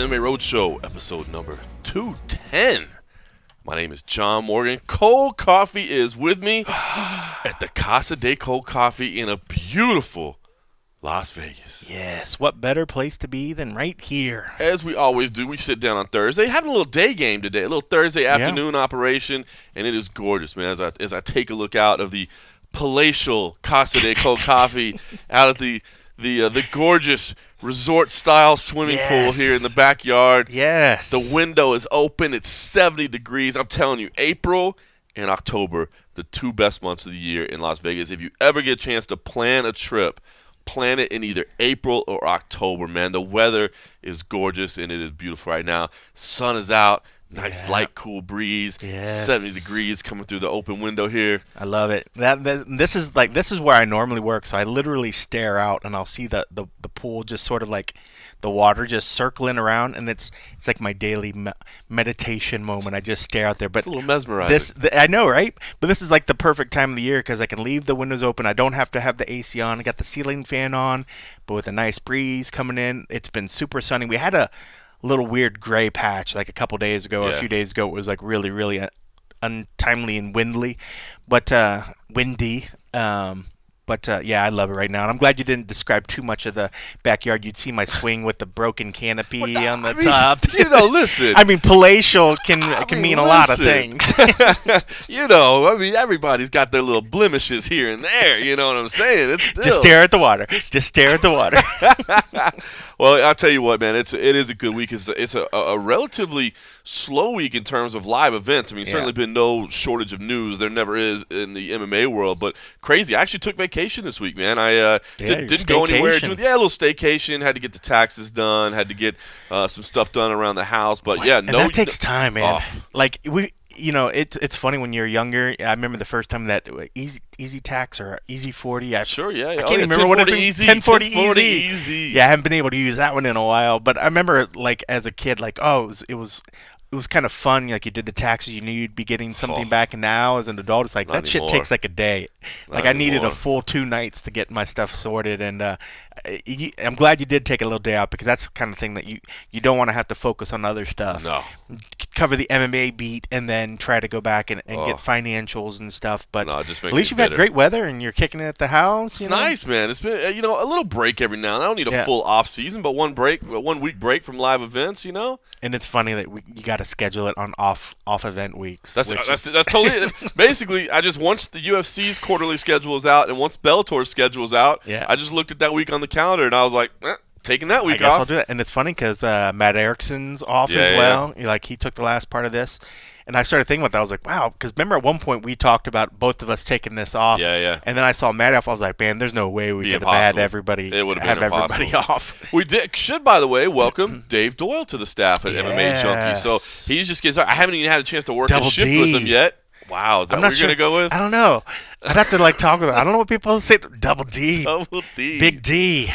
MMA Roadshow, episode number 210. My name is John Morgan. Cold Coffee is with me at the Casa de Cold Coffee in a beautiful Las Vegas. Yes, what better place to be than right here? As we always do, we sit down on Thursday, having a little day game today, a little Thursday afternoon operation, and it is gorgeous, man. As I take a look out of the palatial Casa de Cold Coffee, out of the gorgeous resort-style swimming pool here in the backyard. Yes. The window is open. It's 70 degrees. I'm telling you, April and October, the two best months of the year in Las Vegas. If you ever get a chance to plan a trip, plan it in either April or October, man. The weather is gorgeous, and it is beautiful right now. Sun is out. Nice light, cool breeze. Yes. 70 degrees coming through the open window here. I love it. This is where I normally work. So I literally stare out, and I'll see the pool just sort of like the water just circling around, and it's like my daily meditation moment. I just stare out there. But it's a little mesmerizing. I know, right? But this is like the perfect time of the year because I can leave the windows open. I don't have to have the AC on. I got the ceiling fan on, but with a nice breeze coming in. It's been super sunny. We had a little weird gray patch like a couple days ago or a few days ago. It was like really, really untimely and windy. I love it right now. And I'm glad you didn't describe too much of the backyard. You'd see my swing with the broken canopy on the top. Listen. I mean, palatial can mean a lot of things. Everybody's got their little blemishes here and there. You know what I'm saying? It's still... Just stare at the water. Just stare at the water. Well, I'll tell you what, man. It is a good week. It's a relatively slow week in terms of live events. I mean, certainly been no shortage of news. There never is in the MMA world, but crazy. I actually took vacation this week, man. I didn't go anywhere. A little staycation. Had to get the taxes done. Had to get some stuff done around the house. But that takes time, man. It's funny when you're younger. I remember the first time that easy tax or easy 40. Sure, yeah. I can't even remember what it is. 1040 easy. Yeah, I haven't been able to use that one in a while. But I remember, like, as a kid, like, it was kind of fun. Like, you did the taxes, you knew you'd be getting something back. And now, as an adult, it's like that shit takes like a day. Like, I needed a full 2 nights to get my stuff sorted. And I'm glad you did take a little day out because that's the kind of thing that you don't want to have to focus on other stuff. No. Cover the MMA beat and then try to go back and get financials and stuff. But at least you've had great weather and you're kicking it at the house. It's nice, man. It's been a little break every now and then. I don't need a full off season, but 1 week break from live events. And it's funny that you got to schedule it on off event weeks. That's totally it. Basically, once the UFC's quarterly schedule is out and once Bellator's schedule is out, I just looked at that week on the calendar and I was like, taking that week off. I guess I'll do that. And it's funny because Matt Erickson's off as well. Yeah. Like, he took the last part of this. And I started thinking about that. I was like, wow. Because remember at one point we talked about both of us taking this off. Yeah. And then I saw Matt off. I was like, man, there's no way we could have had everybody. It would have been everybody off. We should, by the way, welcome Dave Doyle to the staff at MMA Junkie. So he's just getting started. I haven't even had a chance to work a shift with him yet. Wow, is that what you're going to go with? I don't know. I'd have to talk about it. I don't know what people say. Double D. Double D. Big D.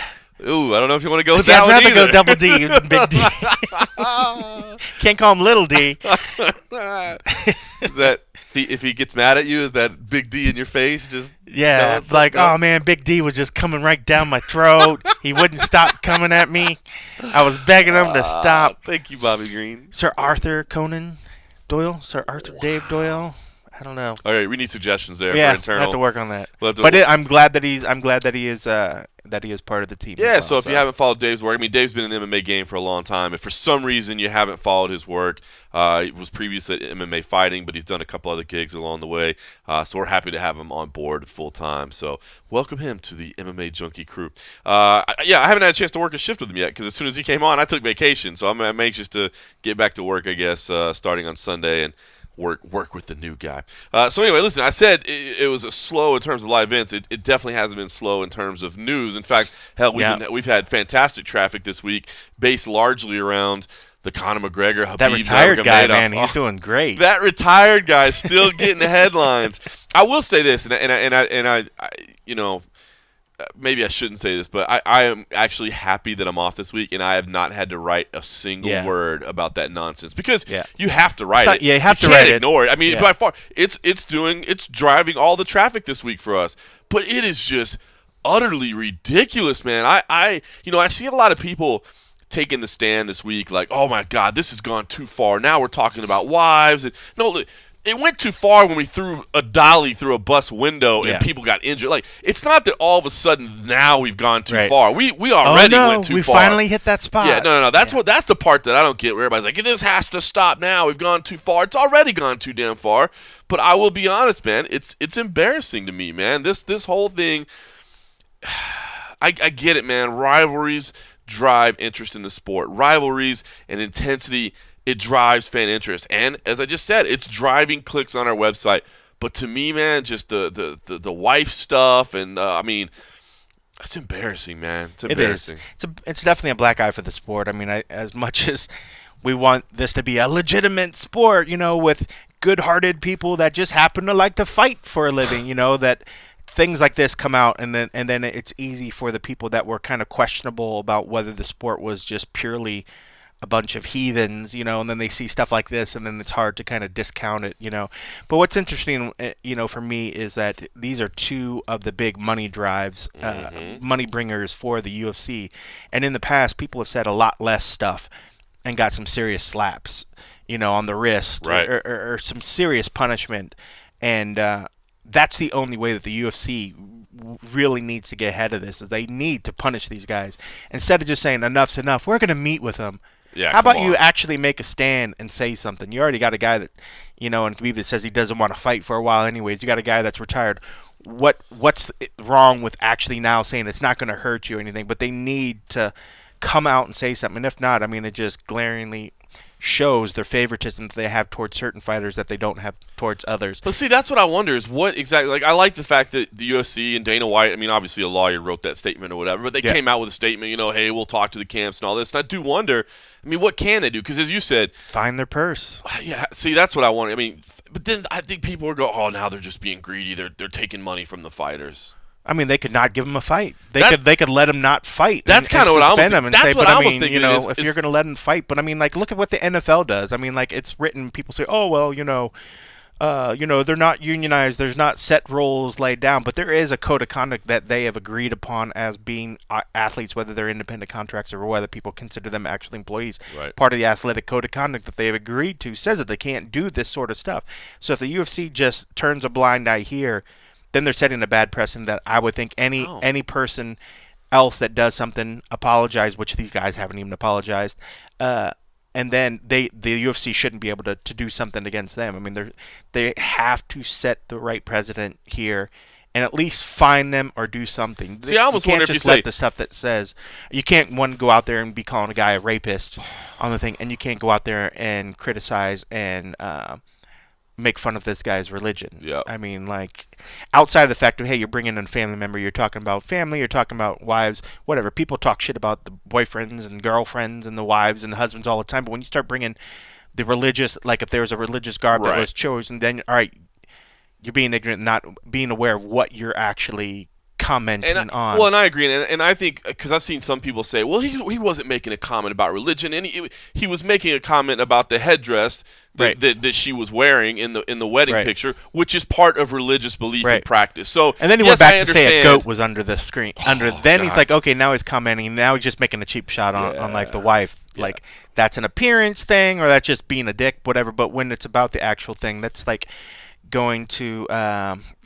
Ooh, I don't know if you want to go with that one either. I'd rather go Double D than Big D. Can't call him Little D. Is that if he gets mad at you? Is that Big D in your face? It's like, oh man, Big D was just coming right down my throat. He wouldn't stop coming at me. I was begging him to stop. Thank you, Bobby Green. Sir Arthur Conan Doyle. Sir Arthur Dave Doyle. I don't know. All right, we need suggestions there for internal. I have to work on that. I'm glad that he is part of the team. Yeah, so if you haven't followed Dave's work, I mean, Dave's been in the MMA game for a long time. If for some reason you haven't followed his work, he was previously at MMA Fighting, but he's done a couple other gigs along the way. So we're happy to have him on board full time. So welcome him to the MMA Junkie crew. I haven't had a chance to work a shift with him yet because as soon as he came on, I took vacation. So I'm anxious to get back to work, I guess, starting on Sunday and work with the new guy. So anyway, listen, I said it was slow in terms of live events. It definitely hasn't been slow in terms of news. In fact, hell, we've had fantastic traffic this week based largely around the Conor McGregor, Habib. That retired guy, man, he's doing great. That retired guy is still getting the headlines. I will say this, and I maybe I shouldn't say this, but I am actually happy that I'm off this week and I have not had to write a single word about that nonsense because you have to write it. Yeah, you have to write it. You can't ignore it. I mean, by far, it's driving all the traffic this week for us, but it is just utterly ridiculous, man. I see a lot of people taken the stand this week like, oh my God, this has gone too far. Now we're talking about wives. And no, look, it went too far when we threw a dolly through a bus window and people got injured. Like, it's not that all of a sudden now we've gone too far. We already went too far. We finally hit that spot. Yeah, no. That's the part that I don't get, where everybody's like, this has to stop now. We've gone too far. It's already gone too damn far. But I will be honest, man. It's embarrassing to me, man. This whole thing. I get it, man. Rivalries drive interest in the sport. Rivalries and intensity. It drives fan interest, and as I just said, it's driving clicks on our website. But to me, man, just the wife stuff, and I mean, it's embarrassing, man. It's embarrassing. It's definitely a black eye for the sport. I mean, as much as we want this to be a legitimate sport, with good-hearted people that just happen to like to fight for a living, that things like this come out, and then it's easy for the people that were kind of questionable about whether the sport was just purely a bunch of heathens, and then they see stuff like this, and then it's hard to kind of discount it, But what's interesting, for me is that these are two of the big money drives, money bringers for the UFC. And in the past, people have said a lot less stuff and got some serious slaps, on the wrist, right, or some serious punishment. And that's the only way that the UFC really needs to get ahead of this, is they need to punish these guys. Instead of just saying, enough's enough, we're going to meet with them. Yeah, how about you actually make a stand and say something? You already got a guy that, and Khabib that says he doesn't want to fight for a while anyways. You got a guy that's retired. What's wrong with actually now saying it's not going to hurt you or anything? But they need to come out and say something. And if not, I mean, it just glaringly shows their favoritism that they have towards certain fighters that they don't have towards others. But see, that's what I wonder is what exactly. Like, I like the fact that the UFC and Dana White, I mean, obviously a lawyer wrote that statement or whatever, but they came out with a statement, hey, we'll talk to the camps and all this. And I do wonder, I mean, what can they do? Because as you said, find their purse. Yeah, see, that's what I want. I mean, but then I think people will go, oh, now they're just being greedy. They're taking money from the fighters. I mean, they could not give him a fight. They could let him not fight. That's kind of what I was thinking. That's what I was thinking. If you're going to let him fight, but I mean, like, look at what the NFL does. I mean, like, it's written. People say, oh well, they're not unionized. There's not set rules laid down, but there is a code of conduct that they have agreed upon as being athletes, whether they're independent contracts or whether people consider them actually employees. Right. Part of the athletic code of conduct that they have agreed to says that they can't do this sort of stuff. So if the UFC just turns a blind eye here, then they're setting a bad precedent that I would think any person else that does something apologize, which these guys haven't even apologized, and then the UFC shouldn't be able to do something against them. I mean, they have to set the right precedent here and at least fine them or do something. See, I almost wonder if you let the stuff that says you can't go out there and be calling a guy a rapist on the thing, and you can't go out there and criticize and make fun of this guy's religion. Yeah. I mean, like, outside of the fact of, hey, you're bringing in a family member, you're talking about family, you're talking about wives, whatever. People talk shit about the boyfriends and girlfriends and the wives and the husbands all the time, but when you start bringing the religious, like if there was a religious garb that was chosen, then, all right, you're being ignorant, not being aware of what you're actually commenting on. Well, and I agree, and I think, because I've seen some people say, well, he wasn't making a comment about religion, and he was making a comment about the headdress that she was wearing in the wedding picture, which is part of religious belief and practice. So, and then he went back to say a goat was under the screen. He's like, okay, now he's commenting. Now he's just making a cheap shot on like the wife. Yeah. Like, that's an appearance thing, or that's just being a dick, whatever. But when it's about the actual thing, that's like going to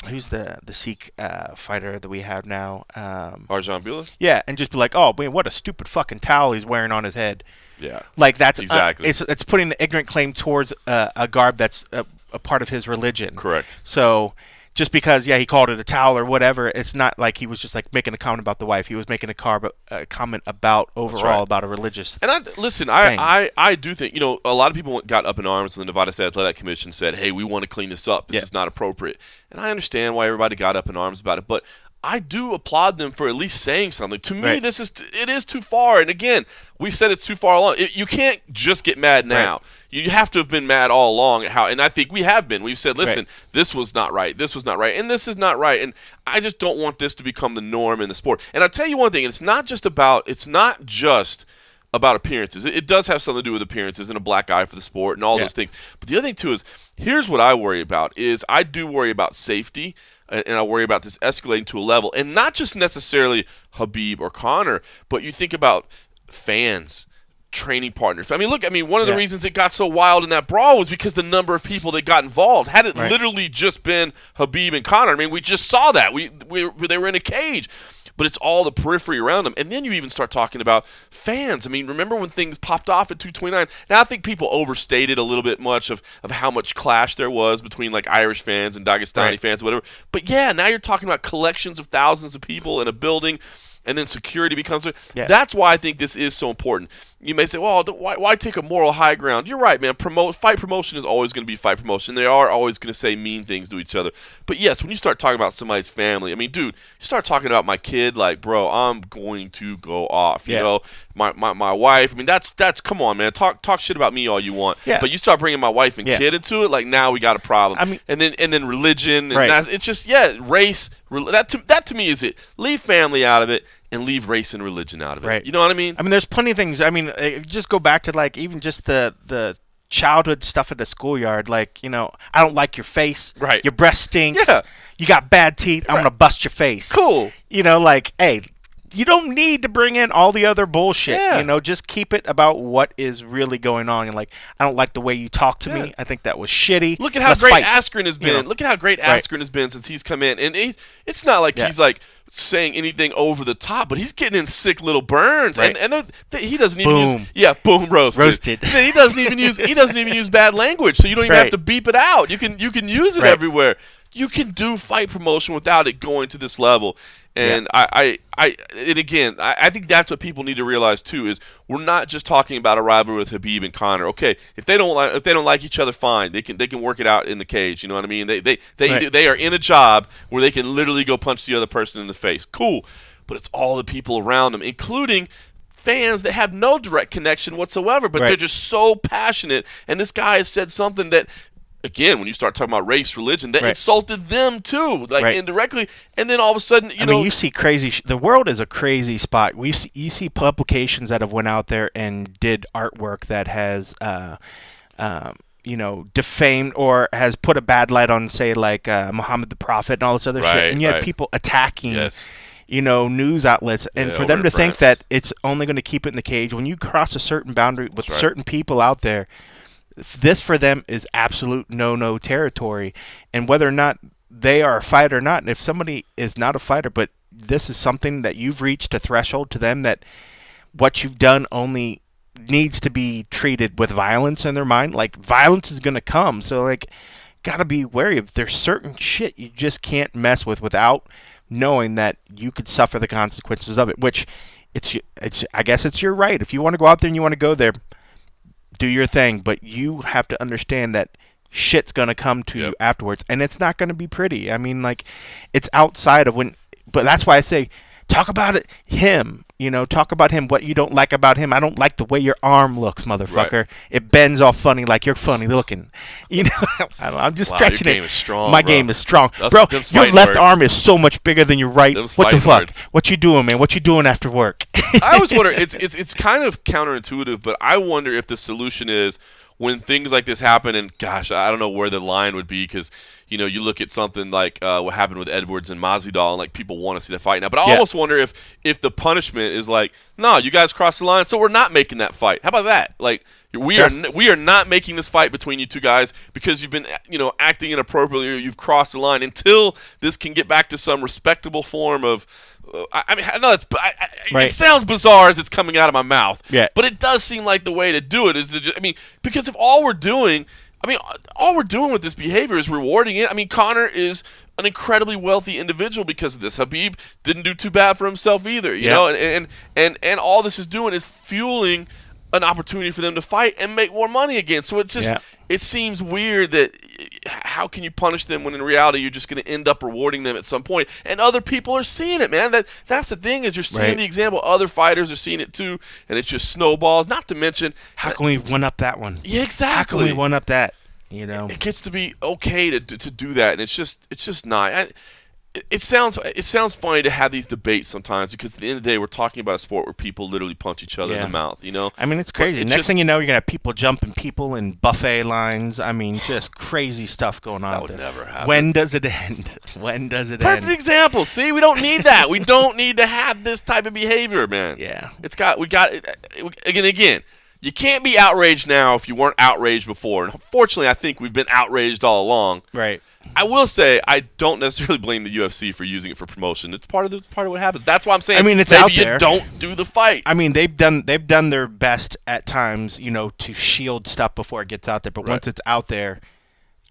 who's the Sikh fighter that we have now? Arjan Bula? Yeah, and just be like, oh man, what a stupid fucking towel he's wearing on his head. Yeah, like that's exactly. It's putting an ignorant claim towards a garb that's a part of his religion. Correct. So just because he called it a towel or whatever, it's not like he was just like making a comment about the wife. He was making a comment about overall about a religious. And I do think, a lot of people got up in arms when the Nevada State Athletic Commission said, hey, we want to clean this up. This is not appropriate. And I understand why everybody got up in arms about it, but I do applaud them for at least saying something. To me, it is too far. And again, we said it's too far along. You can't just get mad now. Right. You have to have been mad all along. And I think we have been. We've said, listen, this was not right. This was not right. And this is not right. And I just don't want this to become the norm in the sport. And I'll tell you one thing. It's not just about appearances. It does have something to do with appearances and a black eye for the sport and all those things. But the other thing, too, is here's what I worry about is I do worry about safety. And I worry about this escalating to a level, and not just necessarily Khabib or Conor, but you think about fans. training partners. I mean, look, one of the reasons it got so wild in that brawl was because the number of people that got involved. Had it literally just been Khabib and Conor, we just saw that. They were in a cage. But it's all the periphery around them. And then you even start talking about fans. Remember when things popped off at 229? Now, I think people overstated a little bit much of how much clash there was between, like, Irish fans and Dagestani fans, whatever. But, yeah, now you're talking about collections of thousands of people in a building, and then security becomes – That's why I think this is so important. You may say, well, why take a moral high ground? You're right, man. Fight promotion is always going to be fight promotion. They are always going to say mean things to each other. But, yes, when you start talking about somebody's family, dude, you start talking about my kid, like, bro, I'm going to go off. You know, my wife. That's come on, man. Talk shit about me all you want. Yeah. But you start bringing my wife and kid into it, like, now we got a problem. And then religion. And it's just, race. That to me is it. Leave family out of it. And leave race and religion out of it. Right. You know what I mean? There's plenty of things. Just go back to, like, even just the childhood stuff at the schoolyard. Like, I don't like your face. Right. Your breath stinks. Yeah. You got bad teeth. I'm going to bust your face. Cool. Like, hey, you don't need to bring in all the other bullshit. Yeah. Just keep it about what is really going on. And, like, I don't like the way you talk to me. I think that was shitty. Look at how great Askren has been. Look at how great Askren has been since he's come in. And it's not like he's, like, saying anything over the top, but he's getting in sick little burns, and he doesn't even use roasted. He doesn't even use bad language, so you don't even have to beep it out. You can use it everywhere. You can do fight promotion without it going to this level. And I think that's what people need to realize too, is we're not just talking about a rivalry with Khabib and Conor. Okay, if they don't like each other, fine. They can work it out in the cage. You know what I mean? They are in a job where they can literally go punch the other person in the face. Cool, but it's all the people around them, including fans that have no direct connection whatsoever, but they're just so passionate. And this guy has said something that, again, when you start talking about race, religion, that insulted them too, like indirectly, and then all of a sudden, you see crazy. The world is a crazy spot. You see publications that have went out there and did artwork that has, defamed or has put a bad light on, say, like Muhammad the Prophet and all this other shit, and you had people attacking. Yes. News outlets, and for them to think that it's only going to keep it in the cage, when you cross a certain boundary with certain people out there, this for them is absolute no territory. And whether or not they are a fighter or not, and if somebody is not a fighter, but this is something that you've reached a threshold to them that what you've done only needs to be treated with violence in their mind, like violence is going to come. So, like, got to be wary of, there's certain shit you just can't mess with without knowing that you could suffer the consequences of it, which I guess it's your right. If you want to go out there and you want to go there, do your thing, but you have to understand that shit's going to come to you afterwards, and it's not going to be pretty. It's outside of when, but that's why I say, talk about it, talk about him, what you don't like about him. I don't like the way your arm looks, motherfucker. Right. It bends all funny like you're funny looking. I'm just stretching your game is strong, My game is strong. Bro, your left arm is so much bigger than your right. What the fuck? What you doing, man? What you doing after work? I always wonder, it's kind of counterintuitive, but I wonder if the solution is when things like this happen, and gosh, I don't know where the line would be, because you look at something like what happened with Edwards and Masvidal, and like people want to see the fight now. But I almost wonder if the punishment is like, no, you guys crossed the line, so we're not making that fight. How about that? Like, we are not making this fight between you two guys because you've been acting inappropriately, or you've crossed the line, until this can get back to some respectable form of. I know it sounds bizarre as it's coming out of my mouth. Yeah. But it does seem like the way to do it is to just, because if all we're doing with this behavior is rewarding it. Conor is an incredibly wealthy individual because of this. Khabib didn't do too bad for himself either, you know, and all this is doing is fueling an opportunity for them to fight and make more money again. So it's just it seems weird that how can you punish them when in reality you're just going to end up rewarding them at some point, and other people are seeing it, man. That's the thing, is you're seeing the example. Other fighters are seeing it too, and it just snowballs. Not to mention, how can we one up that one? Yeah, exactly. How can we one up that? It gets to be okay to do that, and it's just not. It sounds funny to have these debates sometimes, because at the end of the day, we're talking about a sport where people literally punch each other in the mouth. It's crazy. Next thing you know, you're gonna have people jumping people in buffet lines. Just crazy stuff going on. That would never happen. When does it end? Perfect Perfect example. See, we don't need that. We don't need to have this type of behavior, man. Yeah. We got again. you can't be outraged now if you weren't outraged before. And unfortunately, I think we've been outraged all along. Right. I will say I don't necessarily blame the UFC for using it for promotion. It's part of what happens. That's why I'm saying. I mean, it's maybe out there. You don't do the fight. I mean, they've done their best at times, to shield stuff before it gets out there. But once it's out there,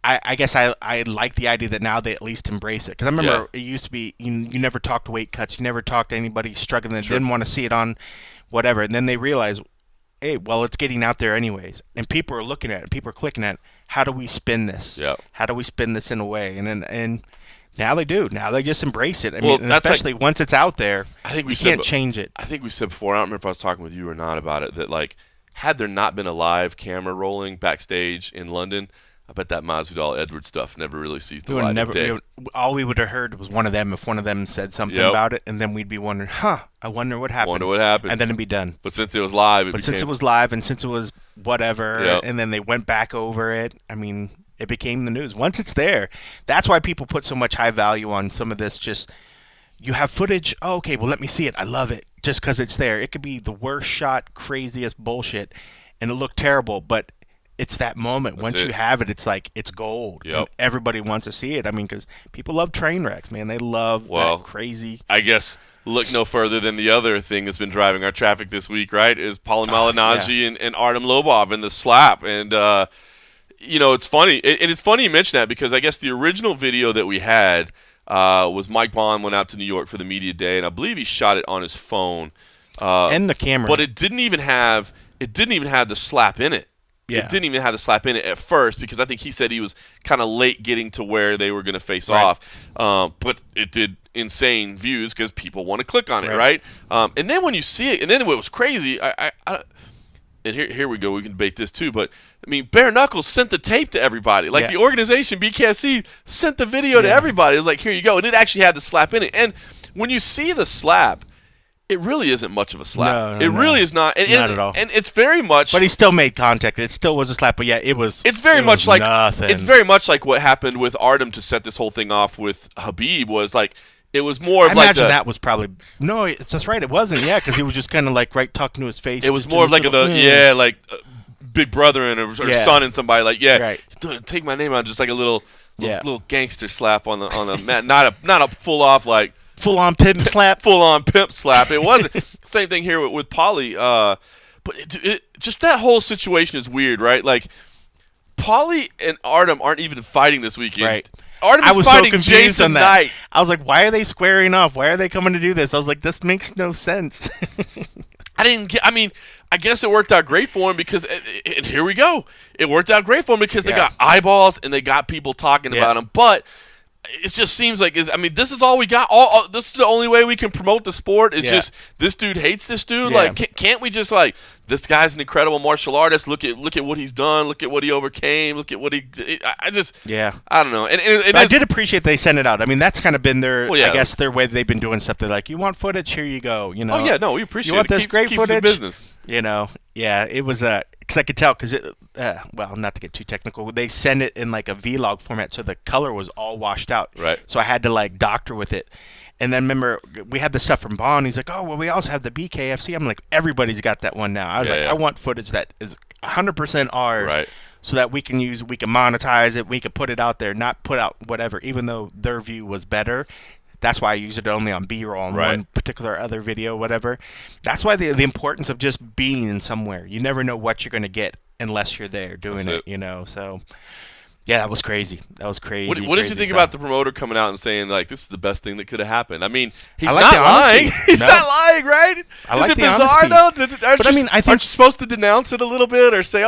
I guess I like the idea that now they at least embrace it. Because I remember it used to be you never talked weight cuts, you never talked to anybody struggling that didn't want to see it on whatever, and then they realize, hey, well, it's getting out there anyways, and people are looking at it, people are clicking at it. How do we spin this? Yep. How do we spin this in a way? And now they do. Now they just embrace it. I mean, especially once it's out there, you can't change it. I think we said before, I don't remember if I was talking with you or not about it, that like had there not been a live camera rolling backstage in London, I bet that Masvidal Edwards stuff never really sees the light of day. All we would have heard was one of them if one of them said something about it, and then we'd be wondering, I wonder what happened. And then it'd be done. But since it was live, since it was live and since it was whatever, and then they went back over it, I mean, it became the news. Once it's there, that's why people put so much high value on some of this. Just, you have footage, okay, well, let me see it. I love it just because it's there. It could be the worst shot, craziest bullshit, and it looked terrible, but it's that moment. Once you have it, it's like it's gold. Yep. And everybody wants to see it. I mean, because people love train wrecks, man. They love that crazy. I guess look no further than the other thing that's been driving our traffic this week, right? Is Paulie Malignaggi and Artem Lobov and the slap. And it's funny. And it's funny you mention that because I guess the original video that we had was Mike Bond went out to New York for the media day, and I believe he shot it on his phone and the camera. But it didn't even have the slap in it. Yeah. It didn't even have the slap in it at first because I think he said he was kind of late getting to where they were going to face off. But it did insane views because people want to click on it, right? And then when you see it, and then what was crazy, and here we go, we can debate this too, but I mean, Bare Knuckles sent the tape to everybody. Like the organization, BKFC, sent the video to everybody. It was like, here you go. And it actually had the slap in it. And when you see the slap, it really isn't much of a slap. It really is not. And, not at all. And it's very much. But he still made contact. It still was a slap. But it was. It's very much like nothing. It's very much like what happened with Artem to set this whole thing off with Habib. Was like it was more of I imagine that was probably that's right. It wasn't. Yeah, because he was just kind of like talking to his face. It was more of like big brother and or son and somebody like take my name out, just like a little gangster slap on the mat. Not a full off like. Full-on pimp slap. Full-on pimp slap. It wasn't. Same thing here with Paulie. But just that whole situation is weird, right? Like, Paulie and Artem aren't even fighting this weekend. Right. Artem is fighting Jason Knight. I was like, why are they squaring off? Why are they coming to do this? I was like, this makes no sense. I guess it worked out great for him because, and here we go. It worked out great for him because they got eyeballs and they got people talking about him. But it just seems like this is all we got. This is the only way we can promote the sport. It's just this dude hates this dude. Yeah. Like, can't we just like this guy's an incredible martial artist? Look at what he's done. Look at what he overcame. Look at what he. I don't know. And I did appreciate they sent it out. I mean, that's kind of been their. I guess their way they've been doing stuff. They're like, you want footage? Here you go. You know. Oh yeah, no, we appreciate it. You want this great footage? Business. It was because I could tell because not to get too technical, they send it in like a vlog format, so the color was all washed out. Right. So I had to like doctor with it. And then remember, we had the stuff from Bond. He's like, oh, well, we also have the BKFC. I'm like, everybody's got that one now. I was I want footage that is 100% ours. Right. So that we can monetize it, we can put it out there, not put out whatever, even though their view was better. That's why I use it only on B-roll on one particular other video, whatever. That's why the importance of just being in somewhere. You never know what you're going to get unless you're there doing it, So, yeah, that was crazy. What did you think about the promoter coming out and saying, like, this is the best thing that could have happened? I mean, he's like not lying. He's not lying, right? Is it bizarre, though? Aren't you supposed to denounce it a little bit or say,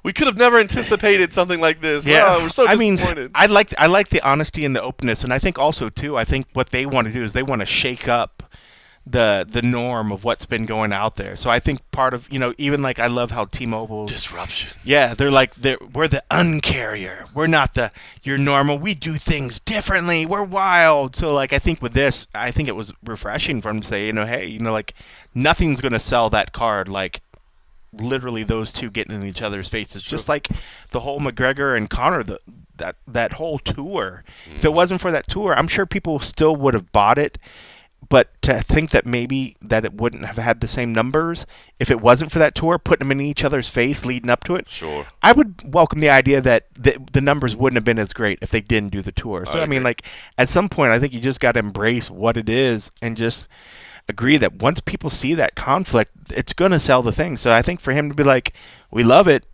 we could have never anticipated something like this? Yeah. We're so disappointed. I like the honesty and the openness, and I think also, too, what they want to do is they want to shake up the norm of what's been going out there. So I think part of, even like I love how T-Mobile disruption. Yeah, they're like we're the uncarrier. We're not your normal. We do things differently. We're wild. So like I think with this, I think it was refreshing for them to say, hey, like nothing's going to sell that card like literally those two getting in each other's faces. Just like the whole McGregor and Conor that whole tour. If it wasn't for that tour, I'm sure people still would have bought it. But to think that maybe that it wouldn't have had the same numbers if it wasn't for that tour, putting them in each other's face leading up to it. Sure. I would welcome the idea that the numbers wouldn't have been as great if they didn't do the tour. So, I mean, like, at some point, I think you just got to embrace what it is and just agree that once people see that conflict, it's going to sell the thing. So I think for him to be like, we love it,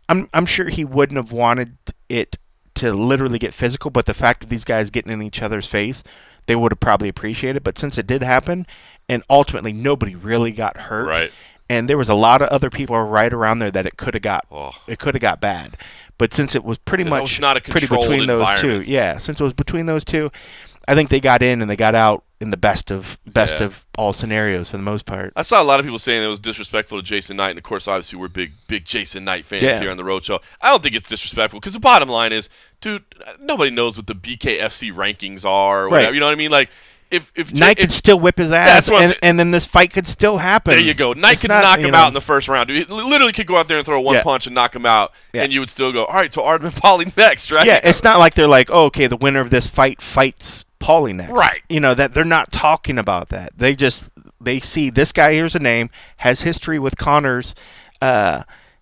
I'm sure he wouldn't have wanted it to literally get physical, but the fact of these guys getting in each other's face, they would have probably appreciated. But since it did happen, and ultimately nobody really got hurt, right? And there was a lot of other people right around there that it could have got bad. But since it was pretty much pretty between those two, since it was between those two, I think they got in and they got out in the best of all scenarios for the most part. I saw a lot of people saying it was disrespectful to Jason Knight, and of course, obviously, we're big Jason Knight fans here on the Road Show. I don't think it's disrespectful because the bottom line is, dude, nobody knows what the BKFC rankings are. Or whatever, right. You know what I mean? Like, if Knight could still whip his ass, and then this fight could still happen. There you go. Knight could knock him out in the first round. Dude, he literally could go out there and throw one punch and knock him out, and you would still go, all right, so Artem and Paulie next, right? Yeah, it's not like they're like, oh, okay, the winner of this fight fights Paulie next. Right. You know, that they're not talking about that. They see this guy, here's a name, has history with Conor's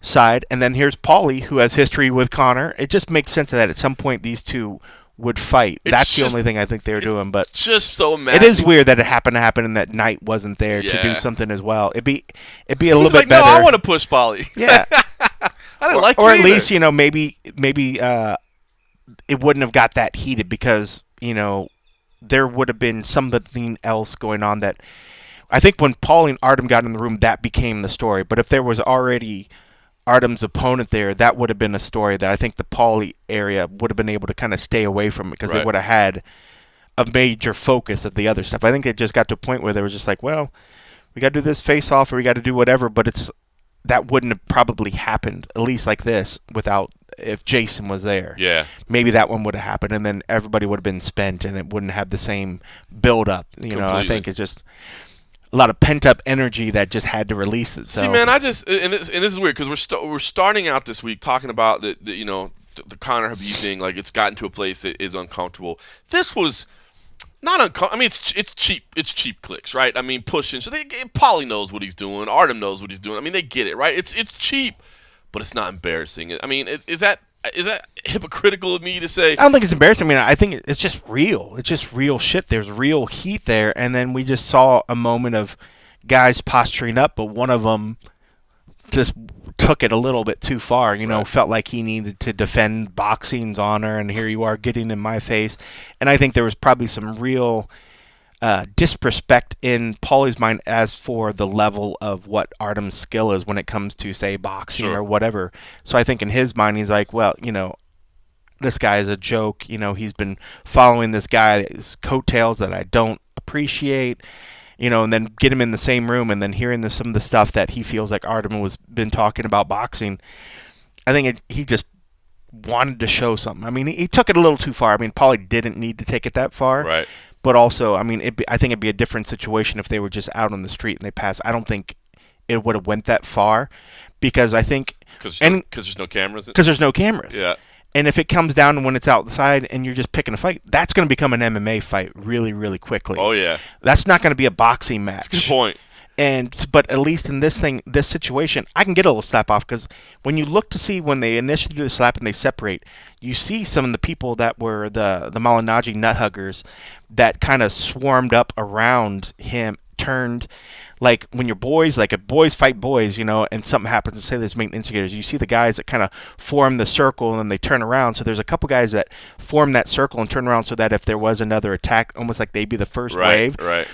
side, and then here's Paulie, who has history with Conor. It just makes sense that at some point these two would fight. That's the only thing I think they were doing. But just so mad. It is weird that it happened to happen and that Knight wasn't there to do something as well. It'd be a little bit better. No, I want to push Paulie. Yeah. I didn't like it or at either. least, maybe it wouldn't have got that heated because, there would have been something else going on that I think when Paulie and Artem got in the room, that became the story. But if there was already Artem's opponent there, that would have been a story that I think the Paulie area would have been able to kind of stay away from because they would have had a major focus of the other stuff. I think it just got to a point where they were just like, well, we got to do this face-off or we got to do whatever, but that wouldn't have probably happened, at least like this, if Jason was there. Yeah. Maybe that one would have happened, and then everybody would have been spent, and it wouldn't have the same build-up. I think it's just a lot of pent-up energy that just had to release itself. See, man, and this is weird because we're starting out this week talking about the Conor Habib thing, like it's gotten to a place that is uncomfortable. This was not uncomfortable. I mean, it's cheap. It's cheap clicks, right? I mean, pushing. So Paulie knows what he's doing. Artem knows what he's doing. I mean, they get it, right? It's cheap, but it's not embarrassing. I mean, is that hypocritical of me to say? I don't think it's embarrassing. I mean, I think it's just real. It's just real shit. There's real heat there, and then we just saw a moment of guys posturing up, but one of them just took it a little bit too far. Felt like he needed to defend boxing's honor, and here you are getting in my face. And I think there was probably some real disrespect in Paulie's mind as for the level of what Artem's skill is when it comes to, say, boxing or whatever. So I think in his mind he's like, well, this guy is a joke. He's been following this guy's coattails that I don't appreciate. And then get him in the same room and then hearing some of the stuff that he feels like Artem was been talking about boxing. I think he just wanted to show something. I mean, he took it a little too far. I mean, Paulie didn't need to take it that far. Right. But also, I mean, I think it'd be a different situation if they were just out on the street and they passed. I don't think it would have went that far because I think... Because there's no cameras? Because there's no cameras. Yeah. And if it comes down to when it's outside and you're just picking a fight, that's going to become an MMA fight really, really quickly. Oh, yeah. That's not going to be a boxing match. That's a good point. But at least in this situation, I can get a little slap off because when you look to see when they initially do the slap and they separate, you see some of the people that were the Malinaji nut huggers that kind of swarmed up around him, turned like when you're boys, like if boys fight boys, and something happens and say there's maintenance indicators, you see the guys that kind of form the circle and then they turn around. So there's a couple guys that form that circle and turn around so that if there was another attack, almost like they'd be the first wave. Right.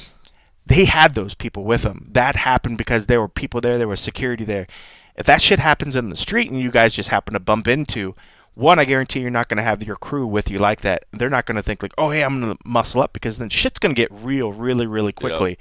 They had those people with them. That happened because there were people there was security there. If that shit happens in the street and you guys just happen to bump into, one, I guarantee you're not going to have your crew with you like that. They're not going to think like, oh, hey, I'm going to muscle up because then shit's going to get real really, really quickly. Yep.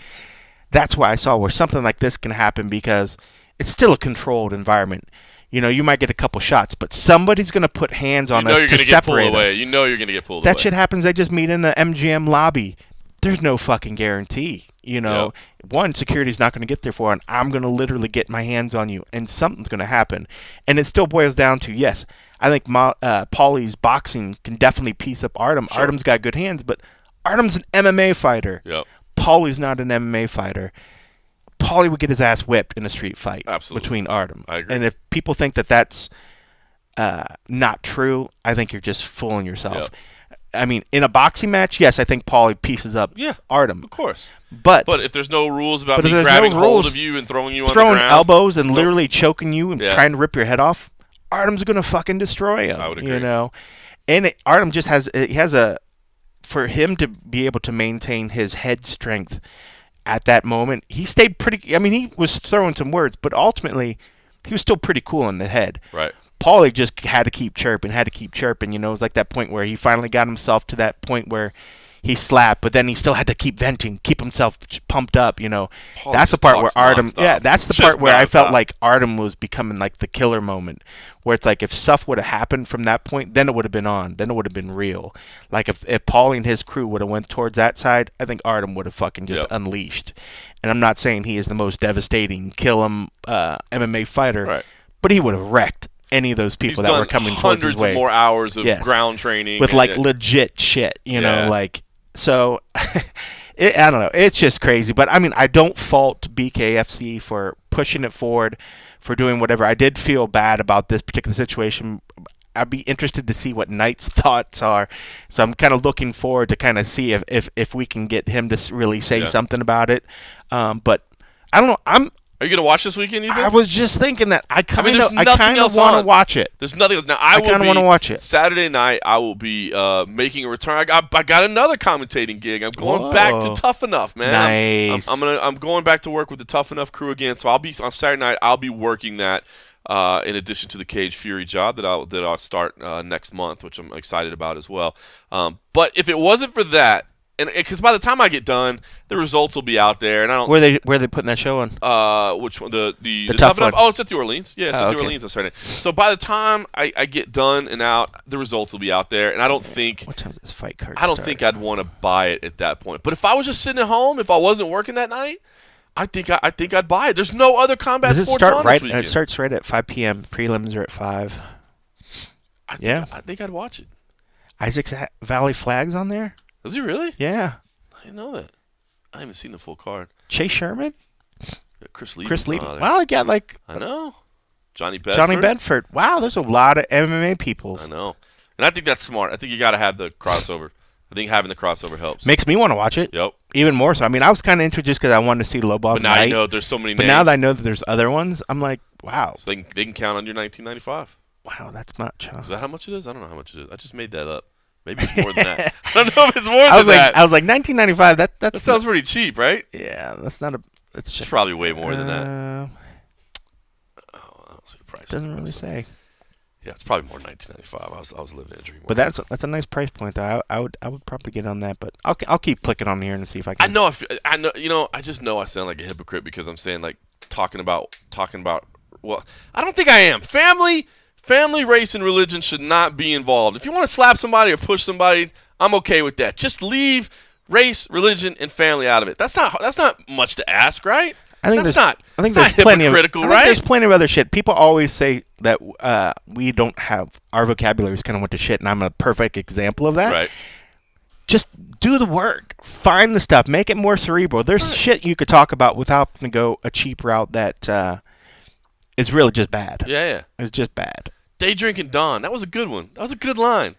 That's why I saw where something like this can happen because it's still a controlled environment. You might get a couple shots, but somebody's going to put hands on us to separate us. You know you're going to get pulled away. That shit happens. They just meet in the MGM lobby. There's no fucking guarantee. Yep. One, security's not going to get there for it, and I'm going to literally get my hands on you, and something's going to happen. And it still boils down to, yes, I think Paulie's boxing can definitely piece up Artem. Sure. Artem's got good hands, but Artem's an MMA fighter. Yep. Paulie's not an MMA fighter, Paulie would get his ass whipped in a street fight between Artem. I agree. And if people think that that's not true, I think you're just fooling yourself. Yep. I mean, in a boxing match, yes, I think Paulie pieces up Artem. Of course. But if there's no rules about me grabbing hold of you and throwing you on the ground, throwing elbows and literally choking you and trying to rip your head off, Artem's gonna fucking destroy him. I would agree. You know, and Artem just has for him to be able to maintain his head strength at that moment. He stayed pretty. I mean, he was throwing some words, but ultimately, he was still pretty cool in the head. Right. Paulie just had to keep chirping. You know, it was like that point where he finally got himself to that point where he slapped, but then he still had to keep venting, keep himself pumped up. You know, that's the part where Artem. Yeah, that's the part where I felt like Artem was becoming like the killer moment, where it's like if stuff would have happened from that point, then it would have been on. Then it would have been real. Like if Paulie and his crew would have went towards that side, I think Artem would have fucking just unleashed. And I'm not saying he is the most devastating, kill him MMA fighter, but he would have wrecked any of those people that were coming towards his way. Hundreds more hours of ground training with like legit shit, you know, like so. I don't know. It's just crazy, but I mean, I don't fault BKFC for pushing it forward, for doing whatever. I did feel bad about this particular situation. I'd be interested to see what Knight's thoughts are. So I'm kind of looking forward to kind of see if we can get him to really say something about it. But I don't know. Are you going to watch this weekend, you think? I was just thinking that. I kind of want to watch it. There's nothing else. Now, I kind of want to watch it. Saturday night, I will be making a return. I got another commentating gig. I'm going back to Tough Enough, man. Nice. I'm going back to work with the Tough Enough crew again. So on Saturday night, I'll be working that in addition to the Cage Fury job that I'll start next month, which I'm excited about as well. But if it wasn't for that, and because by the time I get done, the results will be out there, and I don't. Where are they putting that show on? Which one? The Tough one. Oh, it's at the Orleans. Yeah, it's at the Orleans on Saturday. So by the time I get done and out, the results will be out there, and I don't think. What time does this fight card I don't think I'd want to buy it at that point. But if I was just sitting at home, if I wasn't working that night, I think I'd buy it. There's no other combat sports on this weekend. It starts right at 5 p.m. Prelims are at 5. I think I'd watch it. Isaac's Valley Flag's on there. Is he really? Yeah. I didn't know that. I haven't seen the full card. Chase Sherman? Chris Liebman. Wow, I got like... I know. Johnny Bedford. Wow, there's a lot of MMA peoples. I know. And I think that's smart. I think you got to have the crossover. I think having the crossover helps. Makes me want to watch it. Yep. Even more so. I mean, I was kind of interested just because I wanted to see Lobov. But now you know there's so many names. But now that I know that there's other ones, I'm like, wow. So they can count on your 1995. Wow, that's much, huh? Is that how much it is? I don't know how much it is. I just made that up. Maybe it's more than that. I don't know if it's more than that. I was like 1995. That sounds pretty cheap, right? Yeah, that's not a. It's probably way more than that. I don't see the price. Doesn't really say. Yeah, it's probably more than 1995. I was living in a dream. But that's a nice price point, though. I would probably get on that, but I'll keep clicking on here and see if I can. I know. You know, I just know I sound like a hypocrite because I'm saying like talking about. Well, I don't think I am. Family, race, and religion should not be involved. If you want to slap somebody or push somebody, I'm okay with that. Just leave race, religion, and family out of it. That's not much to ask, right? I think there's plenty hypocritical, right? There's plenty of other shit. People always say that we don't have our vocabulary is kind of went to shit, and I'm a perfect example of that. Right. Just do the work. Find the stuff. Make it more cerebral. There's shit you could talk about without having to go a cheap route that is really just bad. Yeah. It's just bad. Day drinking Dawn. That was a good one. That was a good line.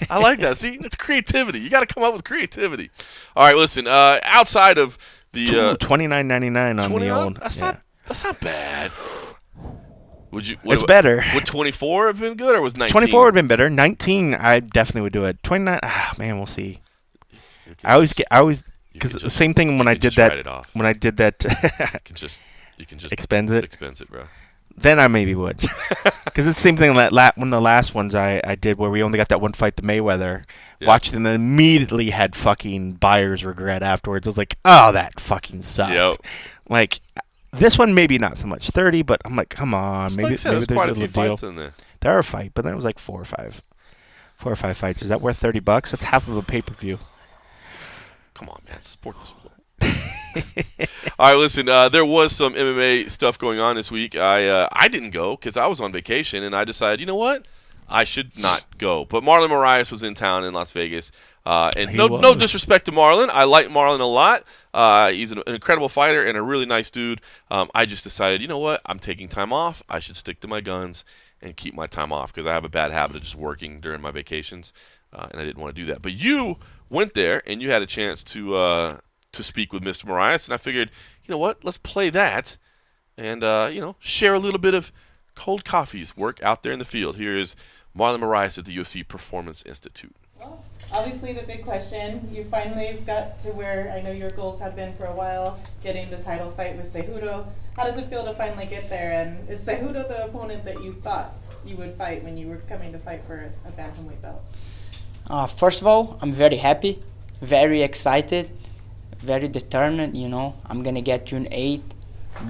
I like that. See, it's creativity. You got to come up with creativity. All right, listen. Outside of the $29.99 on the old. That's not bad. It's better. Would 24 have been good, or was 19? 24 would have been better. 19, I definitely would do it. 29, man, we'll see. Because the same thing when I did that. When I did that, you can just expense it. Expense it, bro. Then I maybe would. Because it's the same thing that one of the last ones I did where we only got that one fight, the Mayweather. Yeah. Watched it and then immediately had fucking buyer's regret afterwards. I was like, oh, that fucking sucked. Yep. Like, this one maybe not so much 30, but I'm like, come on, maybe there's quite a few deal. Fights in there. There are a fight, but then it was like 4 or 5 fights. Is that worth $30? That's half of a pay-per-view. Come on, man, support the sport. All right, listen. There was some MMA stuff going on this week. I didn't go because I was on vacation, and I decided, you know what? I should not go. But Marlon Moraes was in town in Las Vegas. And He no was. disrespect to Marlon. I like Marlon a lot. He's an incredible fighter and a really nice dude. I just decided, you know what? I'm taking time off. I should stick to my guns and keep my time off because I have a bad habit of just working during my vacations, and I didn't want to do that. But you went there and you had a chance to speak with Mr. Moraes, and I figured, you know what? Let's play that and share a little bit of cold coffee's work out there in the field. Here is Marlon Moraes at the UFC Performance Institute. Well, obviously the big question, you finally got to where I know your goals have been for a while, getting the title fight with Cejudo. How does it feel to finally get there? And is Cejudo the opponent that you thought you would fight when you were coming to fight for a bantamweight belt? First of all, I'm very happy, very excited, very determined. I'm going to get June 8th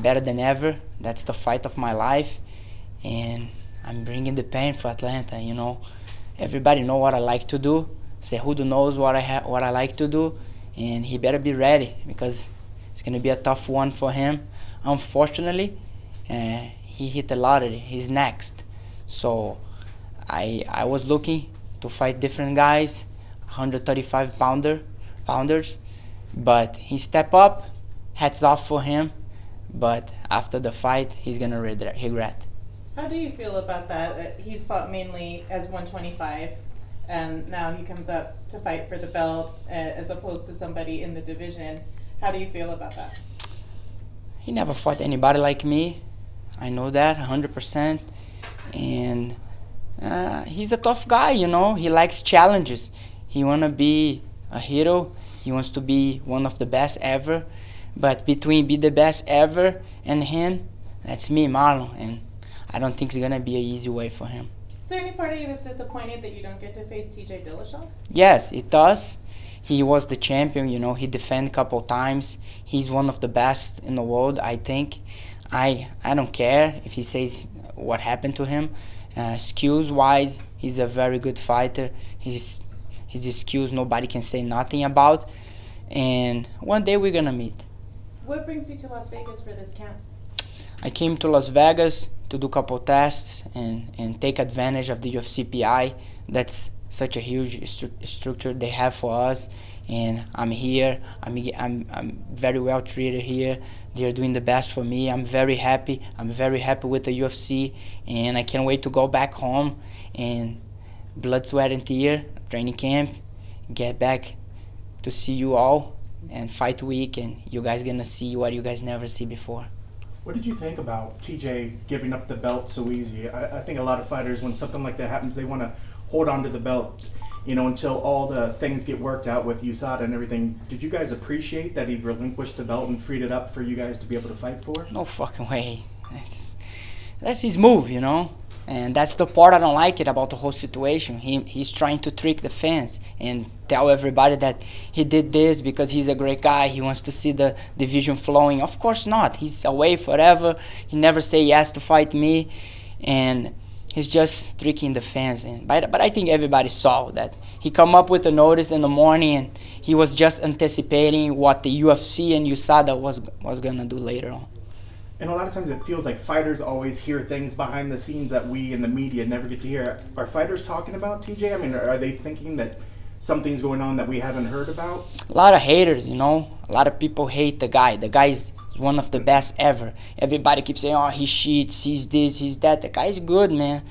better than ever. That's the fight of my life. And I'm bringing the pain for Atlanta. Everybody know what I like to do. Cejudo knows what I like to do, and he better be ready because it's gonna be a tough one for him. Unfortunately, he hit the lottery. He's next. So I was looking to fight different guys, 135 pounders, but he stepped up. Hats off for him. But after the fight, he's gonna regret. How do you feel about that? He's fought mainly as 125, and now he comes up to fight for the belt as opposed to somebody in the division. How do you feel about that? He never fought anybody like me. I know that 100%. And he's a tough guy, He likes challenges. He wanna be a hero. He wants to be one of the best ever. But between be the best ever and him, that's me, Marlon. And I don't think it's going to be an easy way for him. Is there any part of you that's disappointed that you don't get to face TJ Dillashaw? Yes, it does. He was the champion, He defended a couple times. He's one of the best in the world, I think. I don't care if he says what happened to him. Skills-wise, he's a very good fighter. His skills nobody can say nothing about. And one day we're going to meet. What brings you to Las Vegas for this camp? I came to Las Vegas to do a couple tests and take advantage of the UFC PI. That's such a huge structure they have for us. And I'm here. I'm very well treated here. They're doing the best for me. I'm very happy. I'm very happy with the UFC. And I can't wait to go back home and blood, sweat, and tear, training camp, get back to see you all and fight week, and you guys gonna see what you guys never see before. What did you think about TJ giving up the belt so easy? I think a lot of fighters, when something like that happens, they want to hold on to the belt, until all the things get worked out with USADA and everything. Did you guys appreciate that he relinquished the belt and freed it up for you guys to be able to fight for? No fucking way. That's his move, And that's the part I don't like it about the whole situation. He's trying to trick the fans and tell everybody that he did this because he's a great guy. He wants to see the division flowing. Of course not. He's away forever. He never say yes to fight me. And he's just tricking the fans. But I think everybody saw that. He come up with a notice in the morning and he was just anticipating what the UFC and USADA was going to do later on. And a lot of times it feels like fighters always hear things behind the scenes that we in the media never get to hear. Are fighters talking about TJ? I mean, are they thinking that something's going on that we haven't heard about? A lot of haters, A lot of people hate the guy. The guy is one of the best ever. Everybody keeps saying, oh, he cheats, he's this, he's that. The guy's good, man.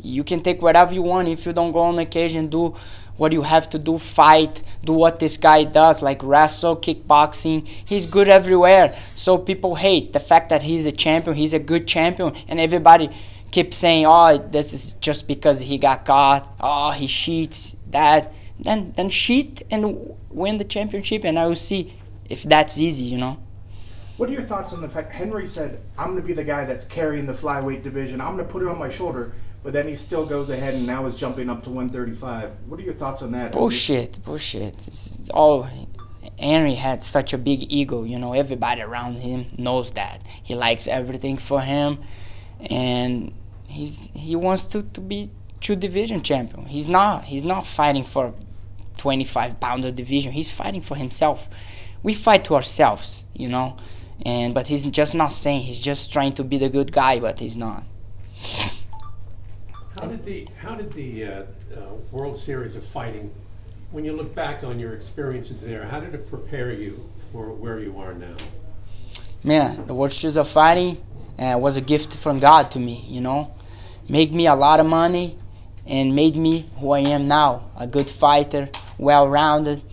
You can take whatever you want if you don't go on occasion, do what you have to do, fight, do what this guy does, like wrestle, kickboxing. He's good everywhere. So people hate the fact that he's a champion, he's a good champion, and everybody keeps saying, oh, this is just because he got caught, oh, he cheats, that. Then cheat and win the championship, and I will see if that's easy, What are your thoughts on the fact Henry said, I'm going to be the guy that's carrying the flyweight division, I'm going to put it on my shoulder, but then he still goes ahead and now is jumping up to 135. What are your thoughts on that? Bullshit. It's all Henry had such a big ego, everybody around him knows that. He likes everything for him, and he wants to be two division champion. He's not fighting for 25-pounder division. He's fighting for himself. We fight to ourselves, but he's just not saying. He's just trying to be the good guy, but he's not. How did the World Series of Fighting, when you look back on your experiences there, how did it prepare you for where you are now? Man, the World Series of Fighting was a gift from God to me, you know. Made me a lot of money and made me who I am now, a good fighter, well-rounded,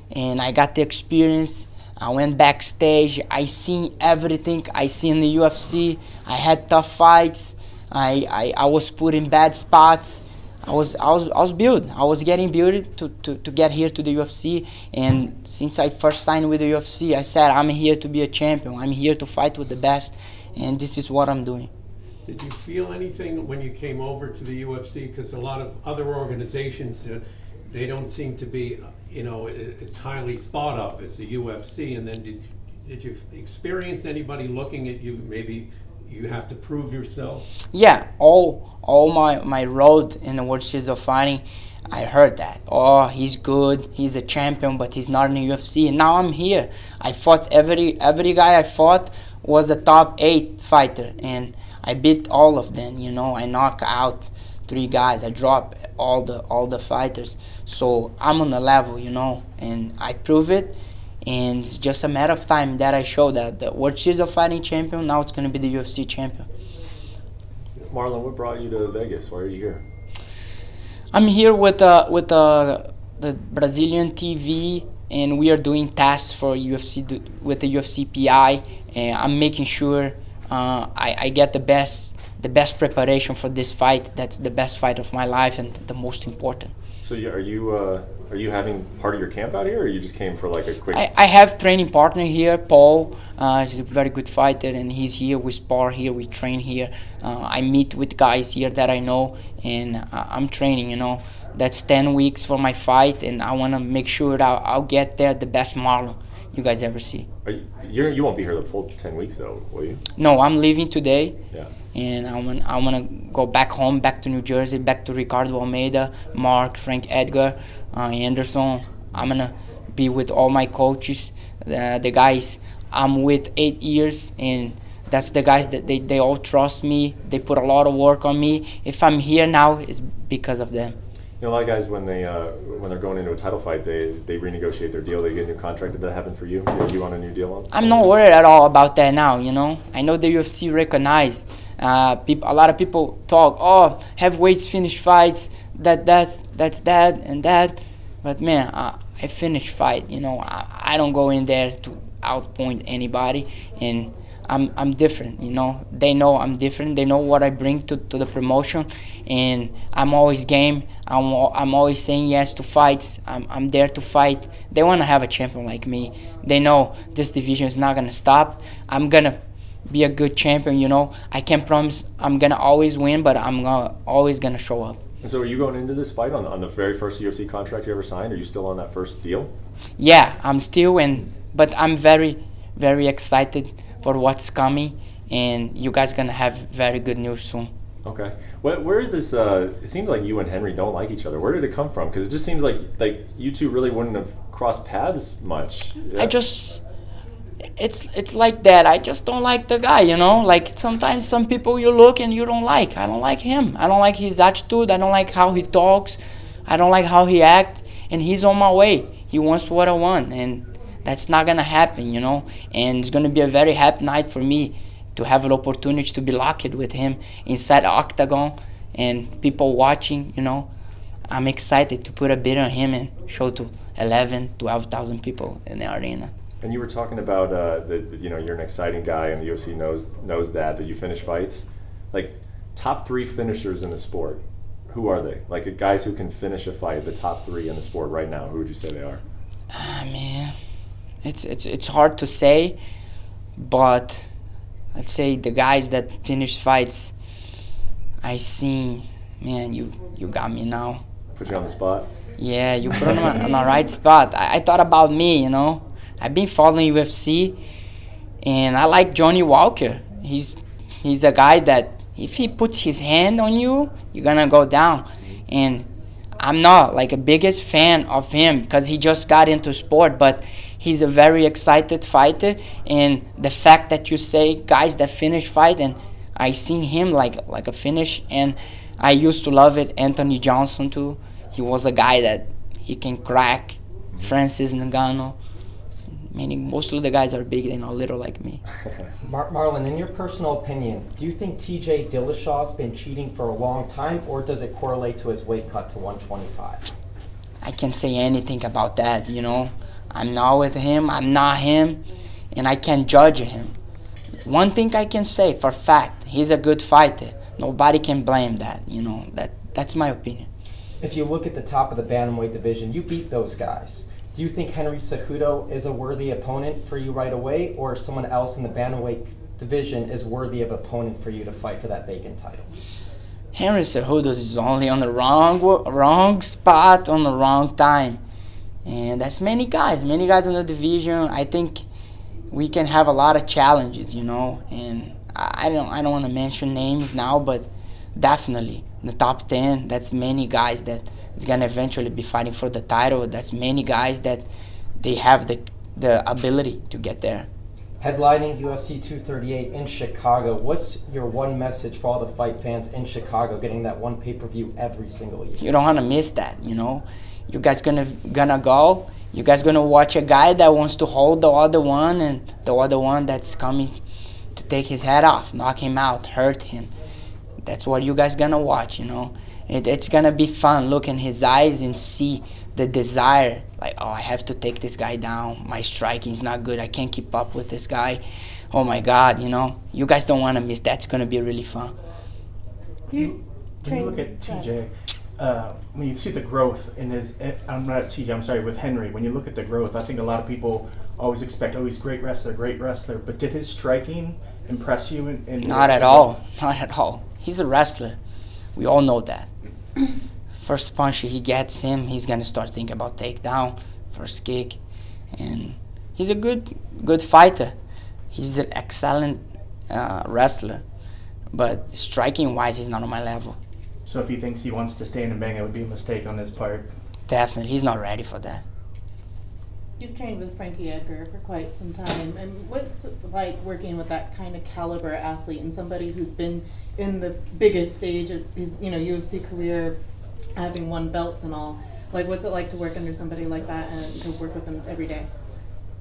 and I got the experience. I went backstage, I seen everything I see in the UFC. I had tough fights. I was put in bad spots. I was built. I was getting built to get here to the UFC. And since I first signed with the UFC, I said I'm here to be a champion. I'm here to fight with the best, and this is what I'm doing. Did you feel anything when you came over to the UFC? Because a lot of other organizations, they don't seem to be, it's highly thought of as the UFC. And then did you experience anybody looking at you? Maybe you have to prove yourself. Yeah, all my road in the World Series of Fighting, I heard that. Oh, he's good, he's a champion, but he's not in the UFC. And now I'm here. I fought every guy I fought was a top 8 fighter, and I beat all of them. I knocked out 3 guys. I dropped all the fighters. So I'm on the level, and I prove it. And it's just a matter of time that I show that the World Series of Fighting champion, now it's going to be the UFC champion. Marlon, what brought you to Vegas? Why are you here? I'm here with the Brazilian TV, and we are doing tests for UFC with the UFC PI, and I'm making sure I get the best preparation for this fight. That's the best fight of my life and the most important. So are you having part of your camp out here, or you just came for like a quick? I have training partner here, Paul. He's a very good fighter, and he's here. We spar here, we train here. I meet with guys here that I know, and I'm training. That's 10 weeks for my fight, and I want to make sure that I'll get there the best Marlon you guys ever see. You won't be here the full 10 weeks though, will you? No, I'm leaving today. Yeah. And I want to go back home, back to New Jersey, back to Ricardo Almeida, Mark, Frank Edgar, Anderson. I'm going to be with all my coaches, the guys I'm with 8 years, and that's the guys that they all trust me. They put a lot of work on me. If I'm here now, it's because of them. A lot of guys, when they're going into a title fight, they renegotiate their deal. They get a new contract. Did that happen for you? Are you on a new deal? I'm not worried at all about that now. I know the UFC recognize. A lot of people talk, oh, heavyweights finish fights. That's that and that. But man, I finish fight. I don't go in there to outpoint anybody, and I'm different. They know I'm different. They know what I bring to the promotion, and I'm always game. I'm always saying yes to fights. I'm there to fight. They want to have a champion like me. They know this division is not gonna stop. I'm gonna be a good champion. I can't promise I'm gonna always win, but I'm always gonna show up. And so, are you going into this fight on the very first UFC contract you ever signed? Are you still on that first deal? Yeah, I'm still but I'm very, very excited for what's coming, and you guys gonna have very good news soon. Okay. Where is this? It seems like you and Henry don't like each other. Where did it come from? Because it just seems like you two really wouldn't have crossed paths much. Yeah. It's like that. I just don't like the guy, Like sometimes some people you look and you don't like. I don't like him. I don't like his attitude. I don't like how he talks. I don't like how he acts. And he's on my way. He wants what I want, and that's not gonna happen, And it's gonna be a very happy night for me to have an opportunity to be locked with him inside the octagon and people watching, I'm excited to put a bid on him and show to 12,000 people in the arena. And you were talking about you're an exciting guy, and the UFC knows that you finish fights. Like, top 3 finishers in the sport, who are they? Like, guys who can finish a fight, the top 3 in the sport right now, who would you say they are? Man, it's hard to say, but I'd say the guys that finish fights, I see. Man, you got me now. Put you on the spot? Yeah, you put me on the right spot. I thought about me, I've been following UFC, and I like Johnny Walker. He's a guy that if he puts his hand on you, you're gonna go down. And I'm not like a biggest fan of him because he just got into sport, but he's a very excited fighter. And the fact that you say guys that finish fight, and I seen him like a finish, and I used to love it. Anthony Johnson too. He was a guy that he can crack. Francis Ngannou. Meaning most of the guys are big, they're not little like me. Marlon, in your personal opinion, do you think TJ Dillashaw's been cheating for a long time, or does it correlate to his weight cut to 125? I can't say anything about that, you know. I'm not with him, I'm not him, and I can't judge him. One thing I can say for a fact, he's a good fighter. Nobody can blame that, you know. That's my opinion. If you look at the top of the bantamweight division, you beat those guys. Do you think Henry Cejudo is a worthy opponent for you right away, or someone else in the bantamweight division is worthy of opponent for you to fight for that vacant title? Henry Cejudo is only on the wrong spot on the wrong time. And that's many guys in the division. I think we can have a lot of challenges, you know. And I don't want to mention names now, but definitely in the top 10, that's many guys that is going to eventually be fighting for the title. That's many guys that they have the ability to get there. Headlining UFC 238 in Chicago, what's your one message for all the fight fans in Chicago getting that one pay-per-view every single year? You don't want to miss that, you know. You guys gonna go. You guys gonna watch a guy that wants to hold the other one, and the other one that's coming to take his head off, knock him out, hurt him. That's what you guys gonna watch, you know. It's gonna be fun. Look in his eyes and see the desire. Like, oh, I have to take this guy down. My striking is not good. I can't keep up with this guy. Oh my God, you know. You guys don't want to miss that. It's gonna be really fun. When you look at TJ, when you see the growth in his, I'm not TJ, I'm sorry, with Henry, when you look at the growth, I think a lot of people always expect, oh, he's a great wrestler, but did his striking impress you? Not at all. Not at all. He's a wrestler. We all know that. First punch he gets him, he's going to start thinking about takedown, first kick. And he's a good fighter. He's an excellent wrestler. But striking-wise, he's not on my level. So if he thinks he wants to stand and bang, it would be a mistake on his part? Definitely. He's not ready for that. You've trained with Frankie Edgar for quite some time, and what's it like working with that kind of caliber athlete and somebody who's been in the biggest stage of his, UFC career, having won belts and all? Like, what's it like to work under somebody like that and to work with them every day?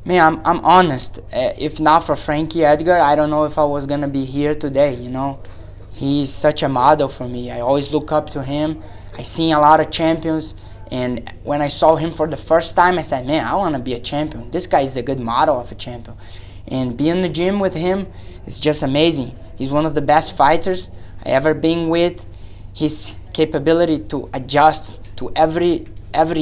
Man, I'm honest. If not for Frankie Edgar, I don't know if I was gonna be here today. You know, he's such a model for me. I always look up to him. I seen a lot of champions. And when I saw him for the first time, I said, man, I want to be a champion. This guy is a good model of a champion. And being in the gym with him is just amazing. He's one of the best fighters I ever been with. His capability to adjust to every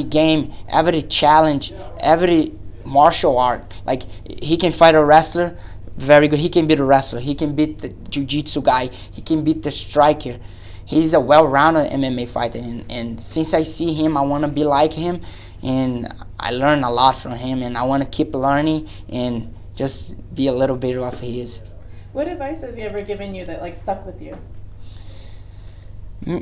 game, every challenge, every martial art. Like, he can fight a wrestler, very good. He can beat a wrestler. He can beat the jiu-jitsu guy. He can beat the striker. He's a well-rounded MMA fighter, and since I see him, I want to be like him, and I learn a lot from him, and I want to keep learning and just be a little bit of his. What advice has he ever given you that like stuck with you?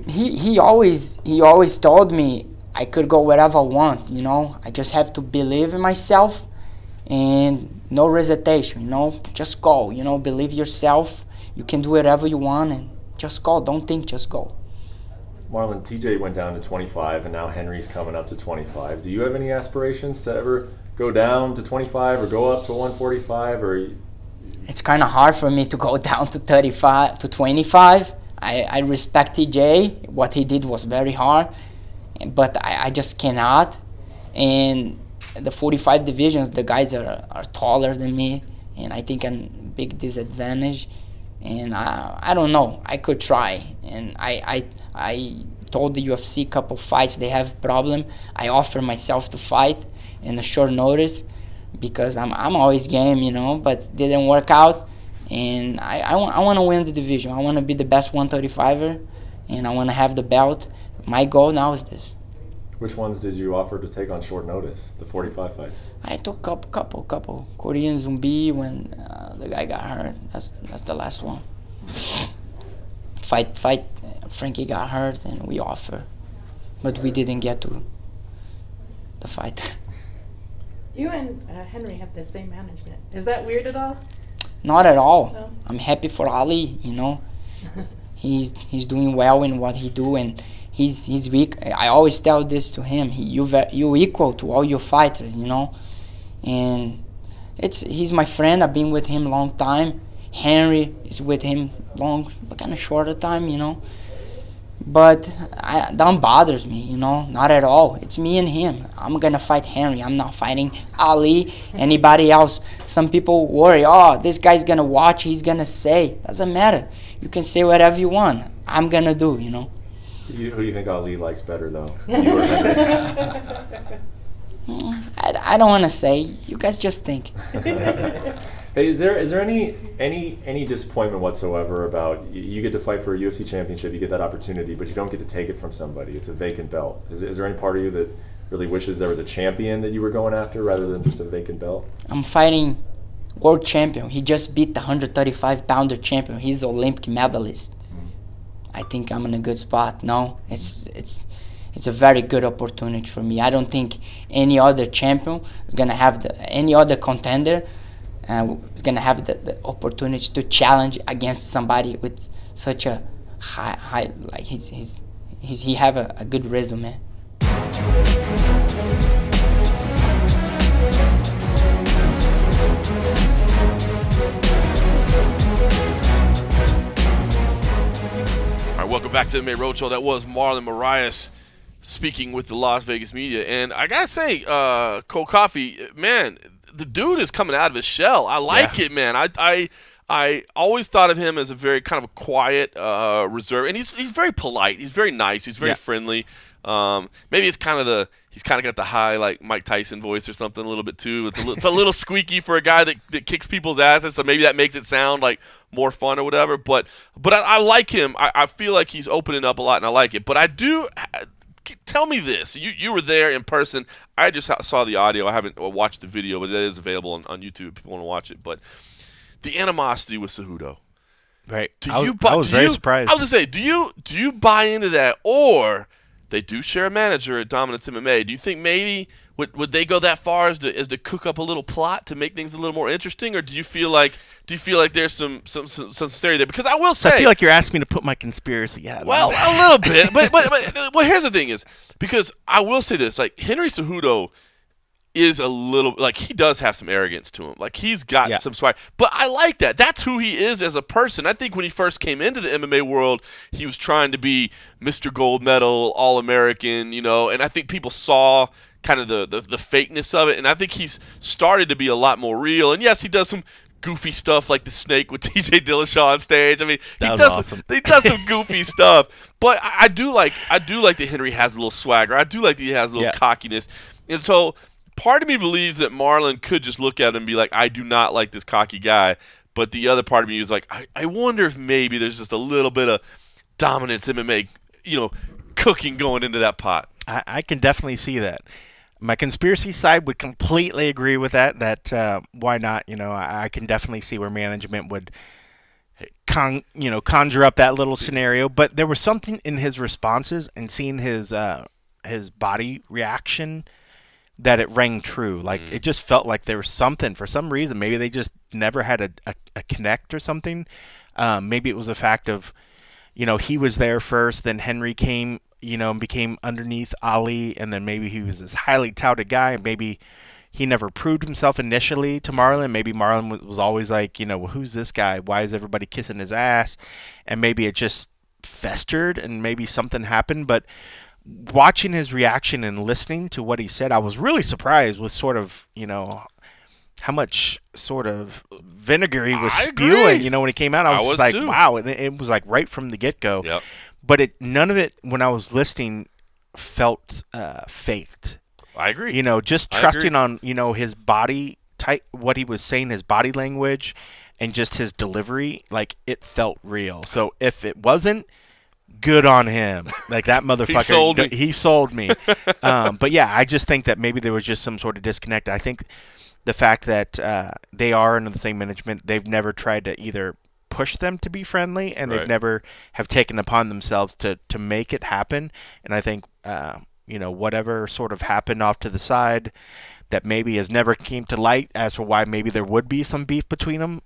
He always told me I could go wherever I want, you know. I just have to believe in myself and no hesitation, you know. Just go, you know, believe yourself. You can do whatever you want and just go. Don't think, just go. Marlon, TJ went down to 25, and now Henry's coming up to 25. Do you have any aspirations to ever go down to 25 or go up to 145? Or it's kind of hard for me to go down to 35 to 25. I respect TJ. What he did was very hard, but I just cannot. And the 45 divisions, the guys are taller than me, and I think I'm a big disadvantage. And I don't know. I could try. And I told the UFC couple fights they have problem. I offer myself to fight in a short notice because I'm always game, you know. But didn't work out. And I want to win the division. I want to be the best 135er, and I want to have the belt. My goal now is this. Which ones did you offer to take on short notice? The 45 fights. I took couple. Korean Zombie when the guy got hurt. That's the last one. Fight. Frankie got hurt and we offer, but we didn't get to the fight. You and Henry have the same management. Is that weird at all? Not at all. No? I'm happy for Ali. You know, He's doing well in what he do, and he's weak. I always tell this to him. You equal to all your fighters, you know, and he's my friend. I've been with him a long time. Henry is with him kind of shorter time, you know. But that bothers me, you know, not at all. It's me and him. I'm going to fight Henry. I'm not fighting Ali, anybody else. Some people worry, oh, this guy's going to watch, he's going to say. Doesn't matter. You can say whatever you want. I'm going to do, you know. Who do you think Ali likes better, though? You or Henry? I don't want to say. You guys just think. Hey, is there any disappointment whatsoever about you get to fight for a UFC championship, you get that opportunity, but you don't get to take it from somebody? It's a vacant belt. Is there any part of you that really wishes there was a champion that you were going after rather than just a vacant belt? I'm fighting world champion. He just beat the 135-pounder champion. He's Olympic medalist. I think I'm in a good spot. No, it's a very good opportunity for me. I don't think any other champion is gonna have any other contender is gonna have the opportunity to challenge against somebody with such a high like he have a good resume. All right, welcome back to the MMA Roadshow. That was Marlon Moraes speaking with the Las Vegas media, and I gotta say, Cold Coffee, man, the dude is coming out of his shell. I like it, man. I always thought of him as a very kind of a quiet, reserved, and he's very polite. He's very nice. He's very friendly. Maybe it's kind of he's kind of got the high like Mike Tyson voice or something a little bit too. It's a little squeaky for a guy that kicks people's asses, so maybe that makes it sound like more fun or whatever. But I like him. I feel like he's opening up a lot, and I like it. But I do. Tell me this. You were there in person. I just saw the audio. I haven't watched the video, but it is available on YouTube if people want to watch it. But the animosity with Cejudo. Right. I was very surprised. I was going to say, do you buy into that? Or they do share a manager at Dominance MMA. Do you think maybe would they go that far as to cook up a little plot to make things a little more interesting? Or do you feel like there's some sincerity there? Because I will say, I feel like you're asking me to put my conspiracy hat on. Well, a little bit, but well, here's the thing is, because I will say this, like Henry Cejudo is a little, like he does have some arrogance to him. Like he's got some swag. But I like that. That's who he is as a person. I think when he first came into the MMA world, he was trying to be Mr. Gold Medal, All-American, you know, and I think people saw kind of the fakeness of it, and I think he's started to be a lot more real. And yes, he does some goofy stuff like the snake with TJ Dillashaw on stage. I mean, he does some goofy stuff. But I do like that Henry has a little swagger. I do like that he has a little cockiness. And so part of me believes that Marlon could just look at him and be like, I do not like this cocky guy. But the other part of me is like, I wonder if maybe there's just a little bit of Dominance MMA, you know, cooking going into that pot. I can definitely see that. My conspiracy side would completely agree with that. That why not? You know, I can definitely see where management would, conjure up that little scenario. But there was something in his responses and seeing his body reaction that it rang true. Like it just felt like there was something for some reason. Maybe they just never had a connect or something. Maybe it was a fact of, he was there first, then Henry came, and became underneath Ali, and then maybe he was this highly touted guy, and maybe he never proved himself initially to Marlon. Maybe Marlon was always like, well, who's this guy? Why is everybody kissing his ass? And maybe it just festered, and maybe something happened. But watching his reaction and listening to what he said, I was really surprised with sort of, how much sort of vinegar he was spewing, when he came out. I was like, too. Wow. And it was like right from the get-go. Yep. But none of it, when I was listening, felt faked. I agree. Just trusting on, his body type, what he was saying, his body language, and just his delivery, like it felt real. So if it wasn't, good on him. Like that motherfucker. He sold me. But yeah, I just think that maybe there was just some sort of disconnect. I think the fact that they are under the same management, they've never tried to either push them to be friendly, and they've never have taken upon themselves to make it happen. And I think, whatever sort of happened off to the side that maybe has never came to light as to why maybe there would be some beef between them.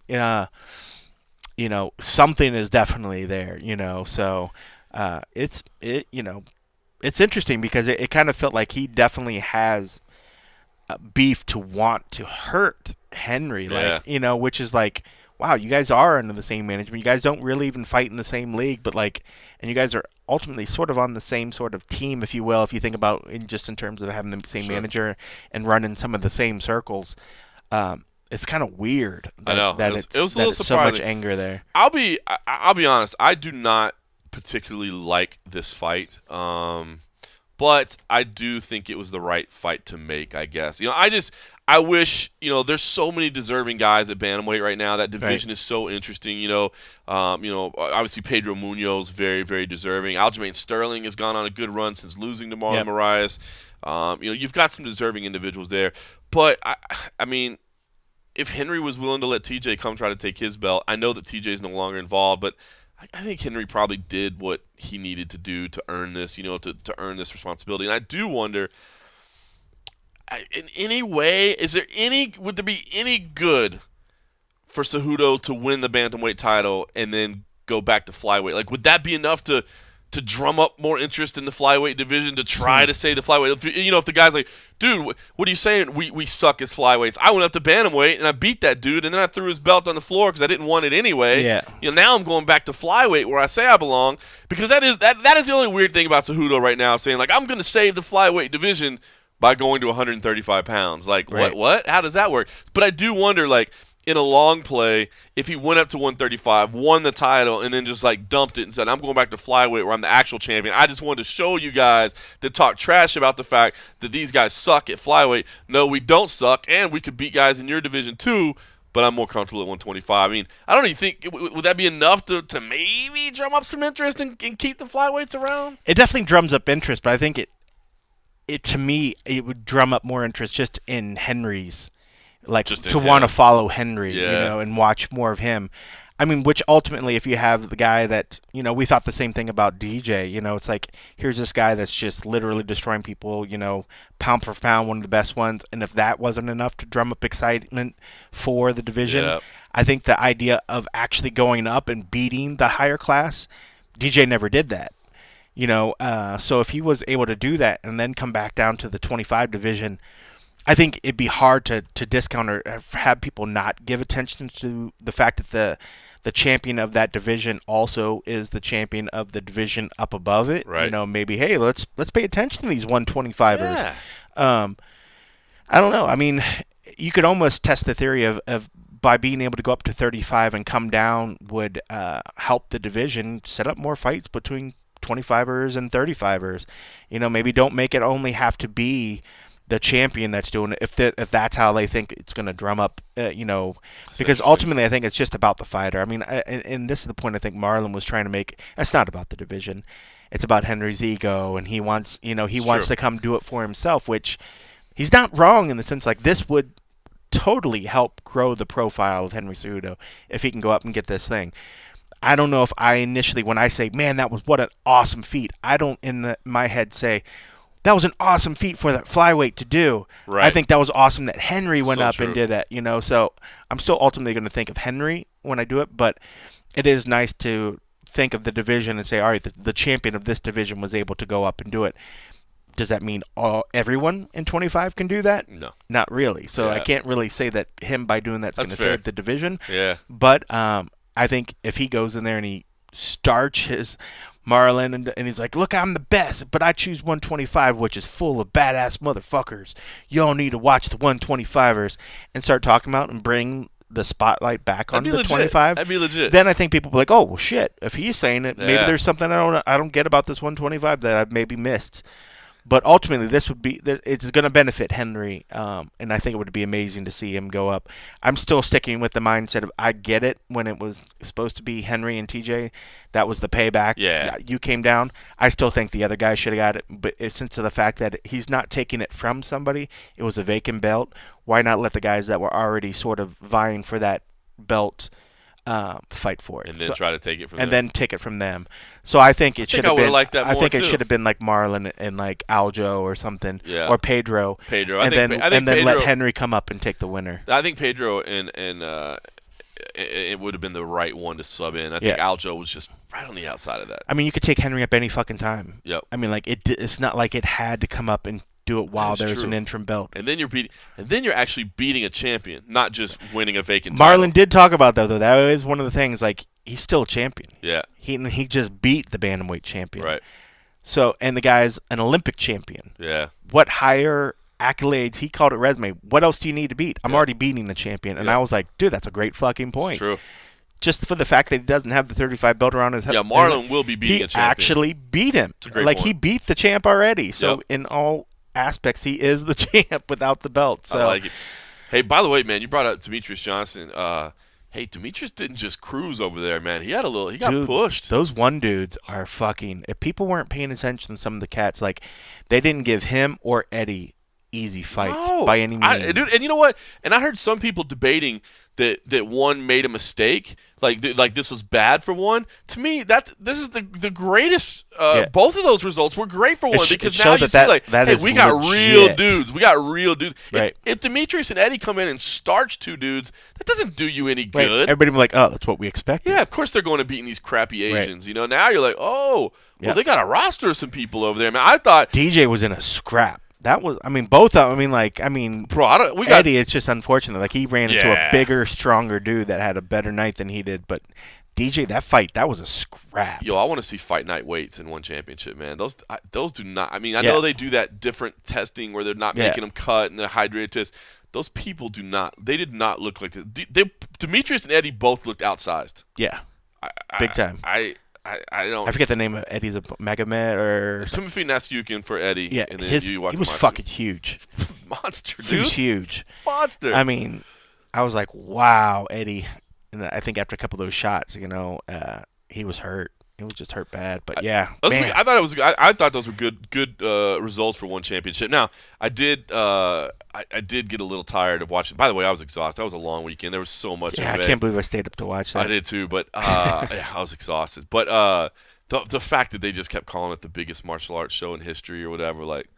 something is definitely there. So it's interesting because it kind of felt like he definitely has beef to want to hurt Henry, which is like, wow, you guys are under the same management. You guys don't really even fight in the same league, but and you guys are ultimately sort of on the same sort of team, if you will, if you think about in terms of having the same manager and running some of the same circles. It's kind of weird. I know that it was a little surprising. So much anger there. I'll be honest. I do not particularly like this fight. But I do think it was the right fight to make, I guess. I wish, there's so many deserving guys at bantamweight right now. That division is so interesting, obviously Pedro Munoz, very, very deserving. Aljamain Sterling has gone on a good run since losing to Marlon Moraes. You've got some deserving individuals there. But, I mean, if Henry was willing to let TJ come try to take his belt, I know that TJ is no longer involved, but I think Henry probably did what he needed to do to earn this, to earn this responsibility. And I do wonder, in any way, would there be any good for Cejudo to win the bantamweight title and then go back to flyweight? Like, would that be enough to drum up more interest in the flyweight division, to try to say the flyweight? If the guy's like, dude, what are you saying? We suck as flyweights. I went up to bantamweight and I beat that dude, and then I threw his belt on the floor because I didn't want it anyway. Yeah. Now I'm going back to flyweight where I say I belong, because that is the only weird thing about Cejudo right now, saying like, I'm going to save the flyweight division by going to 135 pounds. Like, what? How does that work? But I do wonder, like, in a long play, if he went up to 135, won the title, and then just like dumped it and said, I'm going back to flyweight where I'm the actual champion. I just wanted to show you guys that talk trash about the fact that these guys suck at flyweight. No, we don't suck, and we could beat guys in your division too, but I'm more comfortable at 125. I mean, I don't even think, would that be enough to maybe drum up some interest and keep the flyweights around? It definitely drums up interest, but I think it to me, it would drum up more interest just in Henry's, like, to want to follow Henry, and watch more of him. I mean, which ultimately, if you have the guy that, we thought the same thing about DJ, it's like, here's this guy that's just literally destroying people, pound for pound, one of the best ones. And if that wasn't enough to drum up excitement for the division, I think the idea of actually going up and beating the higher class, DJ never did that. So if he was able to do that and then come back down to the 25 division, I think it'd be hard to discount or have people not give attention to the fact that the champion of that division also is the champion of the division up above it. Right. Maybe, hey, let's pay attention to these 125ers. Yeah. I don't know. I mean, you could almost test the theory of by being able to go up to 35 and come down would help the division set up more fights between 25ers and 35ers. Maybe don't make it only have to be the champion that's doing it, if that's how they think it's going to drum up, because ultimately I think it's just about the fighter. I mean, and this is the point I think Marlon was trying to make. It's not about the division. It's about Henry's ego, and he wants, wants to come do it for himself, which he's not wrong in the sense, like, this would totally help grow the profile of Henry Cejudo if he can go up and get this thing. I don't know if I initially, when I say, man, what an awesome feat, I don't my head say, that was an awesome feat for that flyweight to do. Right. I think that was awesome that Henry went up true. and did that, So I'm still ultimately going to think of Henry when I do it, but it is nice to think of the division and say, all right, the champion of this division was able to go up and do it. Does that mean everyone in 25 can do that? No. Not really. So I can't really say that him by doing that's going to save the division. Yeah. But I think if he goes in there and he starches Marlon and he's like, look, I'm the best, but I choose 125, which is full of badass motherfuckers. Y'all need to watch the 125ers, and start talking about and bring the spotlight back on the 25. That'd be legit. Then I think people will be like, oh, well, shit. If he's saying it, maybe there's something I don't get about this 125 that I've maybe missed. But ultimately, it's going to benefit Henry, and I think it would be amazing to see him go up. I'm still sticking with the mindset of, I get it when it was supposed to be Henry and TJ. That was the payback. Yeah. You came down. I still think the other guy should have got it, but since of the fact that he's not taking it from somebody, it was a vacant belt, why not let the guys that were already sort of vying for that belt fight for it, and then try to take it from them. And then take it from them. So I think it should have been. Liked that more I think too. it should have been like Marlon and like Aljo or something, or Pedro. I think then Pedro, let Henry come up and take the winner. I think Pedro and it would have been the right one to sub in. I think Aljo was just right on the outside of that. I mean, you could take Henry up any fucking time. Yep. I mean, like it's not like it had to come up and do it while there's an interim belt. And then you're actually beating a champion, not just winning a vacant title. Marlon title. did talk about that though. That is one of the things. Like, he's still a champion. Yeah. He just beat the bantamweight champion. Right. So, and the guy's an Olympic champion. Yeah. What higher accolades? He called it resume. What else do you need to beat? I'm already beating the champion. And I was like, dude, that's a great fucking point. It's true. Just for the fact that he doesn't have the 35 belt around his head. Yeah, Marlon will be beating a champion. He actually beat him. It's a great like, point. he beat the champ already. So, in all aspects, he is the champ without the belt. So. I like it. Hey, by the way, man, you brought up Demetrius Johnson. Hey, Demetrius didn't just cruise over there, man. He got pushed. Those one dudes are fucking. If people weren't paying attention to some of the cats, like, they didn't give him or Eddie easy fights by any means. Dude, and you know what? And I heard some people debating that one made a mistake, like this was bad for one. To me, this is the greatest. Both of those results were great for one because now you see hey, we got real dudes. We got real dudes. Right. If Demetrius and Eddie come in and starch two dudes, that doesn't do you any good. Right. Everybody be like, oh, that's what we expected. Yeah, of course they're going to beat these crappy Asians. Right. You know, now you're like, oh, well, they got a roster of some people over there. Man, I thought DJ was in a scrap. That was, I mean, both of them. Eddie, it's just unfortunate. Like, he ran into a bigger, stronger dude that had a better night than he did. But DJ, that fight, that was a scrap. Yo, I want to see fight night weights in one championship, man. Those do not. I mean, I know they do that different testing where they're not making them cut and the hydrated test. Those people do not. They did not look like Demetrius and Eddie both looked outsized. Yeah, big time. I don't. I forget the name of Eddie's Magomed or Timothy Nasukin for Eddie. Yeah, and then he was fucking huge. Monster, dude. He was huge. Monster. I mean, I was like, wow, Eddie. And I think after a couple of those shots, he was hurt. He was just hurt bad. But yeah, I thought it was. I thought those were good results for one championship. Now, I did get a little tired of watching. By the way, I was exhausted. That was a long weekend. There was so much. Yeah, I can't believe I stayed up to watch that. I did too, but I was exhausted. But the fact that they just kept calling it the biggest martial arts show in history or whatever, like,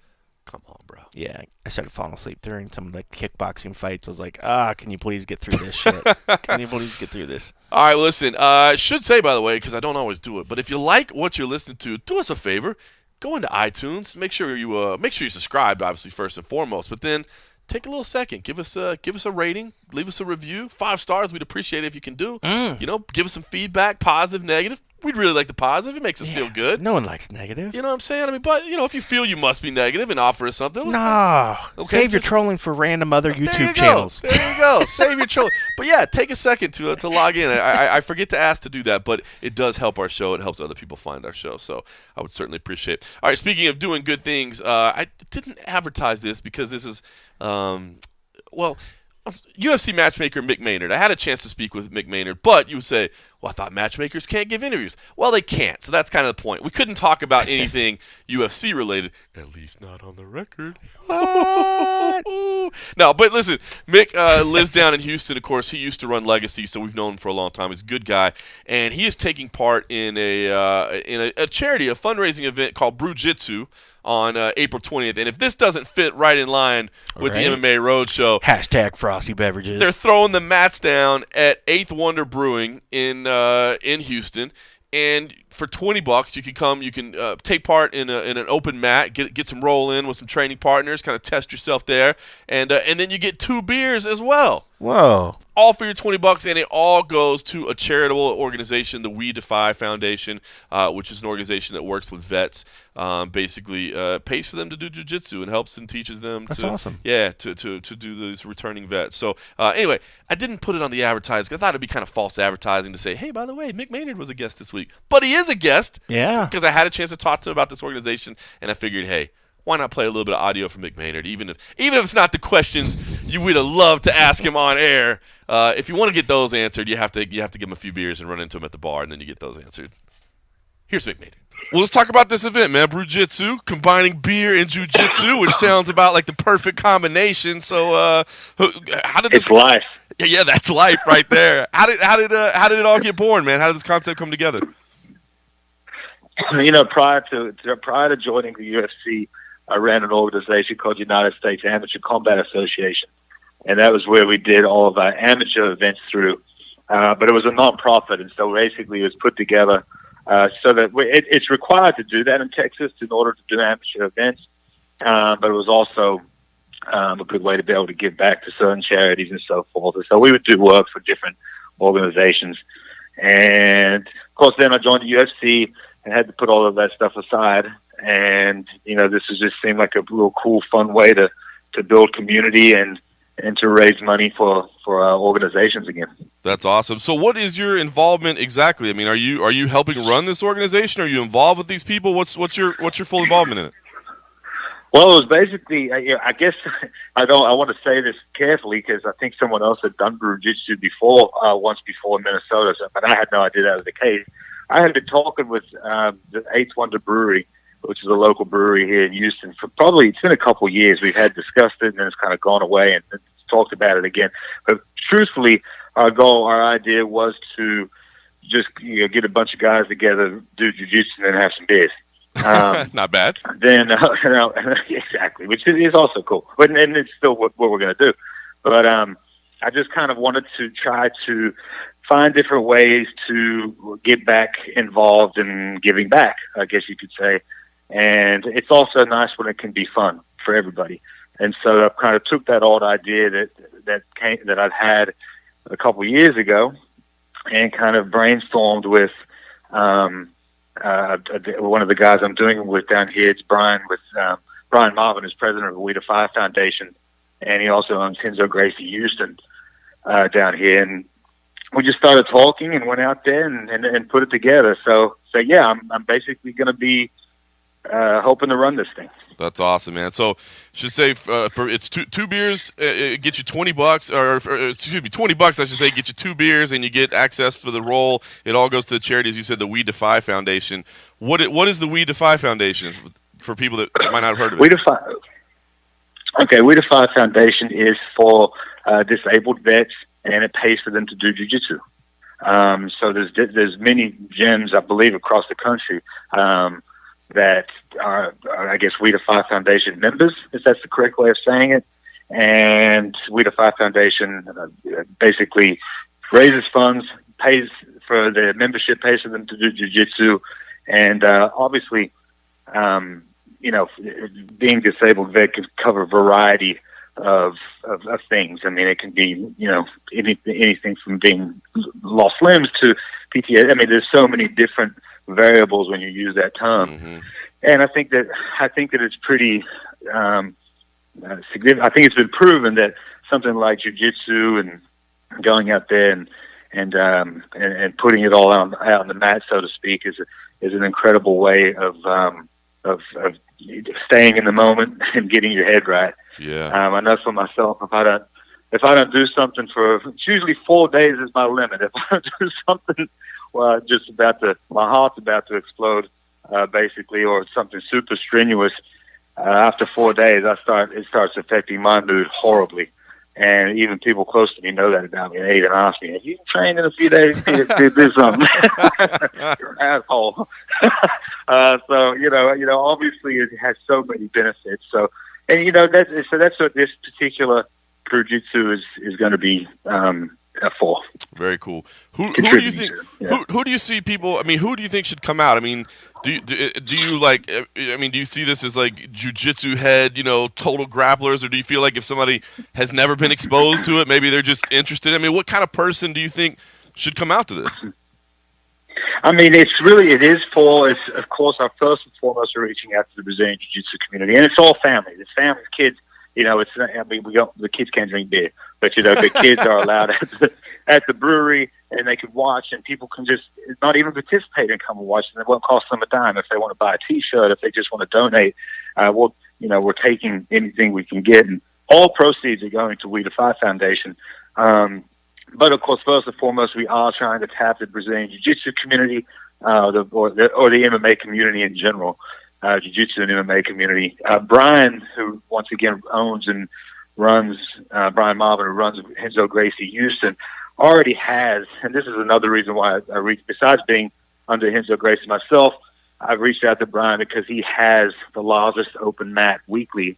come on, bro. Yeah, I started falling asleep during some of the kickboxing fights. I was like, can you please get through this shit? Can you please get through this? All right, listen. I should say, by the way, because I don't always do it, but if you like what you're listening to, do us a favor. Go into iTunes. Make sure you subscribe, obviously, first and foremost. But then take a little second. Give us a rating. Leave us a review. 5 stars. We'd appreciate it if you can do. Give us some feedback, positive, negative. We'd really like the positive. It makes us feel good. No one likes negative. You know what I'm saying? I mean, but, if you feel you must be negative and offer us something. No. Okay, save your trolling for random other YouTube channels. There you go. Save your trolling. But, yeah, take a second to log in. I forget to ask to do that, but it does help our show. It helps other people find our show. So I would certainly appreciate it. All right, speaking of doing good things, I didn't advertise this because this is, UFC matchmaker Mick Maynard. I had a chance to speak with Mick Maynard, but you would say, well, I thought matchmakers can't give interviews. Well, they can't, so that's kind of the point. We couldn't talk about anything UFC related, at least not on the record. What? No, but listen, Mick lives down in Houston, of course. He used to run Legacy, so we've known him for a long time. He's a good guy, and he is taking part in a charity, a fundraising event called Brujitsu on April 20th. And if this doesn't fit right in line with the MMA Roadshow, hashtag Frosty Beverages. They're throwing the mats down at 8th Wonder Brewing in Houston. And for $20, you can come. You can take part in an open mat, get some roll in with some training partners, kind of test yourself there, and then you get 2 beers as well. Whoa! All for your $20, and it all goes to a charitable organization, the We Defy Foundation, which is an organization that works with vets. Basically, pays for them to do jiu-jitsu and helps and teaches them awesome. to do these returning vets. So anyway, I didn't put it on the advertising. I thought it'd be kind of false advertising to say, hey, by the way, Mick Maynard was a guest this week, but he is a guest. Yeah. Because I had a chance to talk to him about this organization, and I figured, hey, why not play a little bit of audio from Mick Maynard, even if it's not the questions you would have loved to ask him on air. If you want to get those answered, you have to give him a few beers and run into him at the bar, and then you get those answered. Here's Mick Maynard. Well, let's talk about this event, man. Brujitsu, combining beer and jiu-jitsu, which sounds about like the perfect combination. So, how did this? It's life. Yeah, that's life right there. How did it all get born, man? How did this concept come together? Prior to joining the UFC, I ran an organization called United States Amateur Combat Association, and that was where we did all of our amateur events through. but it was a non-profit, and so basically it was put together so that it's required to do that in Texas in order to do amateur events, but it was also a good way to be able to give back to certain charities and so forth. And so we would do work for different organizations. And, of course, then I joined the UFC and had to put all of that stuff aside. And, this just seemed like a real cool, fun way to build community and to raise money for organizations again. That's awesome. So what is your involvement exactly? I mean, are you helping run this organization? Are you involved with these people? What's your full involvement in it? Well, it was basically, I guess I want to say this carefully because I think someone else had done jiu-jitsu before, once before in Minnesota, but I had no idea that was the case. I had been talking with the Eighth Wonder Brewery, which is a local brewery here in Houston, for it's been a couple of years. We've had discussed it and then it's kind of gone away and talked about it again. But truthfully, our idea was to just get a bunch of guys together, do jiu-jitsu, and then have some beers. Not bad. Then exactly, which is also cool. But and it's still what we're going to do. But I just kind of wanted to try to find different ways to get back involved in giving back, I guess you could say. And it's also nice when it can be fun for everybody. And so I kind of took that old idea that I'd had a couple of years ago and kind of brainstormed with one of the guys I'm doing it with down here. It's Brian Marlon, who's president of the We Defy Foundation, and he also owns Henzo Gracie Houston down here. And we just started talking and went out there and put it together. So yeah, I'm basically going to be hoping to run this thing. That's awesome, man. So, should say for it's two beers, it get you $20, or excuse me, $20. I should say, get you 2 beers, and you get access for the roll. It all goes to the charity, as you said, the We Defy Foundation. What is the We Defy Foundation for people that might not have heard of it? We Defy Foundation is for disabled vets, and it pays for them to do jiu-jitsu. So there's many gyms, I believe, across the country. That are, I guess, We Defy Foundation members, if that's the correct way of saying it. And We Defy Foundation basically raises funds, pays for their membership, pays for them to do jiu-jitsu. And obviously, being disabled vet can cover a variety of things. I mean, it can be, anything from being lost limbs to PTSD. I mean, there's so many different variables when you use that term. Mm-hmm. And I think that it's pretty significant. I think it's been proven that something like jiu-jitsu and going out there and putting it all out on the mat, so to speak, is an incredible way of staying in the moment and getting your head right. Yeah. I know for myself, if I don't do something it's usually 4 days is my limit. If I don't do something, well, my heart's about to explode, basically, or something super strenuous. After 4 days, it starts affecting my mood horribly. And even people close to me know that about me. They even ask me, "Have you trained in a few days to do something?" You're an asshole. So obviously it has so many benefits. So, and that's what this particular jiu-jitsu is going to be for. Very cool. Who do you think? Yeah. Who do you see people? I mean, who do you think should come out? I mean, do you like? I mean, do you see this as like jiu-jitsu head, total grapplers, or do you feel like if somebody has never been exposed to it, maybe they're just interested? I mean, what kind of person do you think should come out to this? I mean, of course, our first and foremost are reaching out to the Brazilian Jiu-Jitsu community, and it's all families. It's families, kids. The kids can't drink beer, but the kids are allowed at the brewery, and they can watch, and people can just not even participate and come and watch, and it won't cost them a dime if they want to buy a T-shirt, if they just want to donate. We're taking anything we can get, and all proceeds are going to We Defy Foundation. But of course, first and foremost, we are trying to tap the Brazilian Jiu-Jitsu community, or the MMA community in general. Jiu-Jitsu and MMA community. Brian, who once again owns and runs, Brian Marlon, who runs Henzo Gracie Houston, already has, and this is another reason why I reached, besides being under Henzo Gracie myself, I've reached out to Brian because he has the largest open mat weekly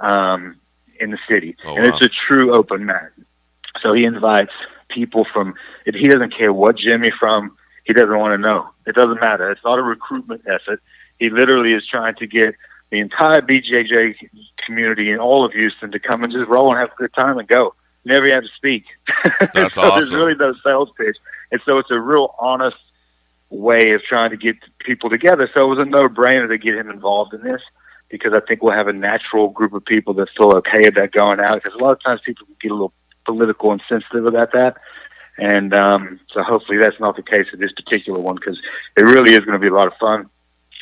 in the city. Oh, and wow. It's a true open mat. So he invites people from. He doesn't care what gym you're from. He doesn't want to know. It doesn't matter. It's not a recruitment effort. He literally is trying to get the entire BJJ community in all of Houston to come and just roll and have a good time and go. Never have to speak. That's so awesome. There's really no sales pitch. And so it's a real honest way of trying to get people together. So it was a no-brainer to get him involved in this, because I think we'll have a natural group of people that feel okay about going out, because a lot of times people get a little political and sensitive about that. And so hopefully that's not the case with this particular one, because it really is going to be a lot of fun,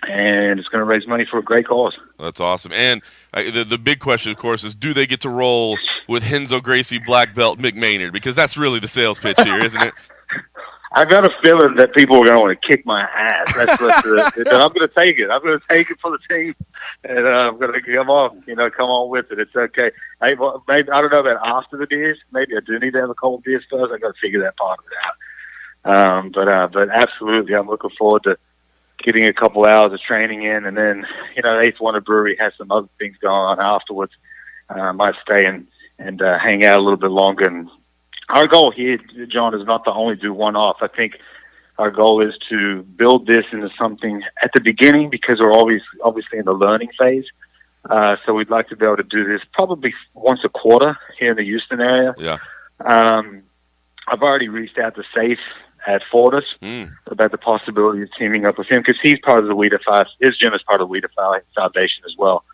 and it's going to raise money for a great cause. That's awesome. And the big question, of course, is do they get to roll with Renzo Gracie black belt Mick Maynard? Because that's really the sales pitch here, isn't it? I've got a feeling that people are going to want to kick my ass. That's what I'm going to take it. I'm going to take it for the team, and I'm going to come on with it. It's okay. Maybe I don't know about after the beers. Maybe I do need to have a couple of beers first. I got to figure that part of it out. But absolutely, I'm looking forward to getting a couple hours of training in, and then Eighth Wonder Brewery has some other things going on afterwards. I might stay and hang out a little bit longer. And our goal here, John, is not to only do one-off. I think our goal is to build this into something at the beginning, because we're obviously in the learning phase. So we'd like to be able to do this probably once a quarter here in the Houston area. Yeah. I've already reached out to Safe at Fortis about the possibility of teaming up with him, because he's part of the WeDefy. His gym is part of the WeDefy Foundation as well,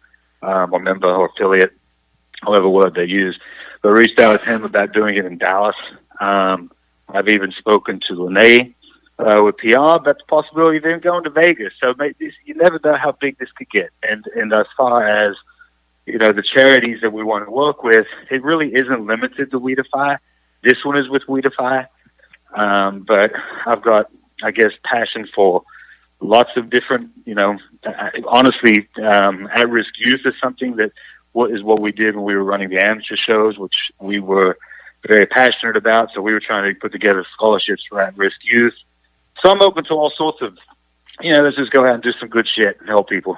or member or affiliate, however word they use. But I reached out to him about doing it in Dallas. I've even spoken to Lene with PR about the possibility of them going to Vegas. So you never know how big this could get. And as far as the charities that we want to work with, it really isn't limited to WeDefy. This one is with WeDefy. But I've got, I guess, passion for lots of different, honestly, at-risk youth is something that is what we did when we were running the amateur shows, which we were very passionate about. So we were trying to put together scholarships for at-risk youth. So I'm open to all sorts of, let's just go out and do some good shit and help people.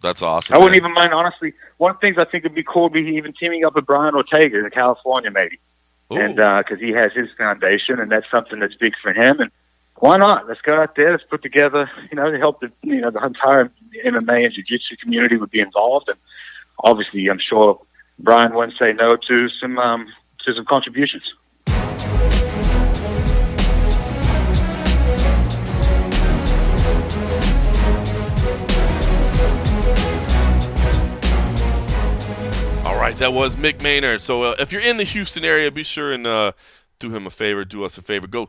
That's awesome. I wouldn't even mind, honestly. One of the things I think would be cool would be even teaming up with Brian Ortega in California, maybe. Ooh. And because he has his foundation, and that's something that speaks for him. And why not? Let's go out there. Let's put together, to help the entire MMA and jiu-jitsu community would be involved. And obviously, I'm sure Brian wouldn't say no to some contributions. All right, that was Mick Maynard. So if you're in the Houston area, be sure and do him a favor, do us a favor. Go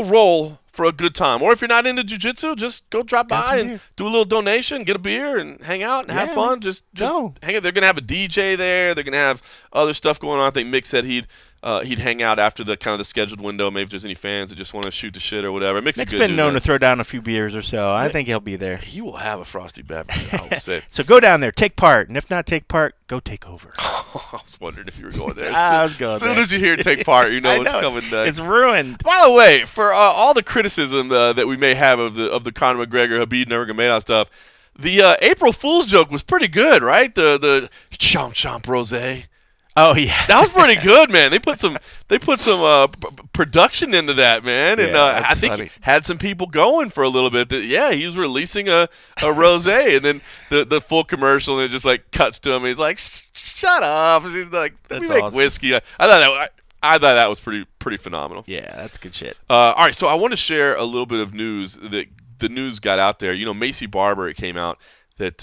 roll for a good time. Or if you're not into jiu-jitsu, just go drop by and do a little donation, get a beer, and hang out and have fun. Just hang out. They're going to have a DJ there. They're going to have other stuff going on. I think Mick said he'd hang out after the kind of the scheduled window. Maybe if there's any fans that just want to shoot the shit or whatever. Mick's been known to throw down a few beers or so. I think he'll be there. He will have a frosty beverage, I would say. So go down there, take part, and if not take part, go take over. I was wondering if you were going there. I was going there. As soon as you hear take part, you know what's coming next. It's ruined. By the way, for all the criticism that we may have of the Conor McGregor, Khabib Nurmagomedov stuff, the April Fool's joke was pretty good, right? The chomp chomp rosé. Oh yeah, that was pretty good, man. They put some production into that, man, and I think he had some people going for a little bit. He was releasing a rosé, and then the full commercial, and it just like cuts to him. And he's like, "Shut up!" He's like, "We make awesome. Whiskey." I thought that was pretty phenomenal. Yeah, that's good shit. All right, so I want to share a little bit of news that the news got out there. Macy Barber, it came out that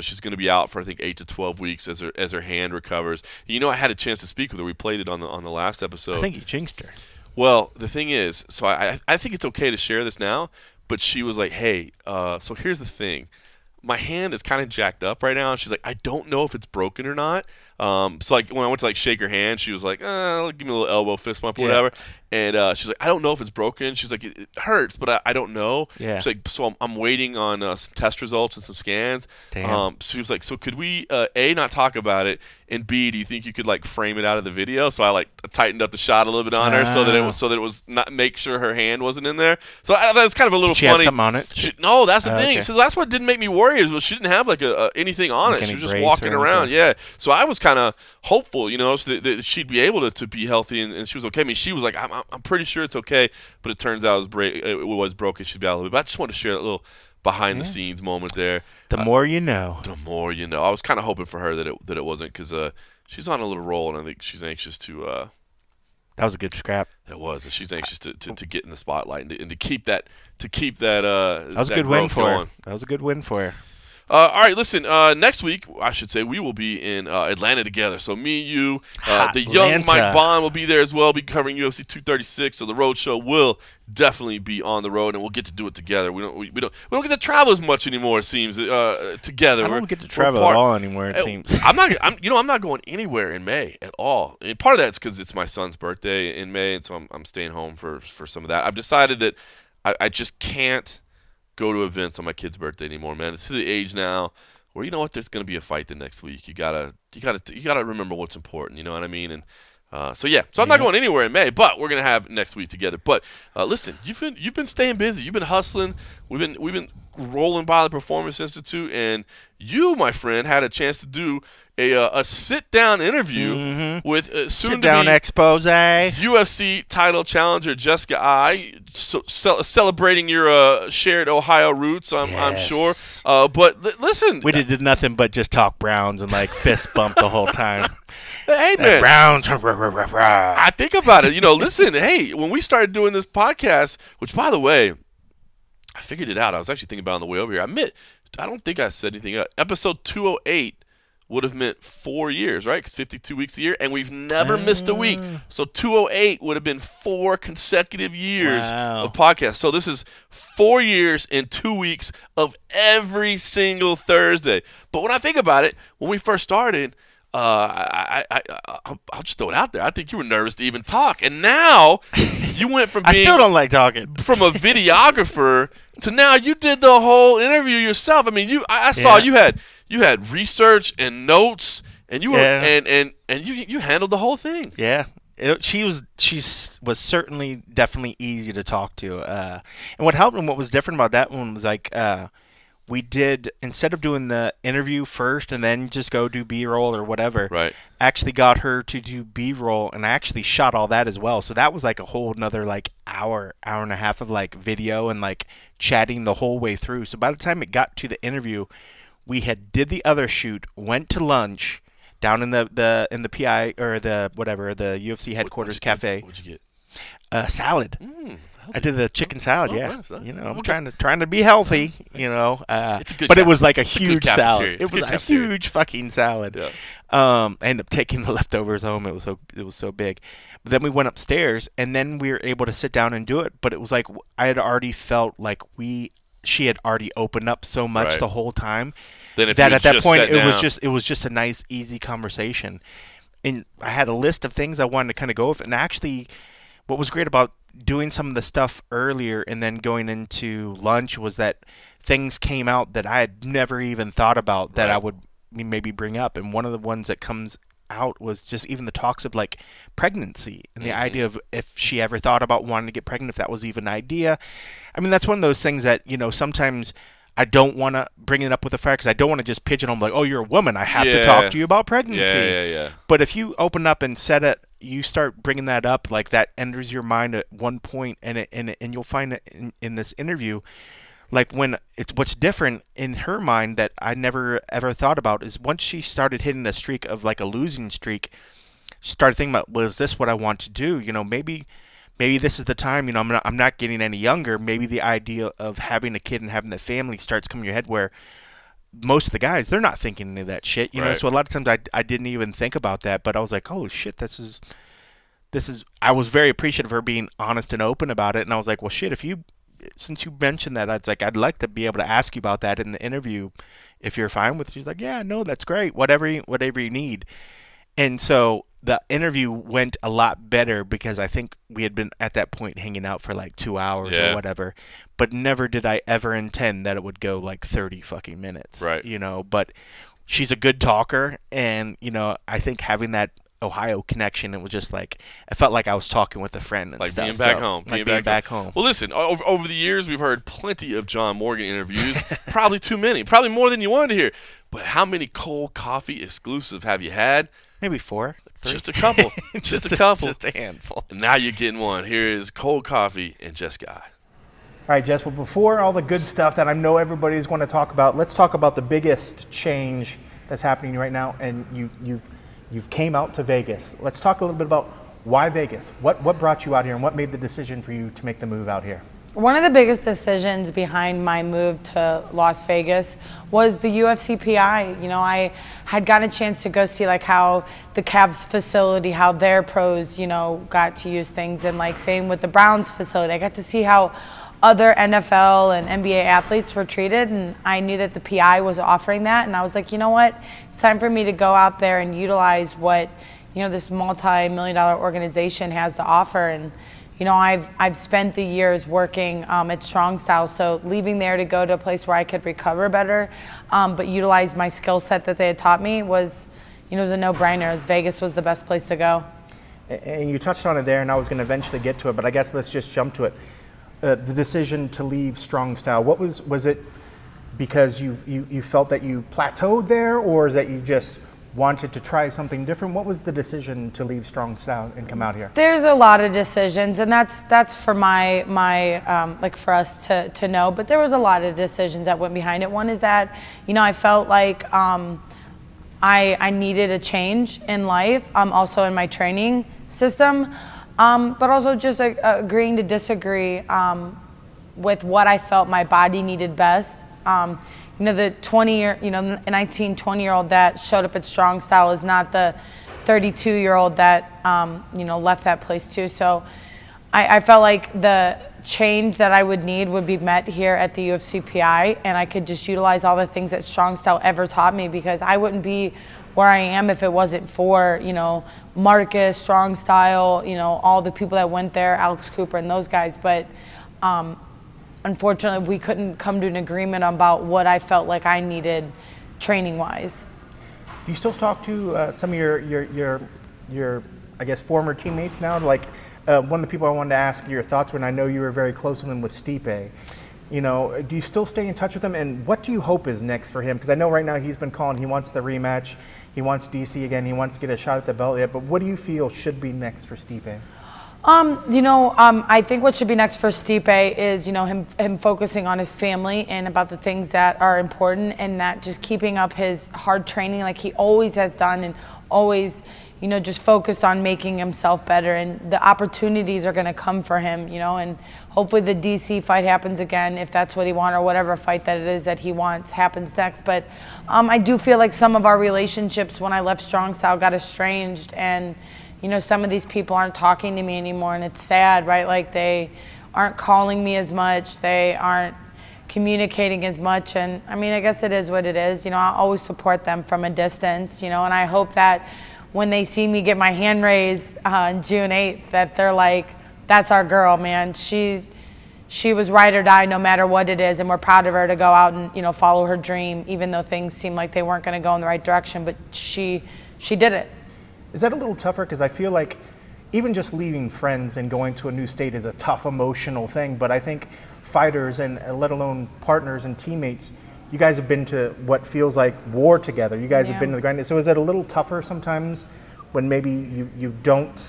she's going to be out for I think 8 to 12 weeks as her hand recovers. I had a chance to speak with her. We played it on the last episode. I think you jinxed her. Well, the thing is, so I think it's okay to share this now, but she was like, "Hey, so here's the thing. My hand is kind of jacked up right now." And she's like, "I don't know if it's broken or not." So like when I went to shake her hand, she was like, "Give me a little elbow fist bump or whatever." And she's like, "I don't know if it's broken." She's like, "It hurts, but I don't know." Yeah. She's like, "So I'm waiting on some test results and some scans." Damn. So she was like, "So could we A, not talk about it, and B, do you think you could frame it out of the video?" So I tightened up the shot a little bit on her so that it was not make sure her hand wasn't in there. So that was kind of a little funny. Had something on it? No, that's the thing. Okay. So that's what didn't make me worry is she didn't have anything on it. She was just walking around. Yeah. So I was kind of hopeful, so that she'd be able to be healthy and she was okay. I mean, she was like, I'm pretty sure it's okay, but it turns out it was broken. She'd be out of it. But I just wanted to share that little behind the scenes moment there. The more you know. The more you know. I was kind of hoping for her that it wasn't, because she's on a little roll, and I think she's anxious to. That was a good scrap. It was, and she's anxious to get in the spotlight and to keep that that was a good win for going. her. That was a good win for her. All right, listen. Next week, I should say, we will be in Atlanta together. So me, you, the young Mike Bond will be there as well. We'll be covering UFC 236. So the road show will definitely be on the road, and we'll get to do it together. We don't get to travel as much anymore. It seems together. I don't get to travel at all anymore. It seems. I'm not going anywhere in May at all. And part of that's because it's my son's birthday in May, and so I'm staying home for some of that. I've decided that I just can't go to events on my kid's birthday anymore, man. It's to the age now where, you know what, there's going to be a fight the next week. You gotta remember what's important. You know what I mean? And so I'm not going anywhere in May, but we're gonna have next week together. But listen, you've been staying busy. You've been hustling. We've been rolling by the Performance Institute, and you, my friend, had a chance to do a sit-down interview with sit-down expose UFC title challenger Jessica Ai, celebrating your shared Ohio roots, I'm sure. But listen, we did nothing but just talk Browns and like fist bump the whole time. Hey man, Browns. I think about it. Listen. Hey, when we started doing this podcast, which by the way, I figured it out. I was actually thinking about it on the way over here. I don't think I said anything. Episode 208 would have meant 4 years, right? Because 52 weeks a year, and we've never missed a week. So 208 would have been 4 consecutive years of podcasts. So this is 4 years and 2 weeks of every single Thursday. But when I think about it, when we first started, I'll just throw it out there. I think you were nervous to even talk, and now you went from being I still don't like talking from a videographer to now you did the whole interview yourself. I mean, I saw you had research and notes, and you were and you handled the whole thing. Yeah. She was certainly definitely easy to talk to, and what helped and what was different about that one was like we did, instead of doing the interview first and then just go do B-roll or whatever, right, actually got her to do B-roll, and I actually shot all that as well. So that was like a whole another like hour and a half of like video and like chatting the whole way through. So by the time it got to the interview, we did the other shoot, went to lunch down in the PI or the UFC headquarters cafe. What'd you get? Salad. I did the chicken salad, Nice. I'm trying to be healthy, It's a good but it was like a it's huge a salad. It was a huge fucking salad. Yeah. I ended up taking the leftovers home. It was so big. But then we went upstairs, and then we were able to sit down and do it. But it was like I had already felt like she had already opened up so much the whole time then if that at that point it was just a nice, easy conversation. And I had a list of things I wanted to kind of go with. And actually, what was great about doing some of the stuff earlier and then going into lunch was that things came out that I had never even thought about that I would maybe bring up. And one of the ones that comes out was just even the talks of like pregnancy and the idea of if she ever thought about wanting to get pregnant, if that was even an idea. I mean, that's one of those things that, sometimes I don't want to bring it up with a friend because I don't want to just pigeonhole like, oh, you're a woman, I have to talk to you about pregnancy. Yeah. But if you open up and set it, you start bringing that up, like that enters your mind at one point, and you'll find it in this interview, like when it's what's different in her mind that I never ever thought about is once she started hitting a streak of like a losing streak, started thinking about, well, is this what I want to do? Maybe this is the time. I'm not getting any younger. Maybe the idea of having a kid and having the family starts coming to your head where most of the guys, they're not thinking any of that shit, So a lot of times I didn't even think about that, but I was like, oh shit, this is. I was very appreciative of her being honest and open about it, and I was like, well shit, since you mentioned that, I'd like to be able to ask you about that in the interview, if you're fine with it. She's like, yeah, no, that's great, whatever you need. And so the interview went a lot better because I think we had been at that point hanging out for like 2 hours or whatever, but never did I ever intend that it would go like 30 fucking minutes. Right. But she's a good talker, and I think having that Ohio connection. It was just like I felt like I was talking with a friend and like stuff. being back home. Like being back home. Well, listen, over the years, we've heard plenty of John Morgan interviews. Probably too many. Probably more than you wanted to hear. But how many cold coffee exclusives have you had? Maybe 4. 3. Just a couple. just a couple. Just a handful. And now you're getting one. Here is cold coffee and Jess Guy. All right, Jess, well, before all the good stuff that I know everybody's going to talk about, let's talk about the biggest change that's happening right now. And you've came out to Vegas. Let's talk a little bit about why Vegas. What brought you out here and what made the decision for you to make the move out here? One of the biggest decisions behind my move to Las Vegas was the UFC PI. You know, I had gotten a chance to go see like how the Cavs facility, how their pros, you know, got to use things, and like same with the Browns facility. I got to see how other NFL and NBA athletes were treated, and I knew that the PI was offering that, and I was like, you know what, it's time for me to go out there and utilize what, you know, this multi-million-dollar organization has to offer. And you know, I've spent the years working at Strong Style, so leaving there to go to a place where I could recover better, but utilize my skill set that they had taught me was, you know, it was a no-brainer. Vegas was the best place to go. And you touched on it there, and I was going to eventually get to it, but I guess let's just jump to it. The decision to leave Strong Style, what was it because you felt that you plateaued there, or is that you just wanted to try something different? What was the decision to leave Strong Style and come out here? There's a lot of decisions, and that's for my like for us to know. But there was a lot of decisions that went behind it. One is that, you know, I felt like I needed a change in life, also in my training system, but also just agreeing to disagree with what I felt my body needed best. You know, the 19, 20-year-old that showed up at Strong Style is not the 32-year-old that, you know, left that place too. So I felt like the change that I would need would be met here at the UFC PI, and I could just utilize all the things that Strong Style ever taught me, because I wouldn't be where I am if it wasn't for, you know, Marcus, Strong Style, you know, all the people that went there, Alex Cooper and those guys. But unfortunately, we couldn't come to an agreement about what I felt like I needed training-wise. Do you still talk to some of your I guess former teammates now? Like one of the people I wanted to ask your thoughts when I know you were very close with him was Stipe. You know, do you still stay in touch with him, and what do you hope is next for him? Because I know right now he's been calling, he wants the rematch, he wants DC again, he wants to get a shot at the belt yet. But what do you feel should be next for Stipe? You know, I think what should be next for Stipe is, you know, him focusing on his family and about the things that are important, and that just keeping up his hard training like he always has done, and always, you know, just focused on making himself better, and the opportunities are going to come for him, you know, and hopefully the DC fight happens again if that's what he wants, or whatever fight that it is that he wants happens next. But I do feel like some of our relationships when I left Strong Style got estranged, and you know, some of these people aren't talking to me anymore, and it's sad, right? Like they aren't calling me as much, they aren't communicating as much, and I mean, I guess it is what it is. You know, I always support them from a distance, you know, and I hope that when they see me get my hand raised on June 8th, that they're like, that's our girl, man. She was ride or die no matter what it is, and we're proud of her to go out and, you know, follow her dream, even though things seemed like they weren't going to go in the right direction, but she did it. Is that a little tougher? Because I feel like even just leaving friends and going to a new state is a tough emotional thing, but I think fighters, and let alone partners and teammates, you guys have been to what feels like war together. You guys have been to the grind. So is it a little tougher sometimes when maybe you don't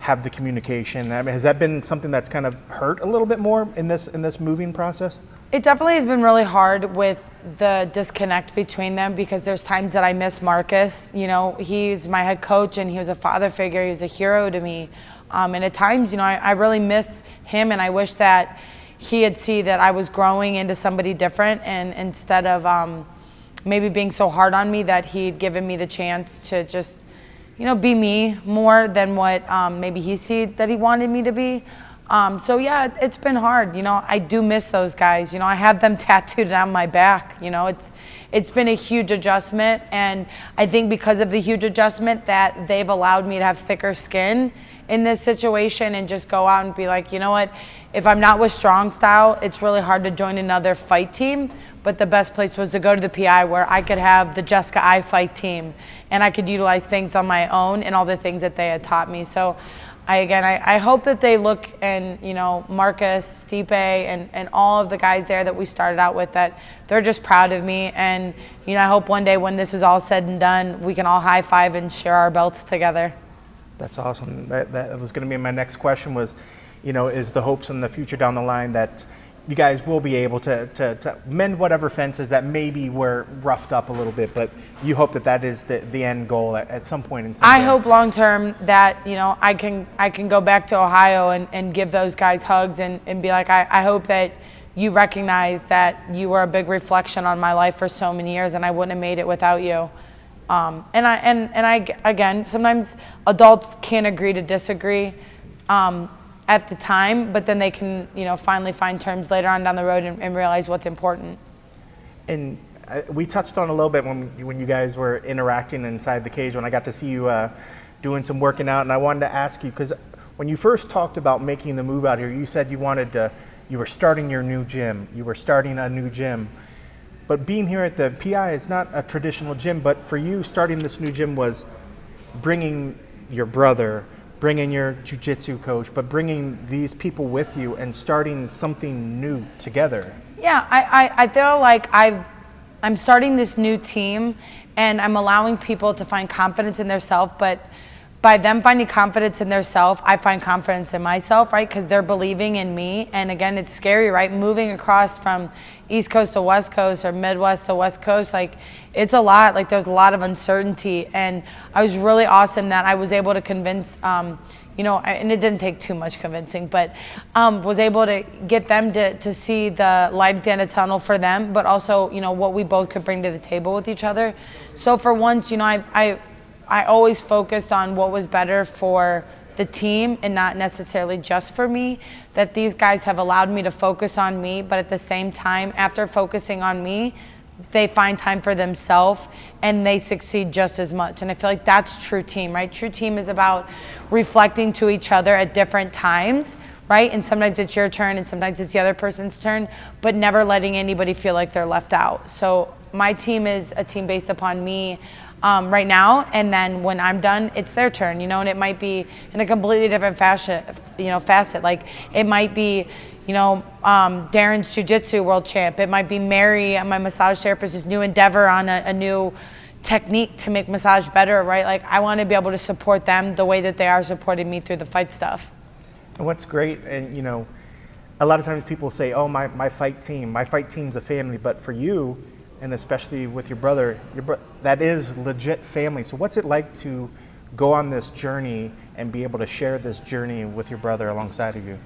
have the communication? I mean, has that been something that's kind of hurt a little bit more in this moving process? It definitely has been really hard with the disconnect between them, because there's times that I miss Marcus. You know, he's my head coach and he was a father figure. He was a hero to me. And at times, you know, I really miss him, and I wish that he had seen that I was growing into somebody different, and instead of maybe being so hard on me, that he'd given me the chance to just, you know, be me more than what maybe he see that he wanted me to be. So yeah, it's been hard. You know, I do miss those guys. You know, I have them tattooed on my back. You know, it's been a huge adjustment, and I think because of the huge adjustment that they've allowed me to have thicker skin in this situation and just go out and be like, you know what, if I'm not with Strong Style, it's really hard to join another fight team. but the best place was to go to the PI where I could have the Jessica I fight team and I could utilize things on my own and all the things that they had taught me. So I hope that they look and, you know, Marcus, Stipe, and all of the guys there that we started out with, that they're just proud of me. And, you know, I hope one day when this is all said and done, we can all high five and share our belts together. That's awesome. That was going to be my next question was, you know, is the hopes in the future down the line that you guys will be able to mend whatever fences that maybe were roughed up a little bit, but you hope that is the end goal at some point in time. I hope long term that, you know, I can go back to Ohio and give those guys hugs and be like, I hope that you recognize that you were a big reflection on my life for so many years and I wouldn't have made it without you. And I again, sometimes adults can't agree to disagree at the time, but then they can, you know, finally find terms later on down the road and realize what's important. And we touched on a little bit when you guys were interacting inside the cage, when I got to see you doing some working out, and I wanted to ask you, because when you first talked about making the move out here, you said you were starting your new gym, you were starting a new gym. But being here at the PI is not a traditional gym, but for you, starting this new gym was bringing your brother, bringing your jiu-jitsu coach, but bringing these people with you and starting something new together. Yeah, I feel like I'm starting this new team and I'm allowing people to find confidence in themselves, but by them finding confidence in themselves, I find confidence in myself, right? Because they're believing in me. And again, it's scary, right? Moving across from East Coast to West Coast or Midwest to West Coast, like it's a lot, like there's a lot of uncertainty. And I was really awesome that I was able to convince, you know, and it didn't take too much convincing, but was able to get them to see the light at the end of the tunnel for them, but also, you know, what we both could bring to the table with each other. So for once, you know, I always focused on what was better for the team and not necessarily just for me, that these guys have allowed me to focus on me, but at the same time, after focusing on me, they find time for themselves and they succeed just as much. And I feel like that's true team, right? True team is about reflecting to each other at different times, right? And sometimes it's your turn and sometimes it's the other person's turn, but never letting anybody feel like they're left out. So my team is a team based upon me right now, and then when I'm done, it's their turn, you know, and it might be in a completely different fashion, you know, facet. Like it might be, you know, Darren's jiu-jitsu world champ. It might be Mary, my massage therapist's new endeavor on a new technique to make massage better, right? Like I want to be able to support them the way that they are supporting me through the fight stuff. And what's great, and you know, a lot of times people say, oh, my fight team's a family, but for you, and especially with your brother, that is legit family. So what's it like to go on this journey and be able to share this journey with your brother alongside of you?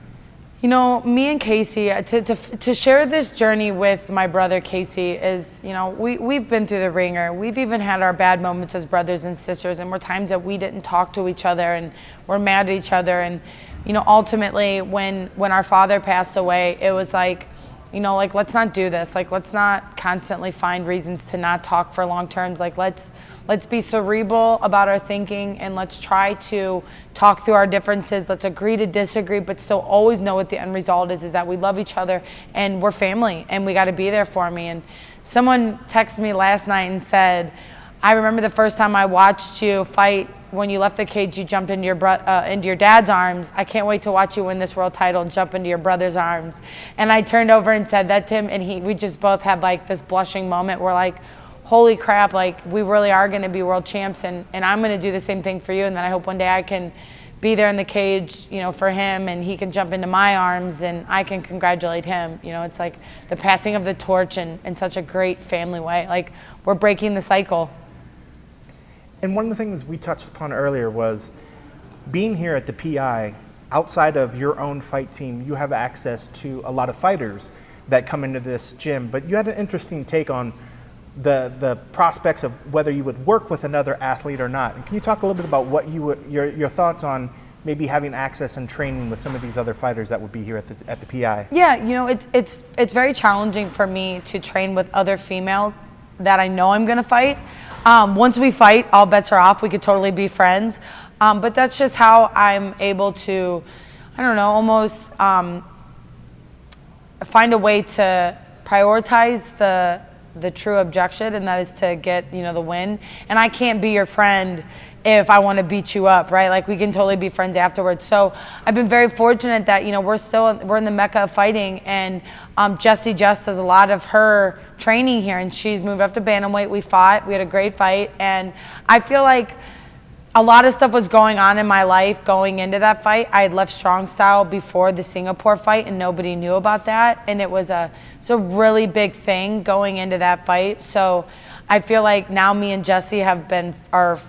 You know, me and Casey, to share this journey with my brother Casey is, you know, we've been through the ringer. We've even had our bad moments as brothers and sisters, and we're times that we didn't talk to each other and we're mad at each other. And, you know, ultimately when our father passed away, it was like, you know, like, let's not do this. Like, let's not constantly find reasons to not talk for long terms. Like, let's be cerebral about our thinking and let's try to talk through our differences. Let's agree to disagree, but still always know what the end result is that we love each other and we're family and we got to be there for me. And someone texted me last night and said, I remember the first time I watched you fight. When you left the cage, you jumped into your dad's arms. I can't wait to watch you win this world title and jump into your brother's arms. And I turned over and said that to him, and we just both had like this blushing moment. We're like, holy crap, like we really are going to be world champs, and I'm going to do the same thing for you. And then I hope one day I can be there in the cage, you know, for him, and he can jump into my arms and I can congratulate him. You know, it's like the passing of the torch in such a great family way. Like we're breaking the cycle. And one of the things we touched upon earlier was being here at the PI, outside of your own fight team, you have access to a lot of fighters that come into this gym. But you had an interesting take on the prospects of whether you would work with another athlete or not. And can you talk a little bit about what your thoughts on maybe having access and training with some of these other fighters that would be here at the PI? Yeah, you know, it's very challenging for me to train with other females that I know I'm going to fight. Once we fight, all bets are off. We could totally be friends. But that's just how I'm able to, I don't know, almost find a way to prioritize the true objection, and that is to get, the win. And I can't be your friend if I want to beat you up, right? Like, we can totally be friends afterwards. So I've been very fortunate that, we're in the mecca of fighting, and Jessie just does a lot of her training here, and she's moved up to bantamweight. We fought, we had a great fight, and I feel like a lot of stuff was going on in my life going into that fight. I had left strong style before the Singapore fight, and nobody knew about that, and it's a really big thing going into that fight. So I feel like now me and Jessie are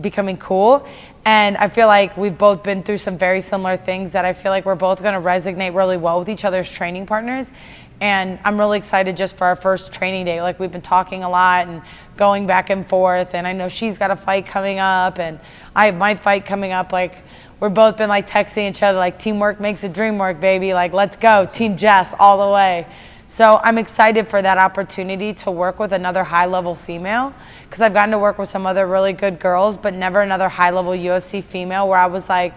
becoming cool, and I feel like we've both been through some very similar things that I feel like we're both going to resonate really well with each other's training partners. And I'm really excited just for our first training day. Like, we've been talking a lot and going back and forth, and I know she's got a fight coming up and I have my fight coming up. Like, we're both been like texting each other like, teamwork makes the dream work, baby. Like, let's go, Team Jess all the way. So I'm excited for that opportunity to work with another high-level female, because I've gotten to work with some other really good girls, but never another high-level UFC female where I was like,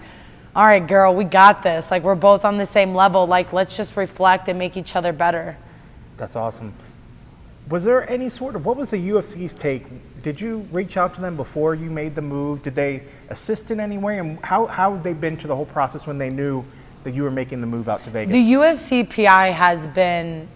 all right, girl, we got this. Like, we're both on the same level. Like, let's just reflect and make each other better. That's awesome. Was there any what was the UFC's take? Did you reach out to them before you made the move? Did they assist in any way? And how have they been to the whole process when they knew that you were making the move out to Vegas? The UFC PI has been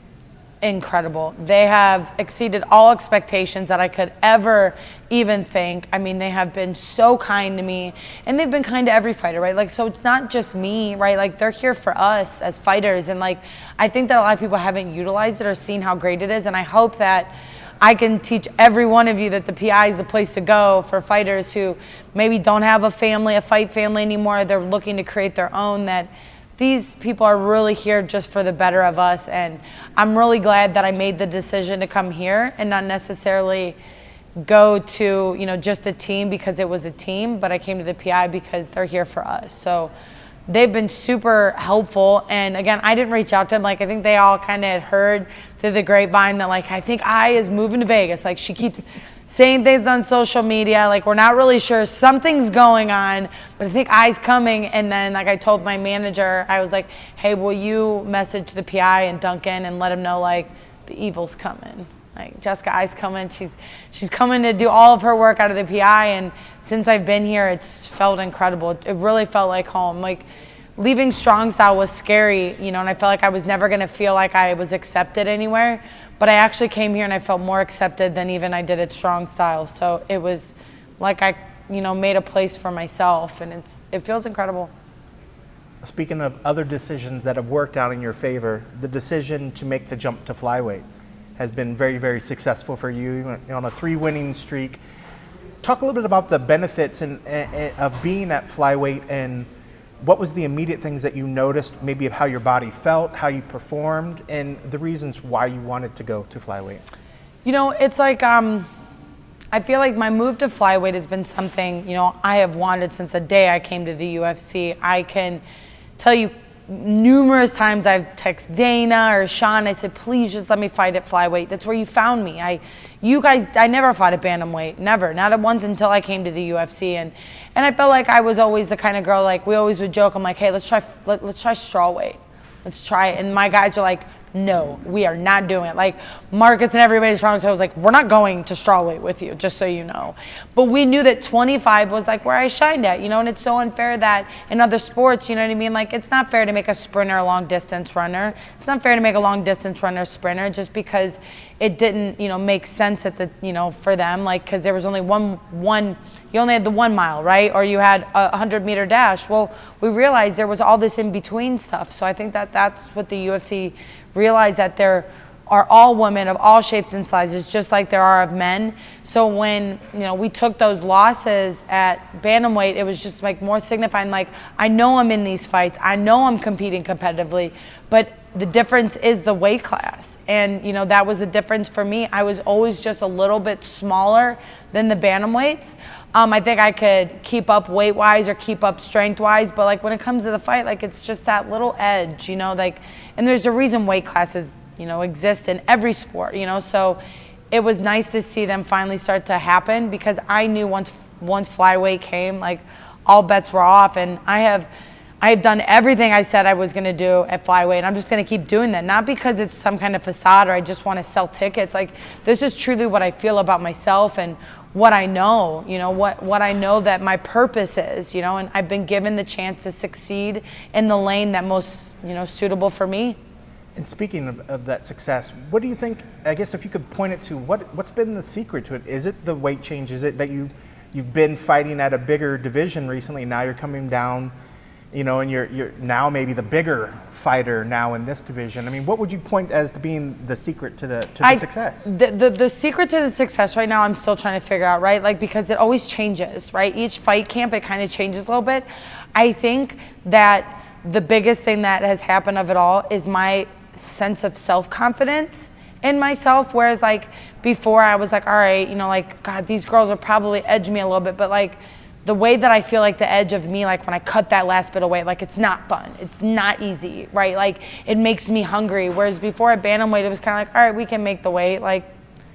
incredible. They have exceeded all expectations that I could ever even think. I mean, they have been so kind to me, and they've been kind to every fighter, right? Like, so it's not just me, right? Like, they're here for us as fighters, and like, I think that a lot of people haven't utilized it or seen how great it is, and I hope that I can teach every one of you that the PI is the place to go for fighters who maybe don't have a fight family anymore. They're looking to create their own, that these people are really here just for the better of us. And I'm really glad that I made the decision to come here and not necessarily go to, just a team because it was a team, but I came to the PI because they're here for us. So they've been super helpful. And again, I didn't reach out to them. Like, I think they all kind of had heard through the grapevine that, like, I think is moving to Vegas. Like, she keeps saying things on social media, like, we're not really sure, something's going on, but I think I's coming. And then, like, I told my manager, I was like, hey, will you message the PI and Duncan and let him know, like, the evil's coming. Like, Jessica I's coming. She's coming to do all of her work out of the PI. And since I've been here, it's felt incredible. It really felt like home. Like, leaving strong style was scary, and I felt like I was never going to feel like I was accepted anywhere. But I actually came here and I felt more accepted than even I did at strong style. So it was like I, made a place for myself, and it feels incredible. Speaking of other decisions that have worked out in your favor, the decision to make the jump to flyweight has been very, very successful for you. You went on a 3-winning streak. Talk a little bit about the benefits of being at flyweight, and what was the immediate things that you noticed, maybe of how your body felt, how you performed, and the reasons why you wanted to go to flyweight? It's like, I feel like my move to flyweight has been something, I have wanted since the day I came to the UFC. I can tell you numerous times I've texted Dana or Sean, I said, please just let me fight at flyweight. That's where you found me. I never fought at bantamweight, never, not at once until I came to the UFC. And I felt like I was always the kind of girl, like, we always would joke, I'm like, hey, let's try strawweight. Let's try it. And my guys are like, no, we are not doing it. Like, Marcus and everybody's trying to say, I was like, we're not going to strawweight with you, just so you know. But we knew that 25 was like where I shined at, and it's so unfair that in other sports, you know what I mean? Like, it's not fair to make a sprinter a long distance runner. It's not fair to make a long distance runner a sprinter just because it didn't, make sense at the, for them, like, because there was only one, you only had the 1 mile, right? Or you had a 100-meter dash. Well, we realized there was all this in-between stuff. So I think that that's what the UFC realized, that there are all women of all shapes and sizes, just like there are of men. So when, we took those losses at bantamweight, it was just like more signifying, like, I know I'm in these fights. I know I'm competing competitively, but the difference is the weight class. And, that was the difference for me. I was always just a little bit smaller than the bantamweights. I think I could keep up weight-wise or keep up strength-wise, but, like, when it comes to the fight, like, it's just that little edge, like, and there's a reason weight classes, exist in every sport, so it was nice to see them finally start to happen, because I knew once flyweight came, like, all bets were off. And I I have done everything I said I was going to do at flyweight, and I'm just going to keep doing that. Not because it's some kind of facade or I just want to sell tickets. Like, this is truly what I feel about myself and what I know, what I know that my purpose is, and I've been given the chance to succeed in the lane that most, suitable for me. And speaking of that success, what do you think, I guess if you could point it to, what's been the secret to it? Is it the weight change? Is it that you've been fighting at a bigger division recently, now you're coming down, and you're now maybe the bigger fighter now in this division? I mean, what would you point as to being the secret to the success? The secret to the success right now, I'm still trying to figure out, right? Like, because it always changes, right? Each fight camp, it kind of changes a little bit. I think that the biggest thing that has happened of it all is my sense of self-confidence in myself, whereas like before I was like, all right, like, God, these girls will probably edge me a little bit, but like the way that I feel like the edge of me, like when I cut that last bit of weight, like it's not fun, it's not easy, right? Like it makes me hungry, whereas before at bantamweight it was kind of like, all right, we can make the weight, like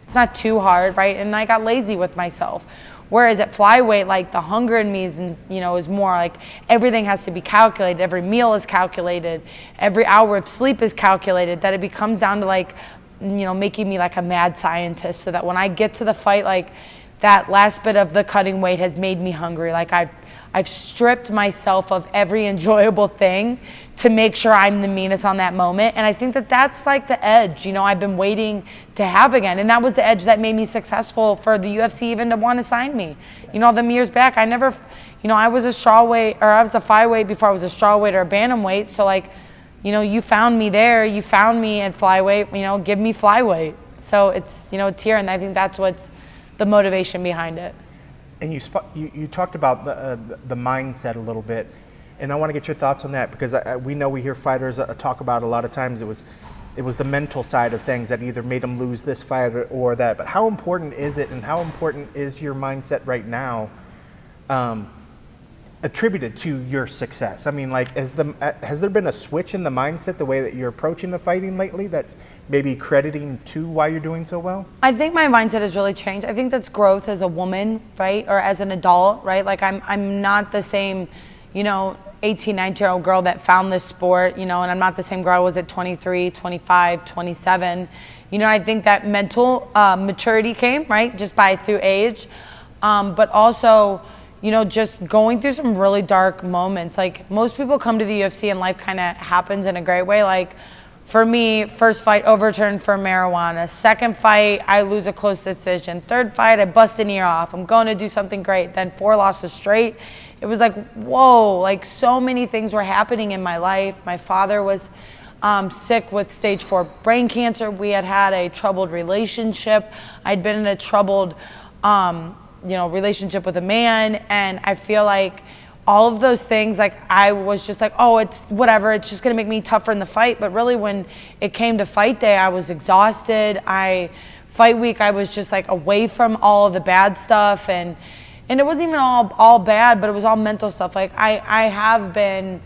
it's not too hard, right? And I got lazy with myself. Whereas at flyweight, like the hunger in me is, is more like everything has to be calculated. Every meal is calculated. Every hour of sleep is calculated. That it becomes down to like, making me like a mad scientist. So that when I get to the fight, like that last bit of the cutting weight has made me hungry. Like I've stripped myself of every enjoyable thing to make sure I'm the meanest on that moment. And I think that that's like the edge, I've been waiting to have again. And that was the edge that made me successful for the UFC even to want to sign me. Them years back, I never, I was a strawweight, or I was a flyweight before I was a strawweight or a bantamweight. So like, you found me there, you found me at flyweight, give me flyweight. So it's, it's here, and I think that's what's the motivation behind it. And you talked about the mindset a little bit, and I want to get your thoughts on that, because we hear fighters talk about a lot of times it was the mental side of things that either made them lose this fight or that. But how important is it, and how important is your mindset right now attributed to your success? I mean, like, has there been a switch in the mindset, the way that you're approaching the fighting lately, that's maybe crediting to why you're doing so well? I think my mindset has really changed. I think that's growth as a woman, right? Or as an adult, right? Like I'm not the same, 18, 19-year-old girl that found this sport, and I'm not the same girl I was at 23, 25, 27. I think that mental maturity came, right? Just through age. But also, just going through some really dark moments. Like most people come to the UFC and life kind of happens in a great way. Like for me, first fight overturned for marijuana. Second fight, I lose a close decision. Third fight, I bust an ear off. I'm going to do something great. Then 4 losses straight. It was like, whoa, like so many things were happening in my life. My father was sick with stage 4 brain cancer. We had a troubled relationship. I'd been in a troubled relationship with a man, and I feel like all of those things, like I was just like, oh, it's whatever, it's just gonna make me tougher in the fight. But really when it came to fight day, I was exhausted. Fight week, I was just like away from all of the bad stuff, and it wasn't even all bad, but it was all mental stuff. Like I have been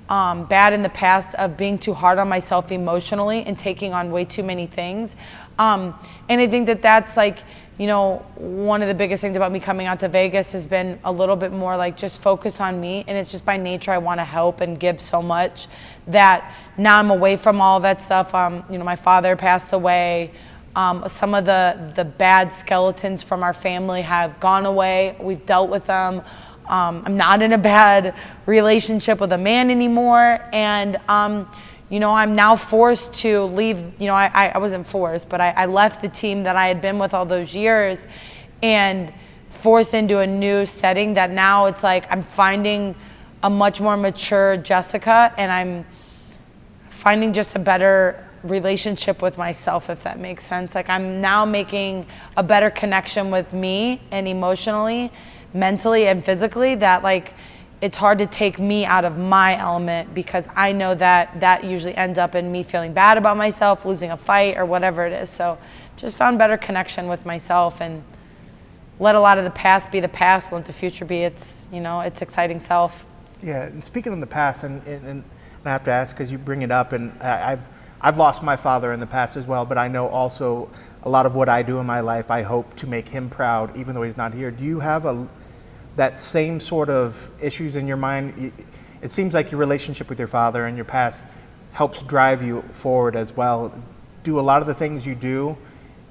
bad in the past of being too hard on myself emotionally and taking on way too many things. And I think that that's like, one of the biggest things about me coming out to Vegas has been a little bit more like just focus on me. And it's just by nature, I want to help and give so much that now I'm away from all of that stuff. My father passed away. Some of the bad skeletons from our family have gone away. We've dealt with them. I'm not in a bad relationship with a man anymore. And, I'm now forced to leave. I wasn't forced, but I left the team that I had been with all those years and forced into a new setting that now it's like I'm finding a much more mature Jessica, and I'm finding just a better relationship with myself, if that makes sense. Like I'm now making a better connection with me, and emotionally, mentally, and physically, that like it's hard to take me out of my element, because I know that usually ends up in me feeling bad about myself, losing a fight or whatever it is. So just found better connection with myself and let a lot of the past be the past, let the future be its exciting self. Yeah, and speaking of the past, and I have to ask because you bring it up, and I've lost my father in the past as well, but I know also a lot of what I do in my life, I hope to make him proud, even though he's not here. Do you have that same sort of issues in your mind? it seems like your relationship with your father and your past helps drive you forward as well. Do a lot of the things you do,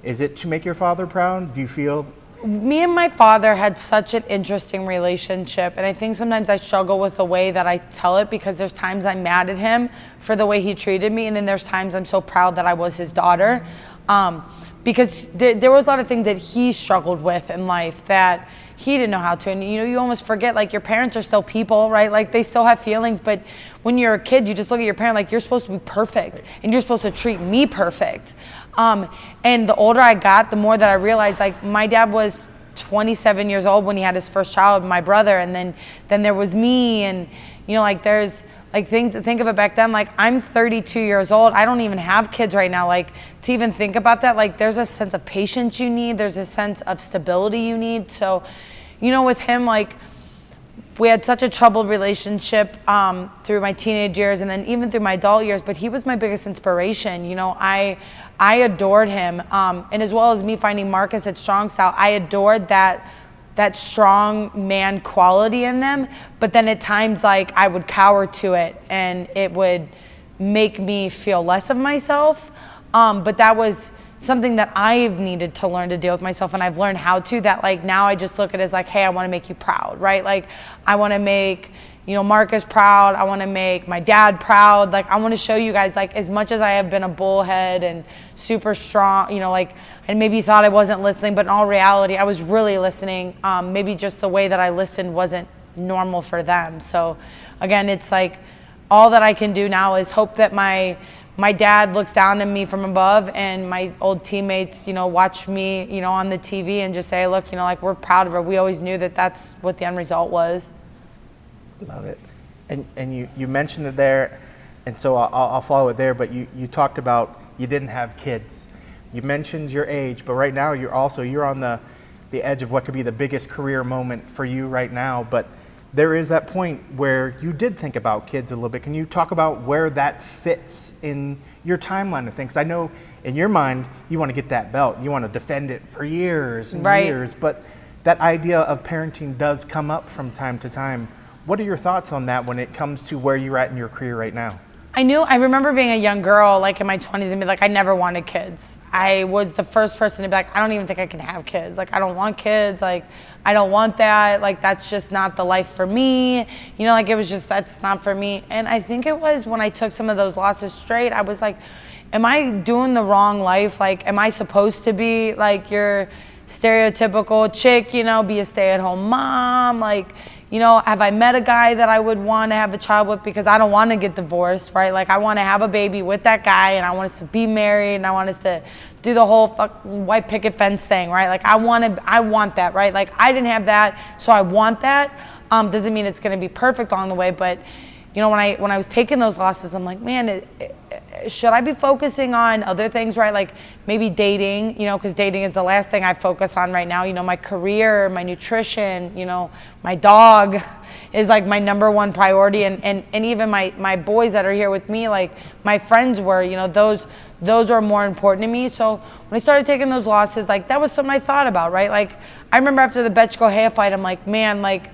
is it to make your father proud? Do you feel? Me and my father had such an interesting relationship, and I think sometimes I struggle with the way that I tell it, because there's times I'm mad at him for the way he treated me, and then there's times I'm so proud that I was his daughter, because there was a lot of things that he struggled with in life that he didn't know how to. And you almost forget, like, your parents are still people, right? Like, they still have feelings, but when you're a kid, you just look at your parent like you're supposed to be perfect and you're supposed to treat me perfect. And the older I got, the more that I realized, like, my dad was 27 years old when he had his first child, my brother, and then there was me, and like, there's like, think of it back then, like, I'm 32 years old. I don't even have kids right now. Like, to even think about that, like, there's a sense of patience you need. There's a sense of stability you need. So, with him, like, we had such a troubled relationship through my teenage years and then even through my adult years, but he was my biggest inspiration. I adored him. And as well as me finding Marcus at Strong Style, I adored that strong man quality in them. But then at times, like, I would cower to it and it would make me feel less of myself. But that was something that I've needed to learn to deal with myself, and I've learned how to, that, like, now I just look at it as like, hey, I want to make you proud, right? Like, I want to make, Marcus proud. I want to make my dad proud. Like, I want to show you guys, like, as much as I have been a bullhead and super strong, like, and maybe you thought I wasn't listening, but in all reality, I was really listening. Maybe just the way that I listened wasn't normal for them. So again, it's like, all that I can do now is hope that my dad looks down at me from above, and my old teammates, watch me, on the TV and just say, look, like, we're proud of her. We always knew that that's what the end result was. Love it. And you mentioned it there, and so I'll follow it there, but you talked about you didn't have kids. You mentioned your age, but right now you're on the edge of what could be the biggest career moment for you right now, but there is that point where you did think about kids a little bit. Can you talk about where that fits in your timeline of things? I know in your mind, you want to get that belt. You want to defend it for years and years, but that idea of parenting does come up from time to time. What are your thoughts on that when it comes to where you're at in your career right now? I remember being a young girl, like, in my 20s, and be like, I never wanted kids. I was the first person to be like, I don't even think I can have kids. Like, I don't want kids. Like, I don't want that. Like, that's just not the life for me. Like, it was just, that's not for me. And I think it was when I took some of those losses straight, I was like, am I doing the wrong life? Like, am I supposed to be like your stereotypical chick, be a stay-at-home mom? Like, have I met a guy that I would want to have a child with? Because I don't want to get divorced, right? Like, I want to have a baby with that guy, and I want us to be married, and I want us to do the whole fucking white picket fence thing, right? Like, I want that, right? Like, I didn't have that, so I want that. Doesn't mean it's going to be perfect along the way, but when I was taking those losses, I'm like, man, should I be focusing on other things, right? Like, maybe dating, because dating is the last thing I focus on right now. My career, my nutrition, my dog is like my number one priority. And even my boys that are here with me, like, my friends were, those are more important to me. So when I started taking those losses, like, that was something I thought about, right? Like, I remember after the Betchko Hea fight, I'm like, man, like,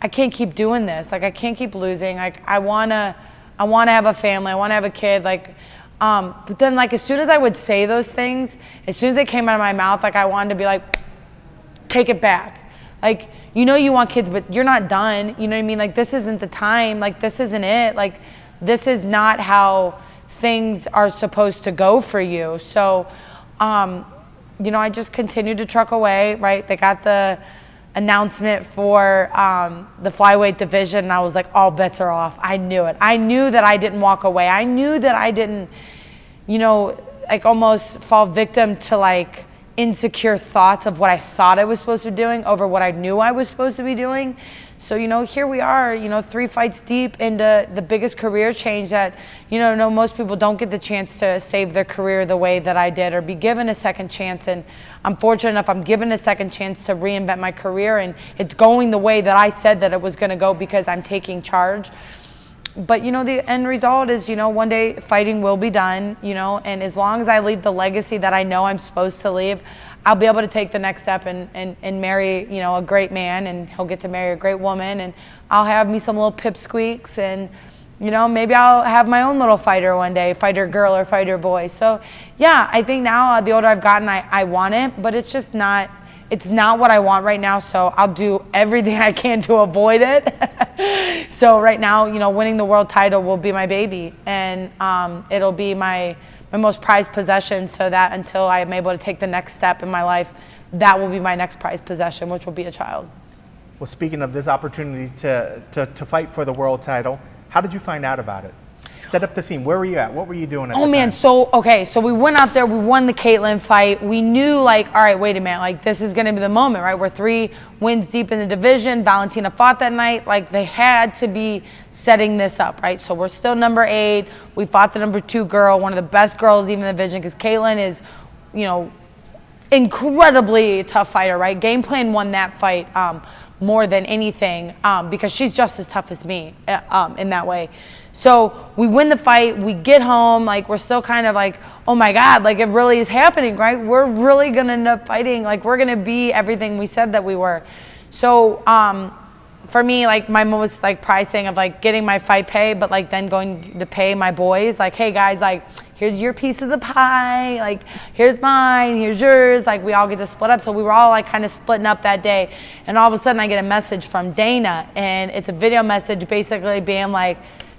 I can't keep doing this. Like, I can't keep losing. Like, I wanna have a family. I wanna have a kid. Like, but then, like, as soon as I would say those things, as soon as they came out of my mouth, like, I wanted to be like, take it back. Like, you want kids, but you're not done. You know what I mean? Like, this isn't the time. Like, this isn't it. Like, this is not how things are supposed to go for you. So, I just continued to truck away, right? They got the announcement for the flyweight division, and I was like, all bets are off. I knew it. I knew that I didn't walk away. I knew that I didn't, like, almost fall victim to, like, insecure thoughts of what I thought I was supposed to be doing over what I knew I was supposed to be doing. So, here we are, 3 fights deep into the biggest career change that, most people don't get the chance to save their career the way that I did or be given a second chance. And I'm fortunate enough, I'm given a second chance to reinvent my career, and it's going the way that I said that it was going to go because I'm taking charge. but the end result is, one day fighting will be done, and as long as I leave the legacy that I know I'm supposed to leave, I'll be able to take the next step and marry, a great man, and he'll get to marry a great woman, and I'll have me some little pipsqueaks, and maybe I'll have my own little fighter one day, fighter girl or fighter boy. So yeah, I think now the older I've gotten, I want it, but it's just not, it's not what I want right now, so I'll do everything I can to avoid it. So right now, winning the world title will be my baby, and it'll be my most prized possession, so that until I am able to take the next step in my life, that will be my next prized possession, which will be a child. Well, speaking of this opportunity to fight for the world title, how did you find out about it? Set up the scene. Where were you at? What were you doing at the time? So we went out there, we won the Caitlin fight. We knew, all right, wait a minute, this is going to be the moment, right? We're 3 wins deep in the division. Valentina fought that night. They had to be setting this up, right? So we're still number 8. We fought the number 2 girl, one of the best girls even in the division, because Caitlin is, incredibly tough fighter, right? Game Plan won that fight more than anything because she's just as tough as me in that way. So we win the fight, we get home, we're still kind of oh my God, it really is happening, right? We're really gonna end up fighting, we're gonna be everything we said that we were. So for me, my most prized thing of getting my fight pay, but then going to pay my boys, hey guys, here's your piece of the pie, here's mine, here's yours, we all get to split up. So we were all kind of splitting up that day, and all of a sudden I get a message from Dana, and it's a video message basically being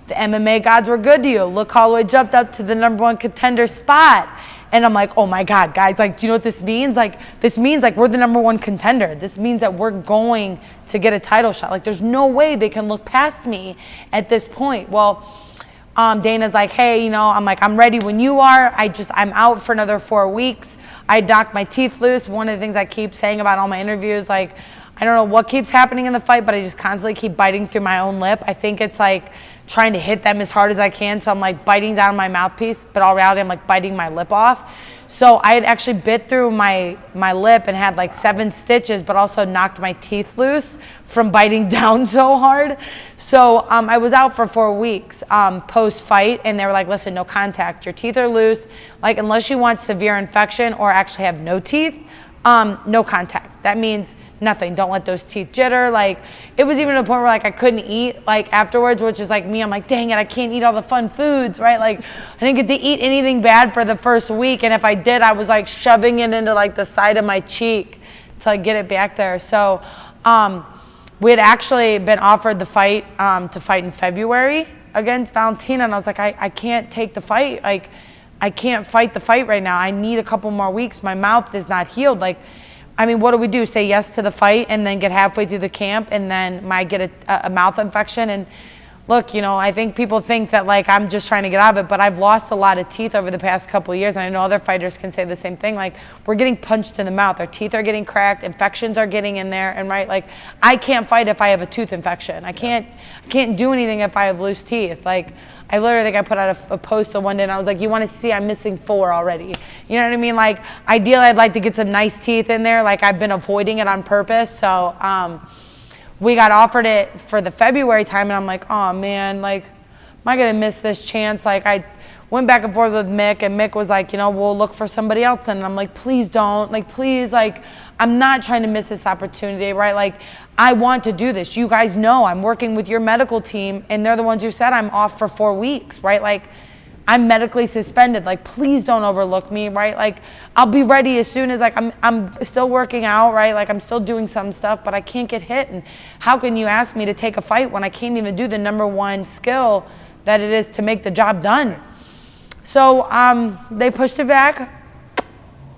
the MMA gods were good to you. Look, Holloway jumped up to the #1 contender spot. And I'm oh my God, guys, do you know what this means? This means we're the #1 contender. This means that we're going to get a title shot. There's no way they can look past me at this point. Well, Dana's hey, I'm ready when you are. I'm out for another 4 weeks. I knocked my teeth loose. One of the things I keep saying about all my interviews, I don't know what keeps happening in the fight, but I just constantly keep biting through my own lip. I think it's trying to hit them as hard as I can. So I'm biting down my mouthpiece, but all reality, I'm biting my lip off. So I had actually bit through my lip and had 7 stitches, but also knocked my teeth loose from biting down so hard. So I was out for 4 weeks post-fight, and they were listen, no contact. Your teeth are loose. Unless you want severe infection or actually have no teeth, no contact. That means nothing. Don't let those teeth jitter. It was even to the point where I couldn't eat afterwards, which is me. I'm dang it, I can't eat all the fun foods, right? I didn't get to eat anything bad for the first week, and if I did, I was shoving it into the side of my cheek to get it back there. So we had actually been offered the fight to fight in February against Valentina, and I was I can't take the fight. I can't fight the fight right now. I need a couple more weeks. My mouth is not healed. What do we do? Say yes to the fight and then get halfway through the camp and then might get a mouth infection? And look, I think people think that I'm just trying to get out of it, but I've lost a lot of teeth over the past couple of years, and I know other fighters can say the same thing. We're getting punched in the mouth. Our teeth are getting cracked. Infections are getting in there, and right, I can't fight if I have a tooth infection. I can't do anything if I have loose teeth. I literally think I put out a post one day, and I was you want to see I'm missing 4 already. You know what I mean? Ideally, I'd like to get some nice teeth in there. I've been avoiding it on purpose. So we got offered it for the February time, and I'm oh man, am I gonna miss this chance? I went back and forth with Mick, and Mick was we'll look for somebody else, and I'm please don't, please, I'm not trying to miss this opportunity, right? I want to do this. You guys know I'm working with your medical team, and they're the ones who said I'm off for 4 weeks, right? I'm medically suspended. Please don't overlook me, right? I'll be ready as soon as I'm still working out, right? I'm still doing some stuff, but I can't get hit. And how can you ask me to take a fight when I can't even do the #1 skill that it is to make the job done? So they pushed it back.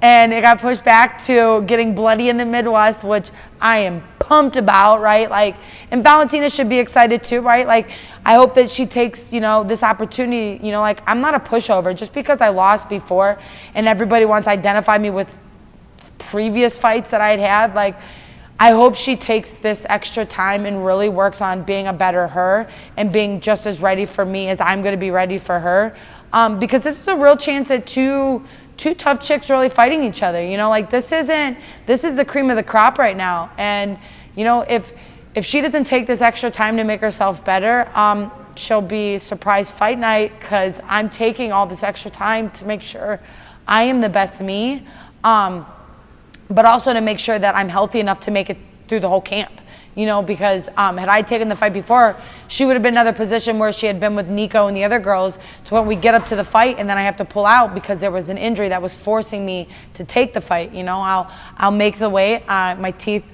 And it got pushed back to getting bloody in the Midwest, which I am pumped about, right? And Valentina should be excited too, right? I hope that she takes, this opportunity, I'm not a pushover. Just because I lost before and everybody wants to identify me with previous fights that I'd had, I hope she takes this extra time and really works on being a better her and being just as ready for me as I'm going to be ready for her. Because this is a real chance at two tough chicks really fighting each other. This is the cream of the crop right now. And, if she doesn't take this extra time to make herself better, she'll be surprise fight night because I'm taking all this extra time to make sure I am the best me, but also to make sure that I'm healthy enough to make it through the whole camp. Because had I taken the fight before, she would have been in another position where she had been with Nico and the other girls to when we get up to the fight and then I have to pull out because there was an injury that was forcing me to take the fight. I'll make the weight. My teeth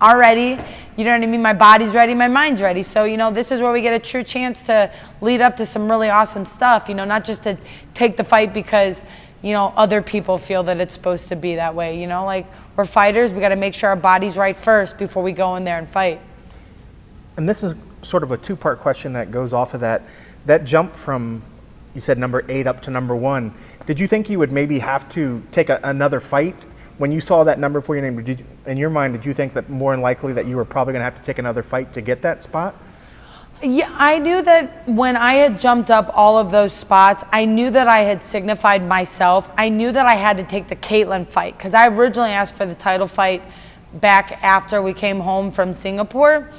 are ready. You know what I mean? My body's ready. My mind's ready. So, this is where we get a true chance to lead up to some really awesome stuff, not just to take the fight because, other people feel that it's supposed to be that way. Like we're fighters. We got to make sure our body's right first before we go in there and fight. And this is sort of a two-part question that goes off of that. That jump from, you said number 8 up to number 1. Did you think you would maybe have to take another fight? When you saw that number for your name, in your mind, did you think that more than likely that you were probably going to have to take another fight to get that spot? Yeah, I knew that when I had jumped up all of those spots, I knew that I had signified myself. I knew that I had to take the Caitlin fight because I originally asked for the title fight back after we came home from Singapore.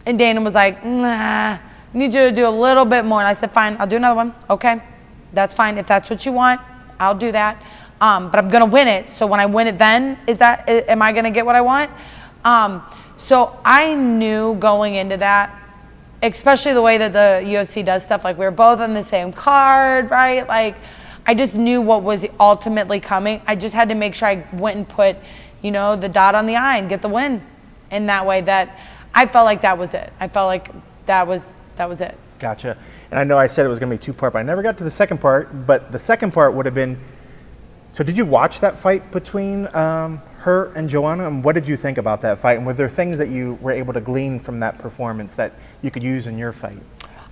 And Dana was like, nah, I need you to do a little bit more. And I said, fine, I'll do another one. Okay, that's fine. If that's what you want, I'll do that. But I'm going to win it. So when I win it then, am I going to get what I want? So I knew going into that, especially the way that the UFC does stuff, like we were both on the same card, right? Like I just knew what was ultimately coming. I just had to make sure I went and put, the dot on the I and get the win in that way. That I felt like that was it. I felt like that was it. Gotcha. And I know I said it was going to be 2-part, but I never got to the second part. But the second part would have been, so did you watch that fight between her and Joanna? And what did you think about that fight? And were there things that you were able to glean from that performance that you could use in your fight?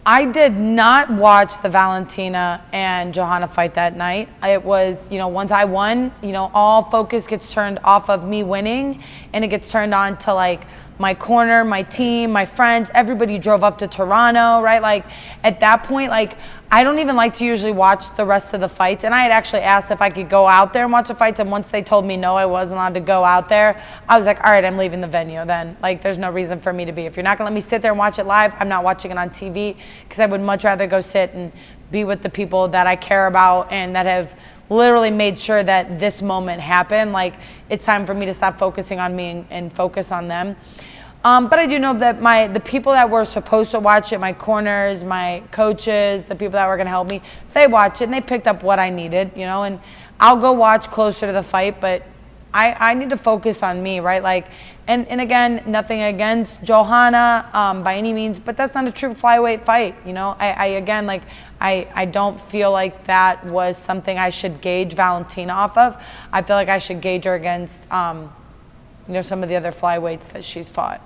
I did not watch the Valentina and Johanna fight that night. It was, once I won, all focus gets turned off of me winning and it gets turned on to like my corner, my team, my friends, everybody drove up to Toronto, right? Like at that point, like I don't even like to usually watch the rest of the fights. And I had actually asked if I could go out there and watch the fights. And once they told me no, I wasn't allowed to go out there, I was like, all right, I'm leaving the venue then. Like there's no reason for me to be. If you're not gonna let me sit there and watch it live, I'm not watching it on TV because I would much rather go sit and be with the people that I care about and that have literally made sure that this moment happened. Like it's time for me to stop focusing on me and focus on them. But I do know that the people that were supposed to watch it, my corners, my coaches, the people that were going to help me, they watched it and they picked up what I needed, and I'll go watch closer to the fight, but I need to focus on me, right? Like, and again, nothing against Johanna by any means, but that's not a true flyweight fight, I don't feel like that was something I should gauge Valentina off of. I feel like I should gauge her against, some of the other flyweights that she's fought.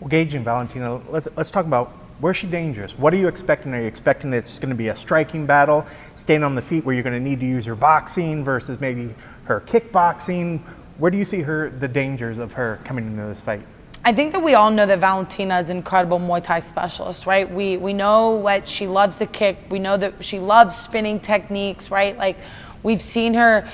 Well, gauging Valentina, let's talk about, where's she dangerous? What are you expecting? Are you expecting that it's going to be a striking battle, staying on the feet where you're going to need to use her boxing versus maybe her kickboxing? Where do you see the dangers of her coming into this fight? I think that we all know that Valentina is an incredible Muay Thai specialist, right? We know what she loves to kick. We know that she loves spinning techniques, right? Like we've seen her,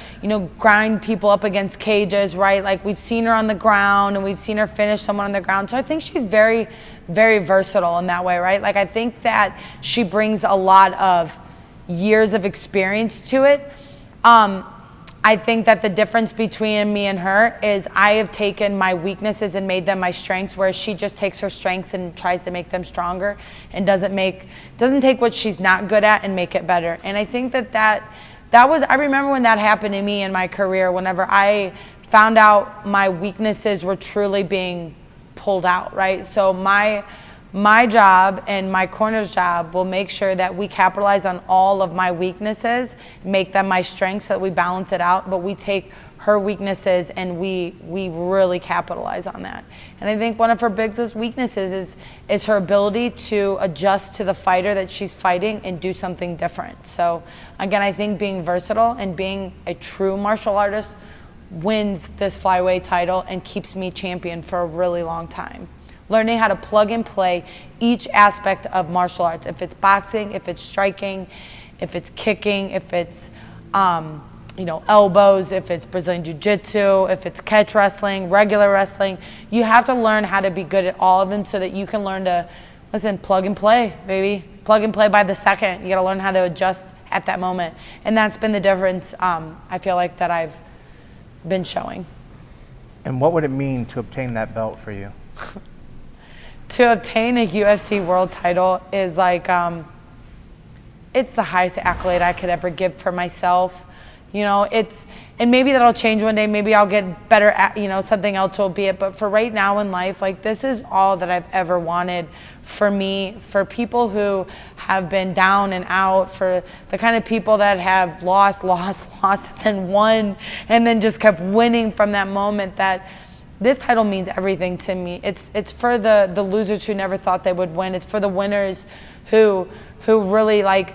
grind people up against cages, right? Like we've seen her on the ground and we've seen her finish someone on the ground. So I think she's very, very versatile in that way, right? Like I think that she brings a lot of years of experience to it. I think that the difference between me and her is I have taken my weaknesses and made them my strengths, whereas she just takes her strengths and tries to make them stronger and doesn't take what she's not good at and make it better. And I think that was, I remember when that happened to me in my career, whenever I found out my weaknesses were truly being pulled out, right? So my job and my corner's job will make sure that we capitalize on all of my weaknesses, make them my strengths so that we balance it out, but we take her weaknesses and we really capitalize on that. And I think one of her biggest weaknesses is her ability to adjust to the fighter that she's fighting and do something different. So again, I think being versatile and being a true martial artist wins this flyweight title and keeps me champion for a really long time. Learning how to plug and play each aspect of martial arts. If it's boxing, if it's striking, if it's kicking, if it's elbows, if it's Brazilian Jiu-Jitsu, if it's catch wrestling, regular wrestling. You have to learn how to be good at all of them so that you can learn to listen, plug and play, baby. Plug and play by the second. You got to learn how to adjust at that moment. And that's been the difference, I feel like, that I've been showing. And what would it mean to obtain that belt for you? To obtain a UFC world title is like, it's the highest accolade I could ever give for myself. You know, and maybe that'll change one day. Maybe I'll get better at, something else will be it. But for right now in life, like, this is all that I've ever wanted for me, for people who have been down and out, for the kind of people that have lost, and then won, and then just kept winning from that moment. That this title means everything to me. It's for the losers who never thought they would win. It's for the winners who really, like,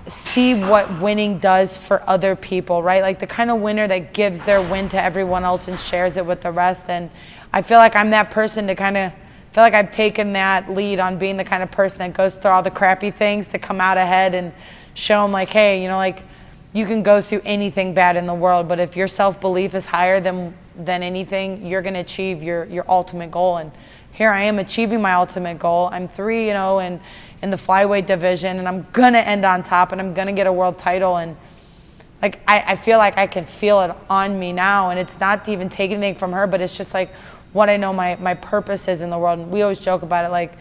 see what winning does for other people, right? Like the kind of winner that gives their win to everyone else and shares it with the rest. And I feel like I'm that person to kind of feel like I've taken that lead on being the kind of person that goes through all the crappy things to come out ahead and show them, like, hey, like, you can go through anything bad in the world, but if your self-belief is higher than anything, you're going to achieve your ultimate goal. And here I am achieving my ultimate goal. I'm 3-0 in the flyweight division, and I'm going to end on top, and I'm going to get a world title. And like, I feel like I can feel it on me now, and it's not to even take anything from her, but it's just like what I know my purpose is in the world. And we always joke about it, like,